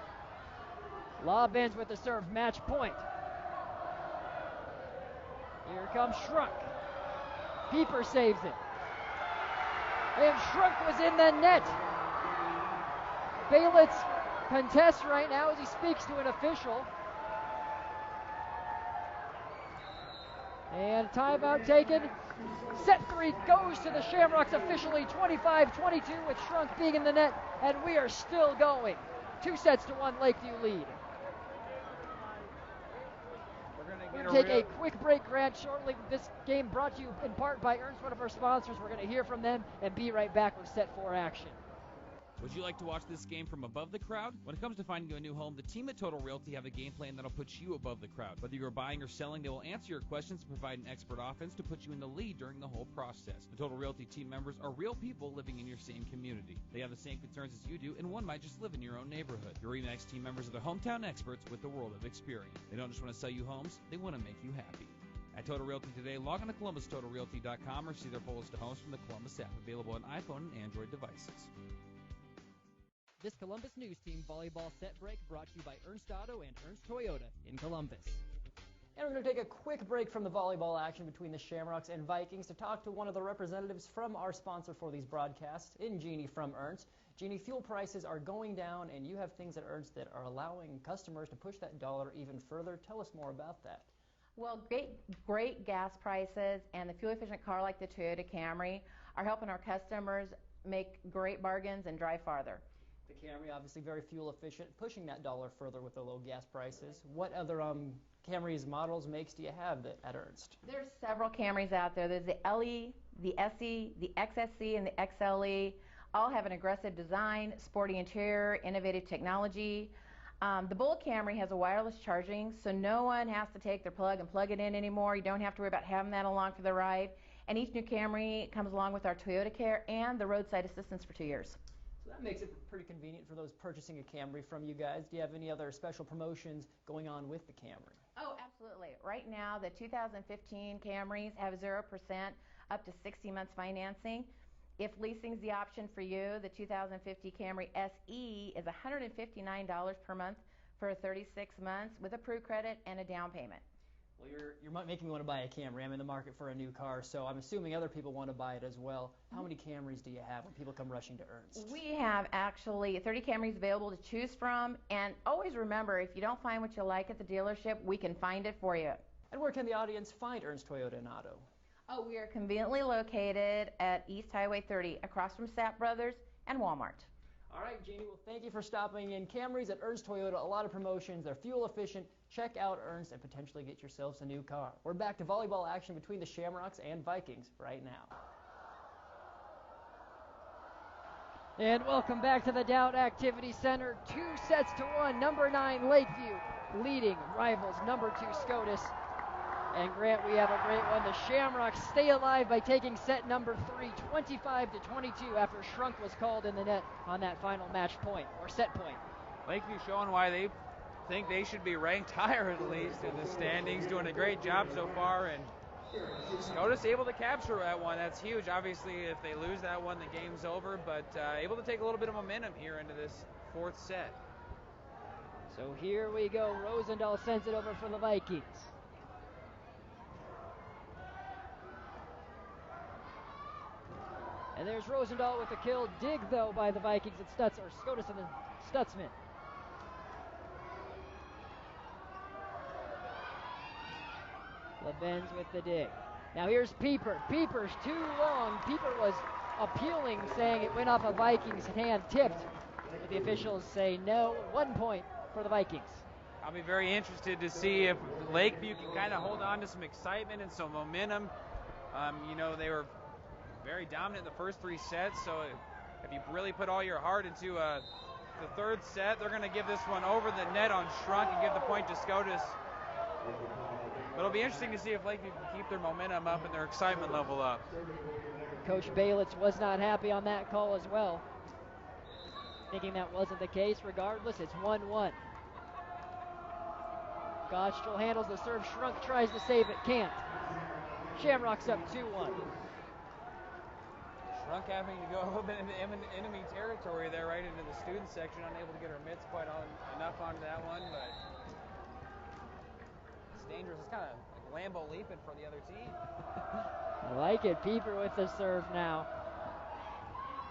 LaBenz with the serve, match point. Here comes Schrunk. Pieper saves it. And Schrunk was in the net. Baylitz contests right now as he speaks to an official. And timeout taken. Set 3 goes to the Shamrocks officially, 25-22 with Schrunk being in the net, and we are still going. 2-1 Lakeview lead. We're going to take a quick break, Grant, shortly. This game brought to you in part by Ernst, one of our sponsors. We're going to hear from them and be right back with set 4 action. Would you like to watch this game from above the crowd? When it comes to finding you a new home, the team at Total Realty have a game plan that'll put you above the crowd. Whether you're buying or selling, they will answer your questions and provide an expert offense to put you in the lead during the whole process. The Total Realty team members are real people living in your same community. They have the same concerns as you do, and one might just live in your own neighborhood. Your RE/MAX team members are the hometown experts with the world of experience. They don't just want to sell you homes, they want to make you happy. At Total Realty today, log on to ColumbusTotalRealty.com or see their full list of homes from the Columbus app, available on iPhone and Android devices. This Columbus News Team volleyball set break brought to you by Ernst Auto and Ernst Toyota in Columbus. And we're going to take a quick break from the volleyball action between the Shamrocks and Vikings to talk to one of the representatives from our sponsor for these broadcasts, in Jeannie from Ernst. Jeannie, fuel prices are going down, and you have things at Ernst that are allowing customers to push that dollar even further. Tell us more about that. Well, great gas prices and the fuel-efficient car like the Toyota Camry are helping our customers make great bargains and drive farther. The Camry, obviously very fuel efficient, pushing that dollar further with the low gas prices. What other Camrys, models, makes do you have at Ernst? There's several Camrys out there. There's the LE, the SE, the XSE, and the XLE. All have an aggressive design, sporty interior, innovative technology. The Bullet Camry has a wireless charging, so no one has to take their plug and plug it in anymore. You don't have to worry about having that along for the ride. And each new Camry comes along with our Toyota Care and the roadside assistance for 2 years. So that makes it pretty convenient for those purchasing a Camry from you guys. Do you have any other special promotions going on with the Camry? Oh, absolutely. Absolutely. Right now, the 2015 Camrys have 0% up to 60 months financing. If leasing's the option for you, the 2050 Camry SE is $159 per month for 36 months with approved credit and a down payment. Well, you're making me want to buy a Camry. I'm in the market for a new car, so I'm assuming other people want to buy it as well. How many Camrys do you have when people come rushing to Ernst? We have actually 30 Camrys available to choose from, and always remember, if you don't find what you like at the dealership, we can find it for you. And where can the audience find Ernst Toyota and Auto? Oh, we are conveniently located at East Highway 30, across from Sapp Brothers and Walmart. All right, Jeannie, well, thank you for stopping in. Camrys at Ernst Toyota, a lot of promotions. They're fuel efficient. Check out Ernst and potentially get yourselves a new car. We're back to volleyball action between the Shamrocks and Vikings right now. And welcome back to the Dowd Activity Center. 2-1. Number 9 Lakeview leading rivals number 2 Scotus. And Grant, we have a great one. The Shamrocks stay alive by taking set number 3, 25-22, after Shrunk was called in the net on that final match point, or set point. Lakeview showing why they think they should be ranked higher at least in the standings, doing a great job so far, and Scotus able to capture that one. That's huge. Obviously, if they lose that one, the game's over, but able to take a little bit of momentum here into this 4th set. So here we go. Rosendahl sends it over for the Vikings. And there's Rosendahl with the kill. Dig, though, by the Vikings at Scotus and then Stutzman. LeBenz with the dig. Now here's Pieper. Pieper's too long. Pieper was appealing, saying it went off a Vikings hand, tipped. But the officials say no. 1 point for the Vikings. I'll be very interested to see if Lakeview can kind of hold on to some excitement and some momentum. You know, they were very dominant in the first 3 sets, so if you really put all your heart into the 3rd set, they're going to give this one over the net on Shrunk and give the point to Scotus. But it'll be interesting to see if Lakeview can keep their momentum up and their excitement level up. Coach Baylitz was not happy on that call as well, thinking that wasn't the case. Regardless, it's 1-1. Gottschall handles the serve. Shrunk tries to save it, can't. Shamrocks up 2-1. Shrunk having to go a little bit into enemy territory there, right into the student section, unable to get her mitts quite enough onto that one, but it's dangerous. It's kind of like Lambo leaping for the other team. I like it. Pieper with the serve now.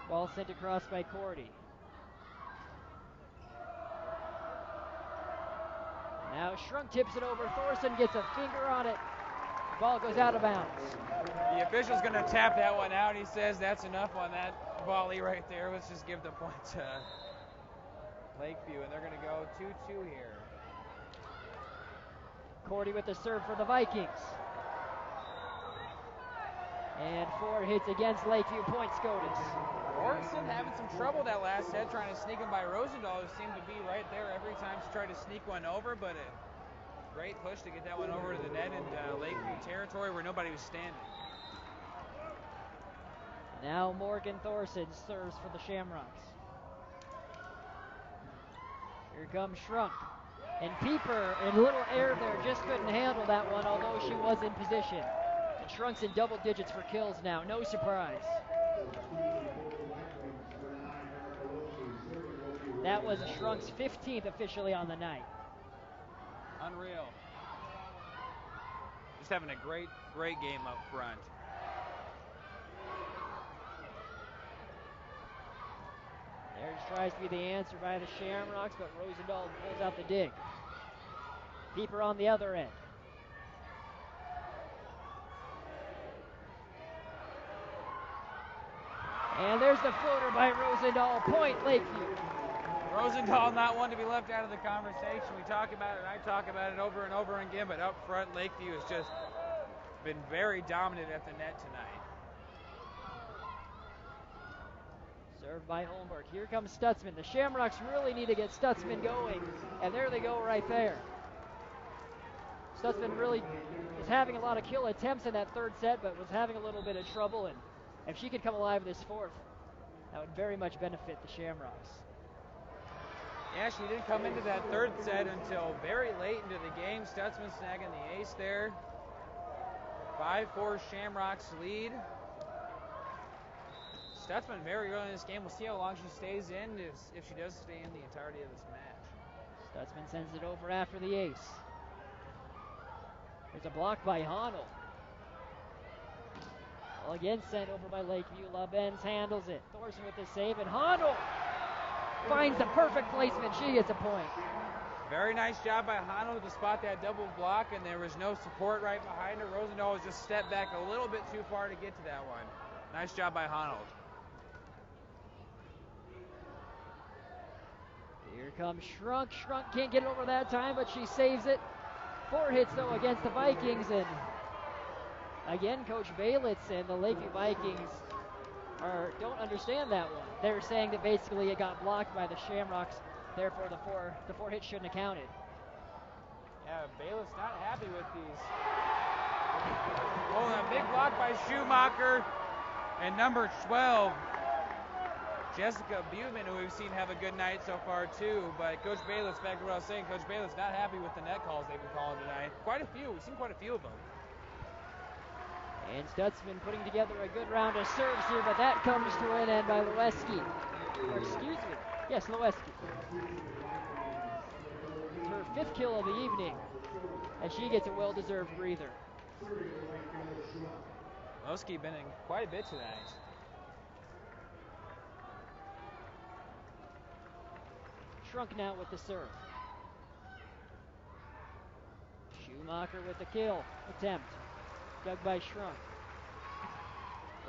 Ball sent across by Cordy. Now Shrunk tips it over. Thorson gets a finger on it. Ball goes out of bounds. The official's going to tap that one out. He says that's enough on that volley right there. Let's just give the point to Lakeview, and they're going to go 2-2 here. Cordy with the serve for the Vikings. And 4 hits against Lakeview, point Scotus. Orson having some trouble that last set, trying to sneak him by Rosendahl, who seemed to be right there every time she tried to sneak one over, but a great push to get that one over to the net in Lakeview territory where nobody was standing. Now Morgan Thorson serves for the Shamrocks. Here comes Shrunk. And Pieper, in a little air there, just couldn't handle that one, although she was in position. And Shrunk's in double digits for kills now, no surprise. That was Shrunk's 15th officially on the night. Unreal. Just having a great game up front. There tries to be the answer by the Shamrocks, but Rosendahl pulls out the dig. Pieper on the other end. And there's the floater by Rosendahl. Point Lakeview. Rosendahl not one to be left out of the conversation. We talk about it, I talk about it over and over again, but up front, Lakeview has just been very dominant at the net tonight. Served by Holmberg. Here comes Stutzman. The Shamrocks really need to get Stutzman going, and there they go right there. Stutzman really was having a lot of kill attempts in that 3rd set, but was having a little bit of trouble, and if she could come alive this 4th, that would very much benefit the Shamrocks. Yeah, she didn't come into that third set until very late into the game. Stutzman snagging the ace there. 5-4 Shamrocks lead. Stutzman very early in this game. We'll see how long she stays in, if she does stay in the entirety of this match. Stutzman sends it over after the ace. There's a block by Honnold. Well, again sent over by Lakeview. LaBenz handles it. Thorson with the save, and Honnold finds the perfect placement. She gets a point. Very nice job by Honnold to spot that double block, and there was no support right behind her. Rosendahl was just stepped back a little bit too far to get to that one. Nice job by Honnold. Here comes Schrunk. Schrunk can't get it over that time, but she saves it. 4 hits, though, against the Vikings, and again, Coach Baylitz and the Lakeview Vikings don't understand that one. They're saying that basically it got blocked by the Shamrocks, therefore the four hits shouldn't have counted. Yeah, Baylitz not happy with these. Oh, a big block by Schumacher, and number 12, Jessica Buman, who we've seen have a good night so far too. But Coach Baylitz, back to what I was saying, Coach Baylitz not happy with the net calls they've been calling tonight. Quite a few. We've seen quite a few of them. And Stutzman putting together a good round of serves here, but that comes to an end by Leweski. Or excuse me, yes, Leweski. It's her 5th kill of the evening, and she gets a well-deserved breather. Leweski been in quite a bit tonight. Shrunk now with the serve. Schumacher with the kill attempt. Dug by Shrunk.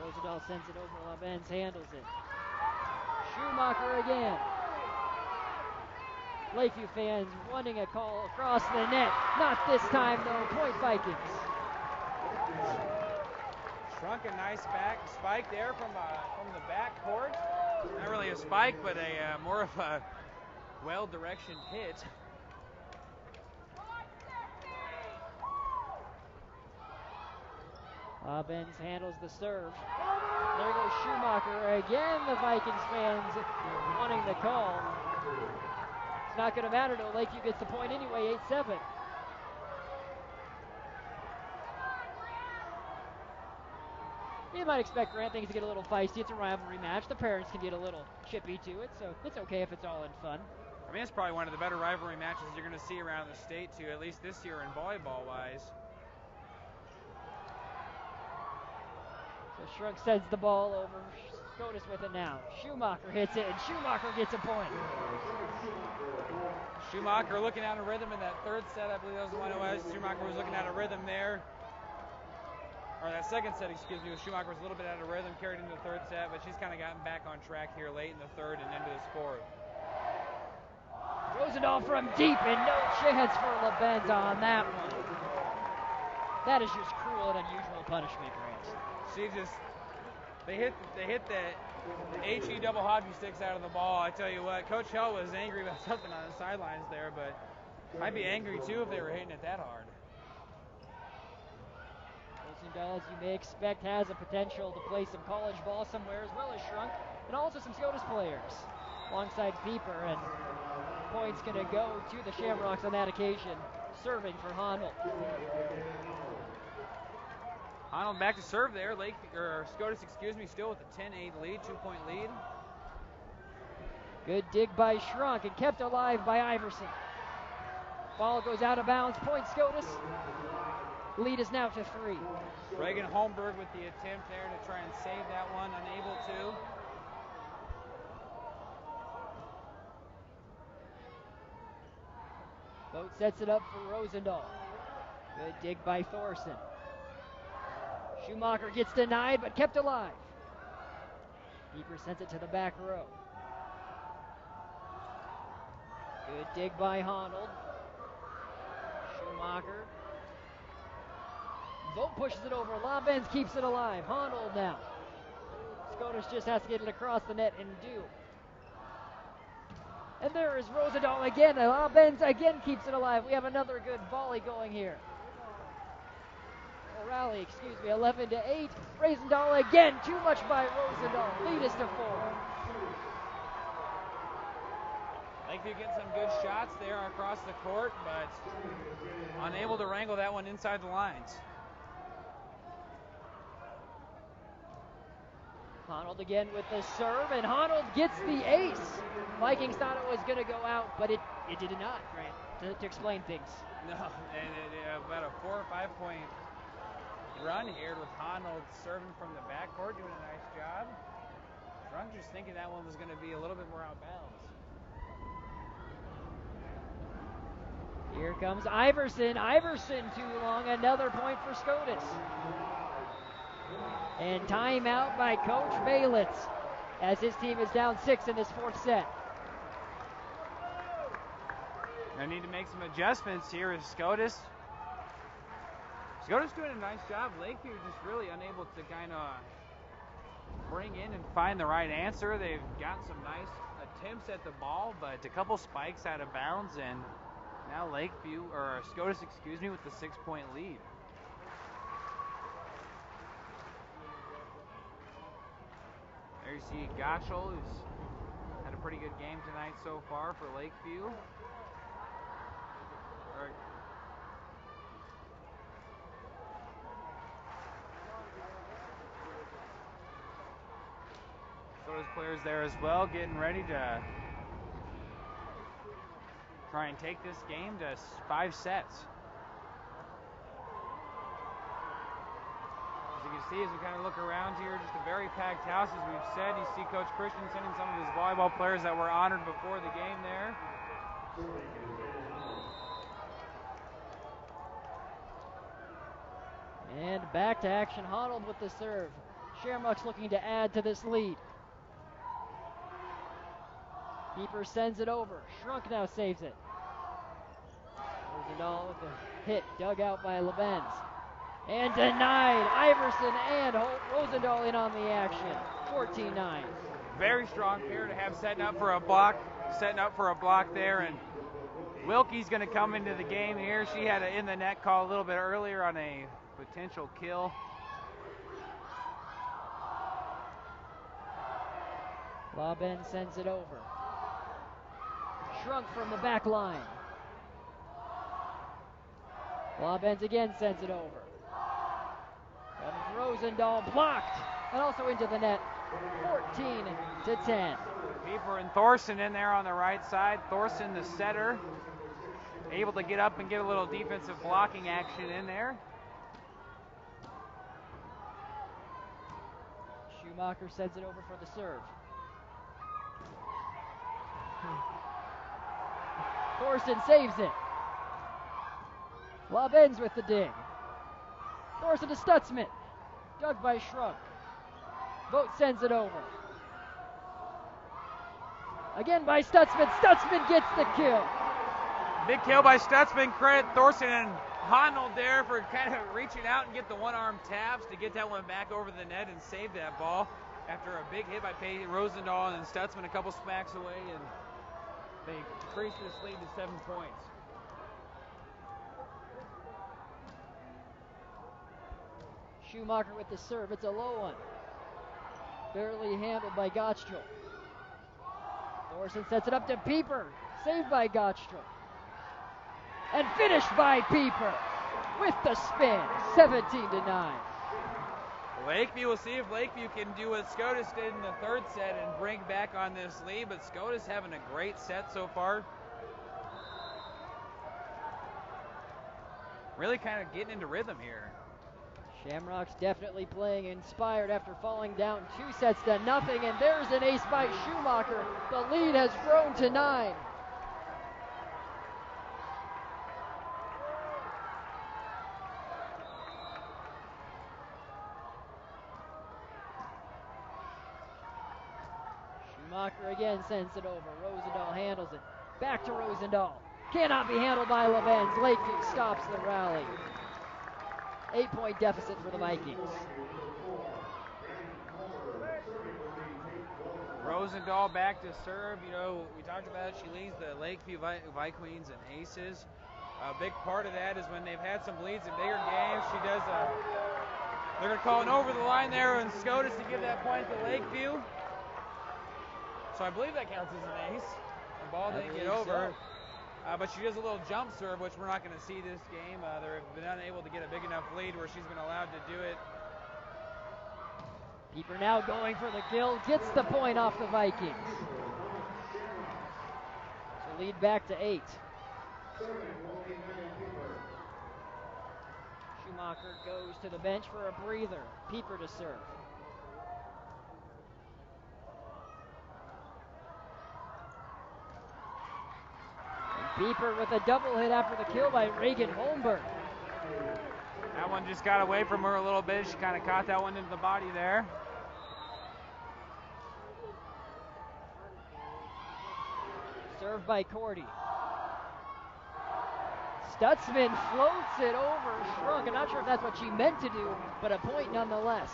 Rosendahl sends it over. LaBenz handles it. Schumacher again. Lakeview fans wanting a call across the net. Not this time, though. Point Vikings. Shrunk a nice back spike there from the back court. Not really a spike, but a more of a well-directioned hit. LaBenz handles the serve. There goes Schumacher. Again, the Vikings fans wanting the call. It's not going to matter, though. Lakeview gets the point anyway, 8-7. You might expect Grant things to get a little feisty. It's a rivalry match. The parents can get a little chippy to it, so it's okay if it's all in fun. I mean, it's probably one of the better rivalry matches you're going to see around the state, too, at least this year in volleyball-wise. So Shrunk sends the ball over. Scotus with it now. Schumacher hits it, and Schumacher gets a point. Schumacher looking out of rhythm in that third set. I believe that was the one it was. Schumacher was looking out of rhythm there. Or that second set, excuse me. Schumacher was a little bit out of rhythm, carried into the third set, but she's kind of gotten back on track here late in the third and into this fourth. Rosendahl from deep, and no chance for LaBenz on that one. That is just cruel and unusual punishment, Grant. They hit the HE double hockey sticks out of the ball. I tell you what, Coach Hell was angry about something on the sidelines there, but I'd be angry too if they were hitting it that hard. Rosendahl, as you may expect, has a potential to play some college ball somewhere, as well as Shrunk, and also some Scotus players alongside Pieper, and points going to go to the Shamrocks on that occasion, serving for Honnold. Honnold back to serve there. Scotus, still with a 10-8 lead, 2-point lead. Good dig by Shrunk and kept alive by Iverson. Ball goes out of bounds. Point Scotus. Lead is now to 3. Reagan Holmberg with the attempt there to try and save that one, unable to. Boat sets it up for Rosendahl. Good dig by Thorson. Schumacher gets denied, but kept alive. Pieper sends it to the back row. Good dig by Honnold. Schumacher. Vogt pushes it over. LaBenz keeps it alive. Honnold now. Scotus just has to get it across the net and do. And there is Rosendahl again. LaBenz again keeps it alive. We have another good volley going here. Rally, 11-8. Rosendahl again, too much by Rosendahl. Lead is to 4. Lakeview getting some good shots there across the court, but unable to wrangle that one inside the lines. Honnold again with the serve, and Honnold gets the ace. Vikings thought it was going to go out, but it did not, Grant, to explain things. No, and about a 4 or 5 point run here with Honnold serving from the backcourt, doing a nice job. Strunk just thinking that one was going to be a little bit more out of bounds. Here comes Iverson. Iverson too long. Another point for Scotus. And timeout by Coach Balitz as his team is down 6 in this fourth set. I need to make some adjustments here as Scotus. Scotus doing a nice job. Lakeview just really unable to kind of bring in and find the right answer. They've gotten some nice attempts at the ball, but a couple spikes out of bounds, and now Scotus, with the 6-point lead. There you see Gottschall, who's had a pretty good game tonight so far for Lakeview. Scotus players there as well, getting ready to try and take this game to 5 sets. As you can see, as we kind of look around here, just a very packed house, as we've said. You see Coach Christian sending some of his volleyball players that were honored before the game there. And back to action. Honnold with the serve. Shamrocks looking to add to this lead. Keeper sends it over. Shrunk now saves it. Rosendahl with the hit dug out by Lebenz. And denied. Iverson and Rosendahl in on the action. 14-9. Very strong pair to have setting up for a block there, and Wilkie's going to come into the game here. She had an in the net call a little bit earlier on a potential kill. Lebenz sends it over. Shrunk from the back line. Lebenz again sends it over. Rosendahl blocked and also into the net. 14-10. Pieper and Thorson in there on the right side. Thorson, the setter, able to get up and get a little defensive blocking action in there. Schumacher sends it over for the serve. Thorson saves it. Lebenz with the dig. Thorson to Stutzman. Dug by Shrunk. Vogt sends it over. Again by Stutzman. Stutzman gets the kill. Big kill by Stutzman. Credit Thorson and Honnold there for kind of reaching out and get the one-arm taps to get that one back over the net and save that ball after a big hit by Peyton Rosendahl and Stutzman a couple smacks away, and they increased this lead to 7 points. Schumacher with the serve. It's a low one. Barely handled by Gottschall. Thorson sets it up to Pieper. Saved by Gottschall. And finished by Pieper with the spin. 17-9. Lakeview, will see if Lakeview can do what Scotus did in the third set and bring back on this lead, but Scotus having a great set so far. Really kind of getting into rhythm here. Shamrocks definitely playing inspired after falling down 2-0, and there's an ace by Schumacher. The lead has grown to 9. Schumacher again sends it over. Rosendahl handles it. Back to Rosendahl. Cannot be handled by Lebenz. Lakeview stops the rally. 8-point deficit for the Vikings. Rosendahl back to serve. You know, we talked about it. She leads the Lakeview Vikings in aces. A big part of that is when they've had some leads in bigger games. She does they're going to call an over the line there on Scotus to give that point to Lakeview. So I believe that counts as an ace. I ball didn't get over. But she does a little jump serve, which we're not going to see this game. They've been unable to get a big enough lead where she's been allowed to do it. Pieper now going for the kill, gets the point off the Vikings. So lead back to 8. Schumacher goes to the bench for a breather. Pieper to serve. Pieper with a double hit after the kill by Reagan Holmberg. That one just got away from her a little bit. She kind of caught that one into the body there. Served by Cordy. Stutzman floats it over Shrunk. I'm not sure if that's what she meant to do, but a point nonetheless.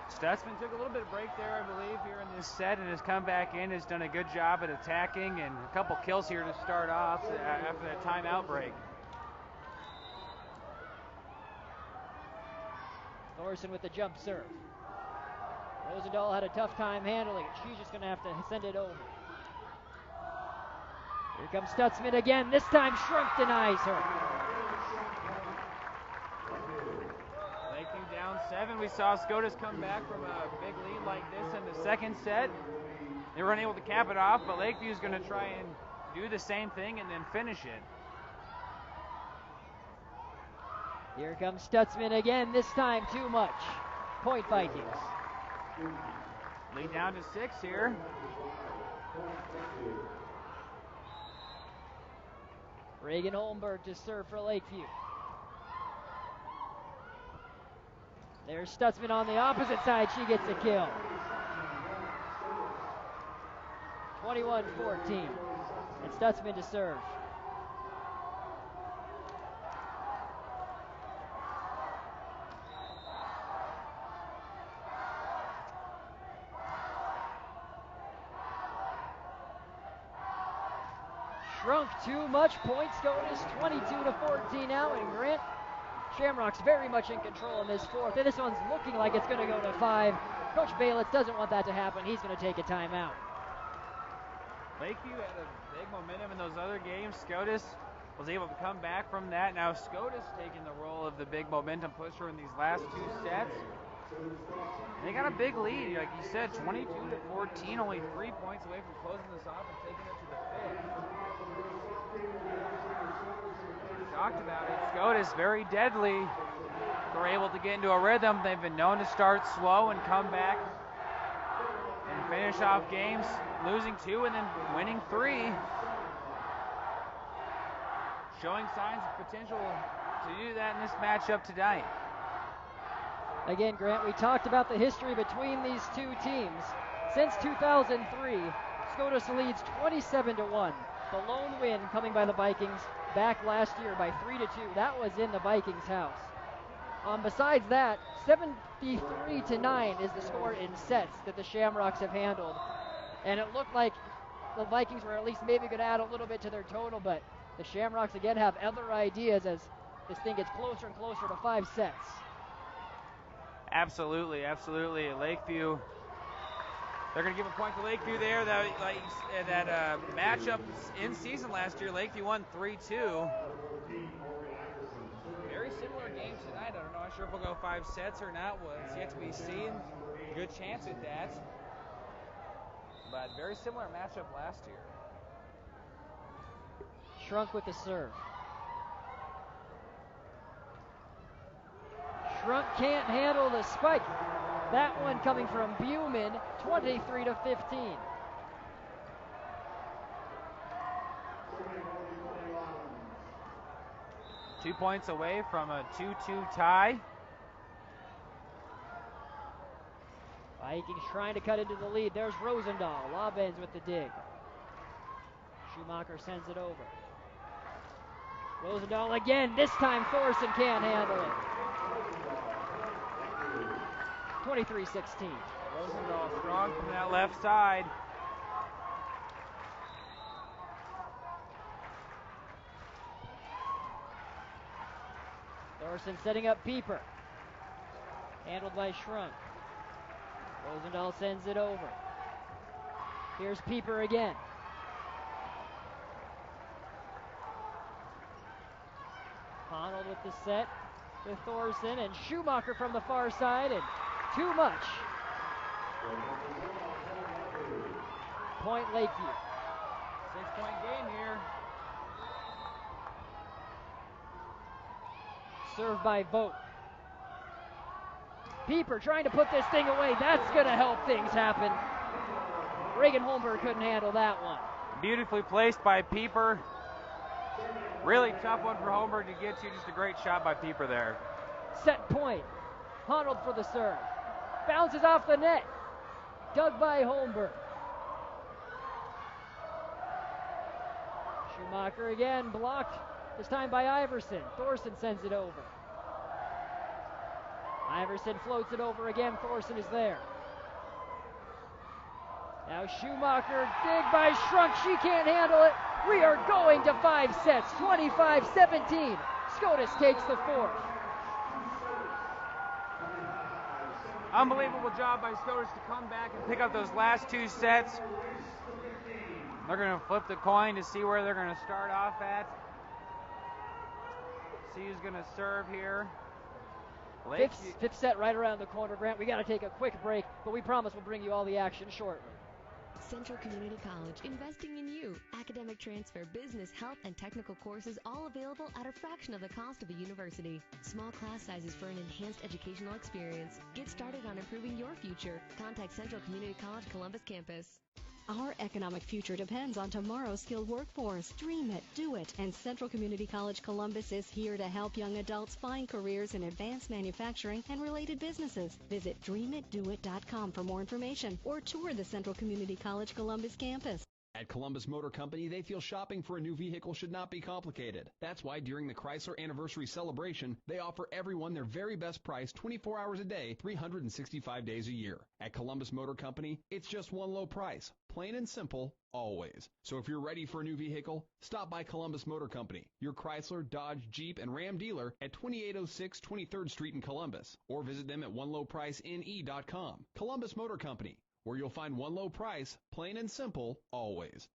Stutzman took a little bit of break there, I believe, here in this set, and has come back in, has done a good job at attacking, and a couple kills here to start off after that timeout break. Thorson with the jump serve. Rosendahl had a tough time handling it. She's just going to have to send it over. Here comes Stutzman again. This time Shrunk denies her. Lakeview down 7. We saw Scotus come back from a big lead like this in the second set. They were unable to cap it off, but Lakeview's going to try and do the same thing and then finish it. Here comes Stutzman again, this time too much. Point Vikings. Lead down to 6 here. Reagan Holmberg to serve for Lakeview. There's Stutzman on the opposite side. She gets a kill. 21-14. And Stutzman to serve. Shrunk too much. Point Scotus 22-14 now, and Grant Shamrock's very much in control in this fourth. And this one's looking like it's going to go to 5. Coach Baylitz doesn't want that to happen. He's going to take a timeout. Lakeview had a big momentum in those other games. Scotus was able to come back from that. Now Scotus taking the role of the big momentum pusher in these last 2 sets. They got a big lead, like you said, 22-14, only 3 points away from closing this off and taking it to the 5th. Talked about it. Scotus very deadly. They're able to get into a rhythm. They've been known to start slow and come back and finish off games, losing 2 and then winning 3. Showing signs of potential to do that in this matchup tonight. Again, Grant, we talked about the history between these two teams. Since 2003, Scotus leads 27-1. The lone win coming by the Vikings back last year by 3-2. That was in the Vikings' house. Besides that, 73-9 is the score in sets that the Shamrocks have handled. And it looked like the Vikings were at least maybe going to add a little bit to their total, but the Shamrocks again have other ideas as this thing gets closer and closer to 5 sets. Absolutely, absolutely. Lakeview, they're going to give a point to Lakeview there. That matchup in season last year, Lakeview won 3-2. Very similar game tonight. I'm not sure if we'll go 5 sets or not. Well, it's yet to be seen. Good chance at that. But very similar matchup last year. Shrunk with the serve. Shrunk can't handle the spike. That one coming from Buman, 23-15. Two points away from a 2-2 tie. Vikings trying to cut into the lead. There's Rosendahl. Lob ends with the dig. Schumacher sends it over. Rosendahl again. This time Thorson can't handle it. 23-16. Rosendahl strong from that left side. Thorson setting up Pieper. Handled by Shrunk. Rosendahl sends it over. Here's Pieper again. with the set with Thorson and Schumacher from the far side, and too much. Point Lakeview. 6-point game here. Served by Vogt. Pieper trying to put this thing away. That's going to help things happen. Reagan Holmberg couldn't handle that one. Beautifully placed by Pieper. Really tough one for Holmberg to get to. Just a great shot by Pieper there. Set point. Honnold for the serve. Bounces off the net. Dug by Holmberg. Schumacher again blocked, this time by Iverson. Thorson sends it over. Iverson floats it over again. Thorson is there. Now Schumacher, dig by Shrunk. She can't handle it. We are going to 5 sets, 25-17. Scotus takes the fourth. Unbelievable job by Scotus to come back and pick up those last 2 sets. They're going to flip the coin to see where they're going to start off at. See who's going to serve here. Fifth set right around the corner, Grant. We got to take a quick break, but we promise we'll bring you all the action shortly. Central Community College, investing in you. Academic transfer, business, health, and technical courses all available at a fraction of the cost of a university. Small class sizes for an enhanced educational experience. Get started on improving your future. Contact Central Community College Columbus campus. Our economic future depends on tomorrow's skilled workforce. Dream it, do it. And Central Community College Columbus is here to help young adults find careers in advanced manufacturing and related businesses. Visit dreamitdoit.com for more information or tour the Central Community College Columbus campus. At Columbus Motor Company, they feel shopping for a new vehicle should not be complicated. That's why during the Chrysler Anniversary Celebration, they offer everyone their very best price 24 hours a day, 365 days a year. At Columbus Motor Company, it's just one low price. Plain and simple, always. So if you're ready for a new vehicle, stop by Columbus Motor Company, your Chrysler, Dodge, Jeep, and Ram dealer at 2806 23rd Street in Columbus, or visit them at onelowpricene.com. Columbus Motor Company, where you'll find one low price, plain and simple, always.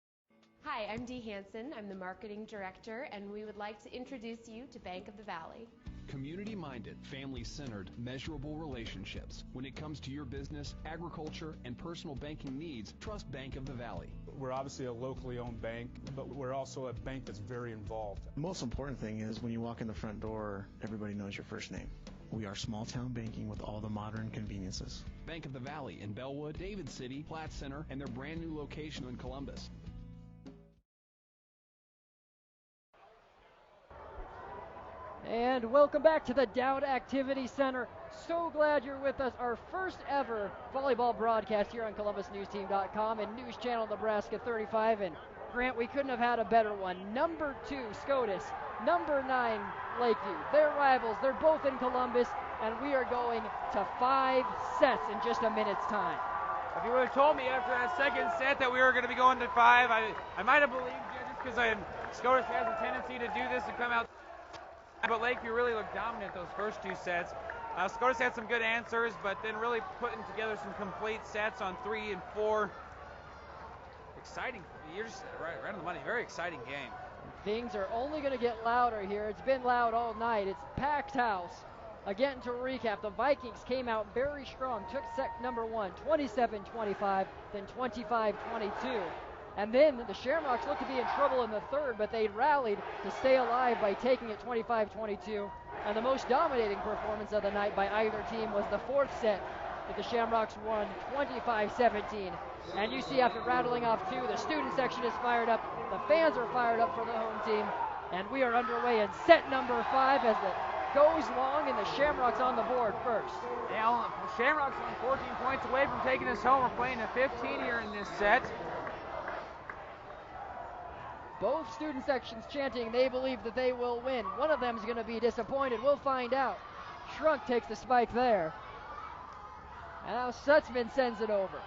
Hi, I'm Dee Hansen. I'm the Marketing Director, and we would like to introduce you to Bank of the Valley. Community-minded, family-centered, measurable relationships. When it comes to your business, agriculture, and personal banking needs, trust Bank of the Valley. We're obviously a locally owned bank, but we're also a bank that's very involved. The most important thing is when you walk in the front door, everybody knows your first name. We are small town banking with all the modern conveniences. Bank of the Valley in Bellwood, David City, Platte Center, and their brand new location in Columbus. And welcome back to the Dowd Activity Center. So glad you're with us. Our first ever volleyball broadcast here on ColumbusNewsTeam.com and News Channel Nebraska 35. And Grant, we couldn't have had a better one. Number 2, Scotus. Number 9, Lakeview. They're rivals. They're both in Columbus. And we are going to 5 sets in just a minute's time. If you would have told me after that second set that we were going to be going to 5, I might have believed you just because Scotus has a tendency to do this and come out. But Lakeview really looked dominant those first 2 sets. Scotus had some good answers, but then really putting together some complete sets on 3 and 4. Exciting. You're just right on the money. Very exciting game. Things are only going to get louder here. It's been loud all night. It's packed house. Again, to recap, the Vikings came out very strong. Took set number 1, 27-25, then 25-22. And then the Shamrocks looked to be in trouble in the third, but they rallied to stay alive by taking it 25-22. And the most dominating performance of the night by either team was the 4th set that the Shamrocks won 25-17. And you see after rattling off 2, the student section is fired up, the fans are fired up for the home team, and we are underway in set number 5 as it goes long and the Shamrocks on the board first. Yeah, the Shamrocks are 14 points away from taking us home. We're playing a 15 here in this set. Both student sections chanting they believe that they will win. One of them is going to be disappointed. We'll find out. Shrunk takes the spike there. And now Sutsman sends it over.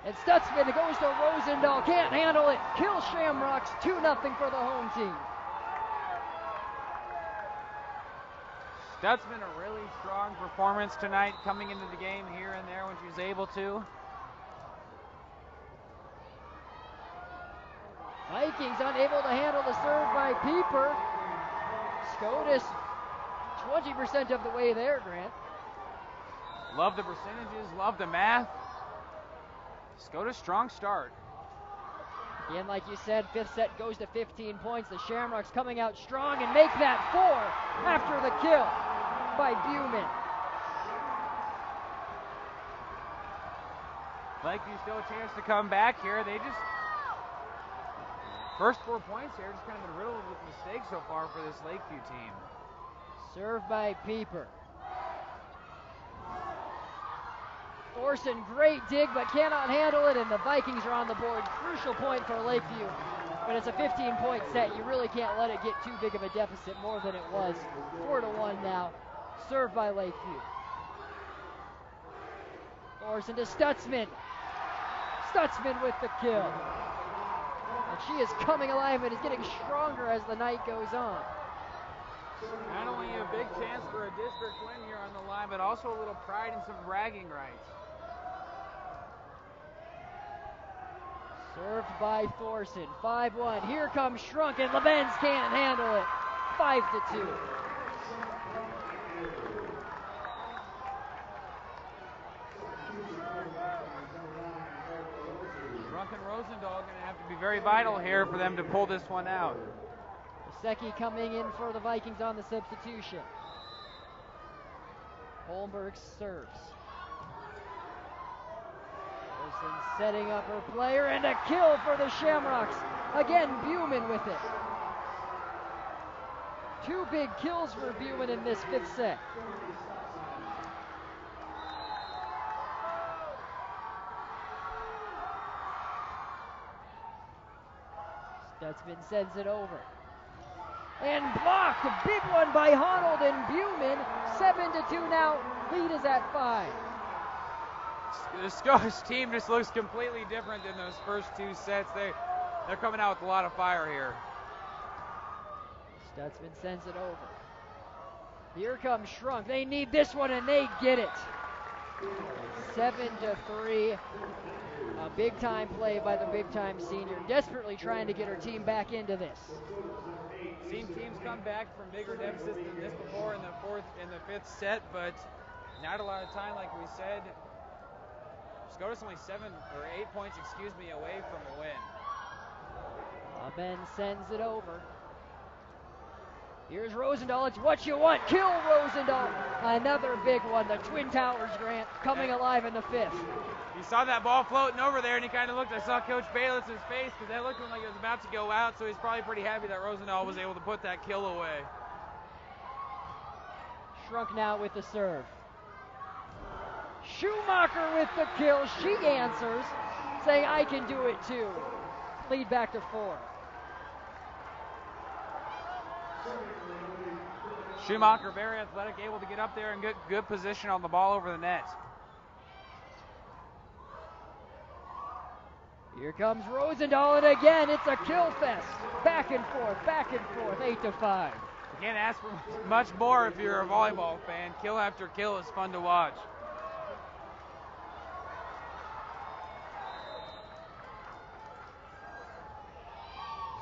And Stutzman goes to Rosendahl. Can't handle it. Kills Shamrocks. 2-0 for the home team. Stutzman, a really strong performance tonight, coming into the game here and there when she was able to. Vikings unable to handle the serve by Pieper. Scotus 20% of the way there, Grant. Love the percentages, love the math. Scotus, strong start. Again, like you said, fifth set goes to 15 points. The Shamrocks coming out strong and make that 4 after the kill by Buman. Lakeview still a chance to come back here. They just, first 4 points here, just kind of been riddled with mistakes so far for this Lakeview team. Serve by Pieper. Thorson, great dig, but cannot handle it, and the Vikings are on the board. Crucial point for Lakeview. When it's a 15-point set, you really can't let it get too big of a deficit, more than it was. 4-1 now. Served by Lakeview. Thorson to Stutzman. Stutzman with the kill. And she is coming alive and is getting stronger as the night goes on. Not only a big chance for a district win here on the line, but also a little pride and some bragging rights. Served by Thorson, 5-1. Here comes Shrunk, and LeBenz can't handle it. 5-2. Shrunk and Rosendahl going to have to be very vital here for them to pull this one out. Secchi coming in for the Vikings on the substitution. Holmberg serves. Wilson setting up her player, and a kill for the Shamrocks. Again, Buman with it. 2 big kills for Buman in this fifth set. Stutzman sends it over. And blocked. A big one by Honnold and Buman. 7-2 now. Lead is at 5. The Scotus team just looks completely different than those first 2 sets. They're coming out with a lot of fire here. Stutzman sends it over. Here comes Shrunk. They need this one, and they get it. 7-3. A big-time play by the big-time senior, desperately trying to get her team back into this. Seen teams come back from bigger deficits than this before in the 4th and the 5th set, but not a lot of time, like we said. Scotus only 8 points, away from a win. Ben sends it over. Here's Rosendahl. It's what you want. Kill Rosendahl. Another big one. The Twin Towers, Grant, coming alive in the 5th. You saw that ball floating over there, and he kind of looked. I saw Coach Bailiff's face because that looked like it was about to go out, so he's probably pretty happy that Rosendahl was able to put that kill away. Shrunk now with the serve. Schumacher with the kill. She answers, saying, I can do it too. Lead back to 4. Schumacher, very athletic, able to get up there and get good position on the ball over the net. Here comes Rosendahl, and again, it's a kill fest. Back and forth, 8-5. You can't ask for much more if you're a volleyball fan. Kill after kill is fun to watch.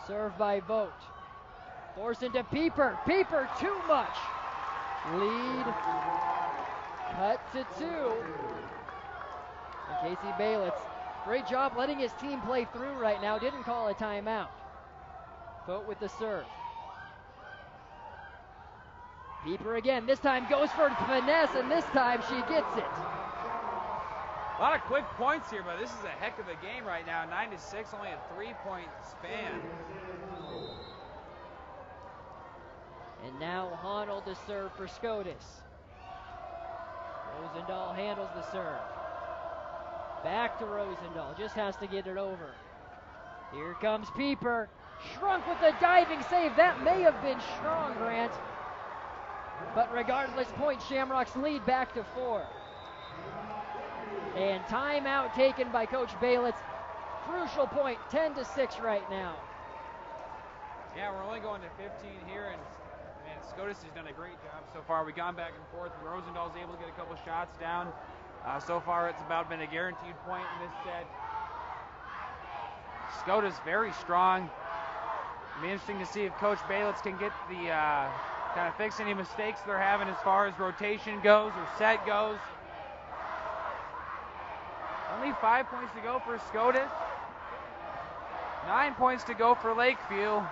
Serve by Vogt. Thorson to Pieper. Pieper, too much. Lead cut to 2. And Casey Baylitz, great job letting his team play through right now. Didn't call a timeout. Vogt with the serve. Pieper again. This time goes for finesse, and this time she gets it. A lot of quick points here, but this is a heck of a game right now. 9-6, only a 3-point span. And now Honnold to serve for Scotus. Rosendahl handles the serve. Back to Rosendahl, just has to get it over. Here comes Pieper. Shrunk with the diving save. That may have been strong, Grant. But regardless, point Shamrocks lead back to 4. And timeout taken by Coach Baylitz. Crucial point, 10-6 right now. Yeah, we're only going to 15 here, and man, Scotus has done a great job so far. We've gone back and forth, and Rosendahl's able to get a couple shots down. So far, it's about been a guaranteed point in this set. Scotus very strong. It'll be interesting to see if Coach Baylitz can get the kind of fix any mistakes they're having as far as rotation goes or set goes. Only 5 points to go for Scotus. 9 points to go for Lakeview.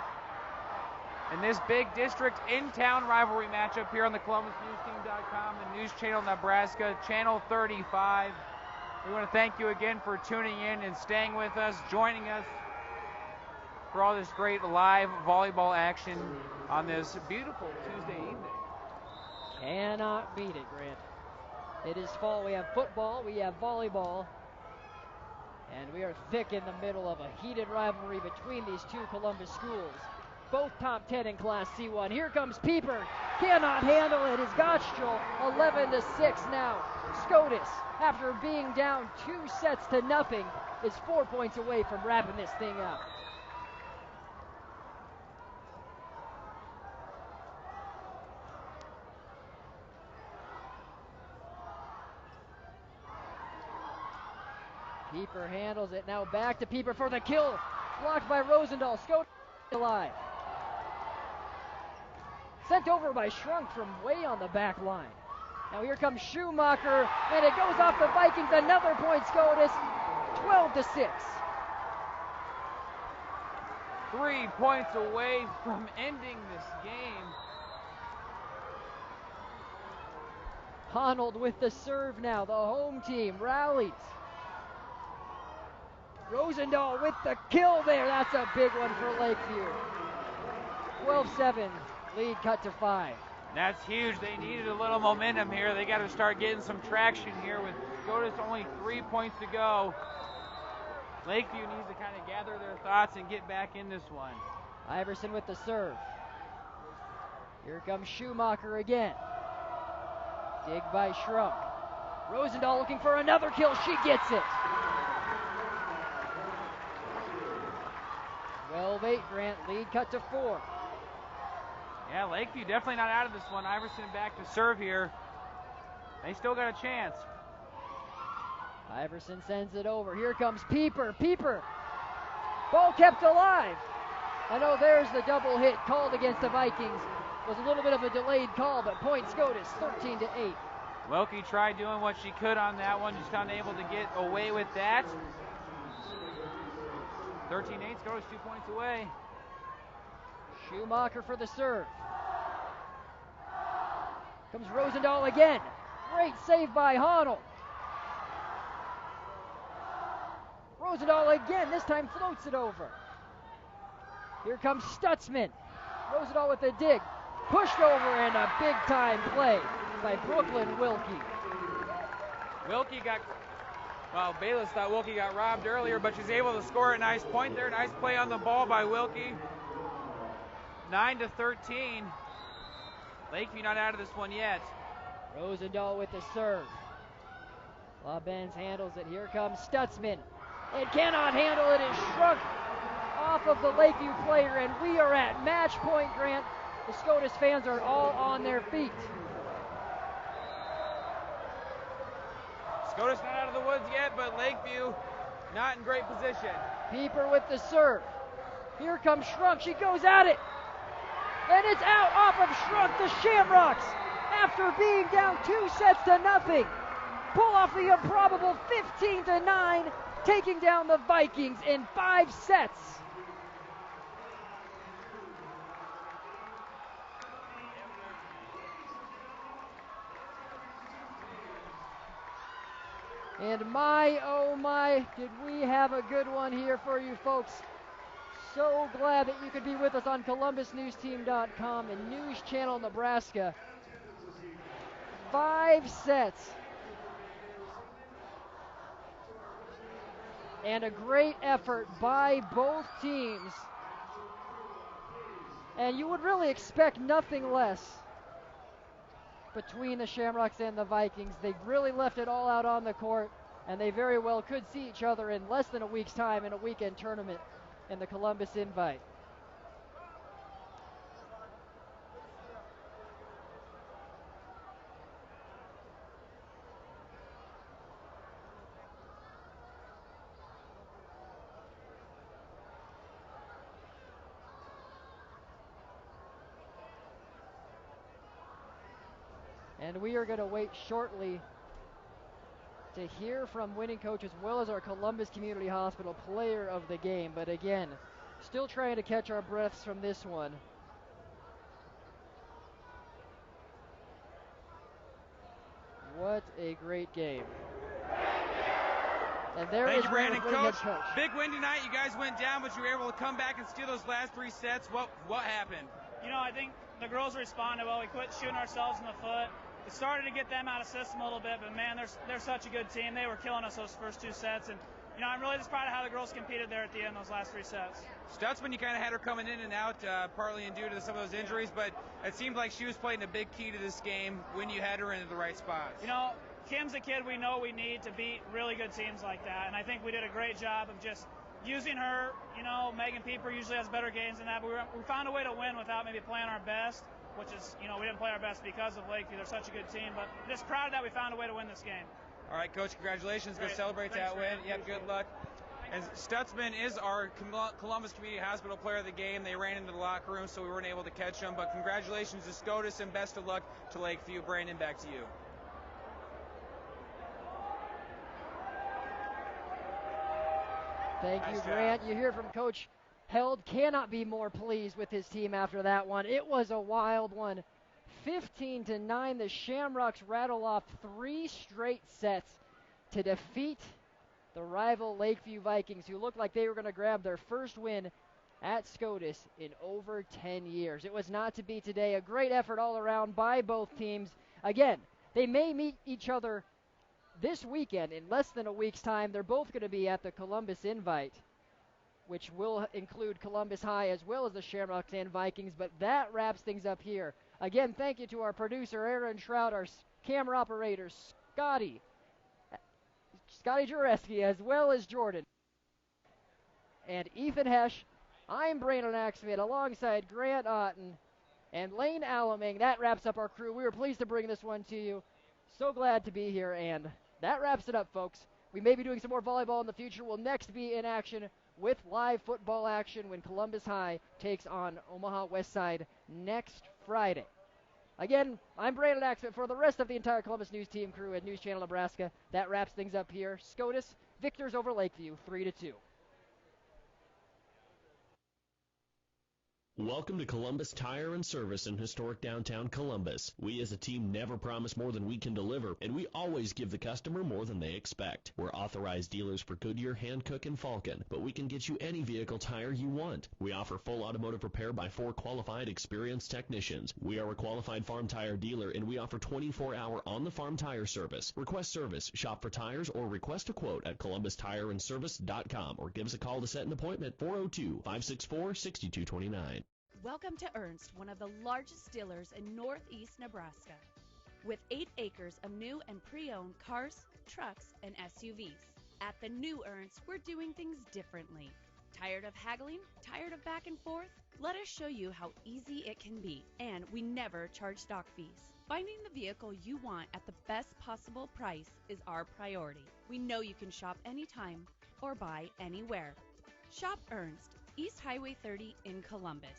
In this big district in-town rivalry matchup here on the ColumbusNewsTeam.com and News Channel Nebraska, Channel 35. We want to thank you again for tuning in and staying with us, joining us for all this great live volleyball action on this beautiful Tuesday evening. Cannot beat it, Grant. It is fall. We have football, we have volleyball, and we are thick in the middle of a heated rivalry between these two Columbus schools. Both top 10 in Class C1. Here comes Pieper. Cannot handle it. Is Gottschall 11-6 now. Scotus, after being down 2-0, is 4 points away from wrapping this thing up. Pieper handles it. Now back to Pieper for the kill. Blocked by Rosendahl. Scotus alive. Sent over by Shrunk from way on the back line. Now here comes Schumacher, and it goes off the Vikings. Another point, Scotus. 12-6. 3 points away from ending this game. Honnold with the serve now. The home team rallies. Rosendahl with the kill there. That's a big one for Lakeview. 12-7. Lead cut to 5. That's huge. They needed a little momentum here. They got to start getting some traction here with Scotus only 3 points to go. Lakeview needs to kind of gather their thoughts and get back in this one. Iverson with the serve. Here comes Schumacher again. Dig by Shrunk. Rosendahl looking for another kill. She gets it. 12-8, Grant. Lead cut to 4. Yeah, Lakeview definitely not out of this one. Iverson back to serve here. They still got a chance. Iverson sends it over. Here comes Pieper. Pieper. Ball kept alive. I know there's the double hit called against the Vikings. Was a little bit of a delayed call, but point Scotus, 13-8. Wilkie tried doing what she could on that one, just unable to get away with that. 13-8, Scotus 2 points away. Schumacher for the serve. Comes Rosendahl again. Great save by Honnold. Rosendahl again, this time floats it over. Here comes Stutzman. Rosendahl with the dig. Pushed over and a big time play by Brooklyn Wilkie. Wilkie got, well, Bayless thought Wilkie got robbed earlier, but she's able to score a nice point there. Nice play on the ball by Wilkie. 9-13. Lakeview not out of this one yet. Rosendahl with the serve. LaBenz handles it. Here comes Stutzman. It cannot handle it. It shrunk off of the Lakeview player, and we are at match point, Grant. The Scotus fans are all on their feet. Scotus not out of the woods yet, but Lakeview not in great position. Pieper with the serve. Here comes Shrunk. She goes at it. And it's out off of Shrunk. The Shamrocks, after being down 2-0, pull off the improbable 15-9, taking down the Vikings in 5 sets. And my, oh my, did we have a good one here for you folks. So glad that you could be with us on ColumbusNewsTeam.com and News Channel Nebraska. 5 sets. And a great effort by both teams. And you would really expect nothing less between the Shamrocks and the Vikings. They really left it all out on the court, and they very well could see each other in less than a week's time in a weekend tournament in the Columbus Invite. And we are going to wait shortly to hear from winning coach as well as our Columbus Community Hospital player of the game. But again, still trying to catch our breaths from this one. What a great game. And there Thank is you, Brandon. Coach. Big win tonight. You guys went down, but you were able to come back and steal those last 3 sets. What happened? You know, I think the girls responded well. We quit shooting ourselves in the foot. It started to get them out of system a little bit, but man, they're such a good team. They were killing us those first 2 sets, and you know, I'm really just proud of how the girls competed there at the end, those last 3 sets. Stutzman, you kind of had her coming in and out, partly due to some of those injuries, but it seemed like she was playing a big key to this game when you had her into the right spots. You know, Kim's a kid we know we need to beat really good teams like that, and I think we did a great job of just using her. You know, Megan Pieper usually has better games than that, but we found a way to win without maybe playing our best, which is, you know, we didn't play our best because of Lakeview. They're such a good team, but just proud that we found a way to win this game. All right, Coach, congratulations. Go celebrate that win. Yep, good luck. And Stutzman is our Columbus Community Hospital player of the game. They ran into the locker room, so we weren't able to catch them. But congratulations to Scotus and best of luck to Lakeview. Brandon, back to you. Thank you, Grant. You hear from Coach Held. Cannot be more pleased with his team after that one. It was a wild one. 15-9, the Shamrocks rattle off 3 straight sets to defeat the rival Lakeview Vikings, who looked like they were going to grab their first win at Scotus in over 10 years. It was not to be today. A great effort all around by both teams. Again, they may meet each other this weekend in less than a week's time. They're both going to be at the Columbus Invite, which will include Columbus High as well as the Shamrocks and Vikings. But that wraps things up here. Again, thank you to our producer, Aaron Trout, our camera operator, Scotty Jureski, as well as Jordan. And Ethan Hesch. I'm Brandon Axman alongside Grant Otten and Lane Alaming. That wraps up our crew. We were pleased to bring this one to you. So glad to be here, and that wraps it up, folks. We may be doing some more volleyball in the future. We'll next be in action with live football action when Columbus High takes on Omaha Westside next Friday. Again, I'm Brandon Axman for the rest of the entire Columbus News Team crew at News Channel Nebraska. That wraps things up here. Scotus, victors over Lakeview, 3-2. Welcome to Columbus Tire and Service in historic downtown Columbus. We as a team never promise more than we can deliver, and we always give the customer more than they expect. We're authorized dealers for Goodyear, Hankook, and Falcon, but we can get you any vehicle tire you want. We offer full automotive repair by 4 qualified, experienced technicians. We are a qualified farm tire dealer, and we offer 24-hour on-the-farm tire service. Request service, shop for tires, or request a quote at columbustireandservice.com, or give us a call to set an appointment, 402-564-6229. Welcome to Ernst, one of the largest dealers in northeast Nebraska. With 8 acres of new and pre-owned cars, trucks, and SUVs. At the new Ernst, we're doing things differently. Tired of haggling? Tired of back and forth? Let us show you how easy it can be, and we never charge stock fees. Finding the vehicle you want at the best possible price is our priority. We know you can shop anytime or buy anywhere. Shop Ernst, East Highway 30 in Columbus.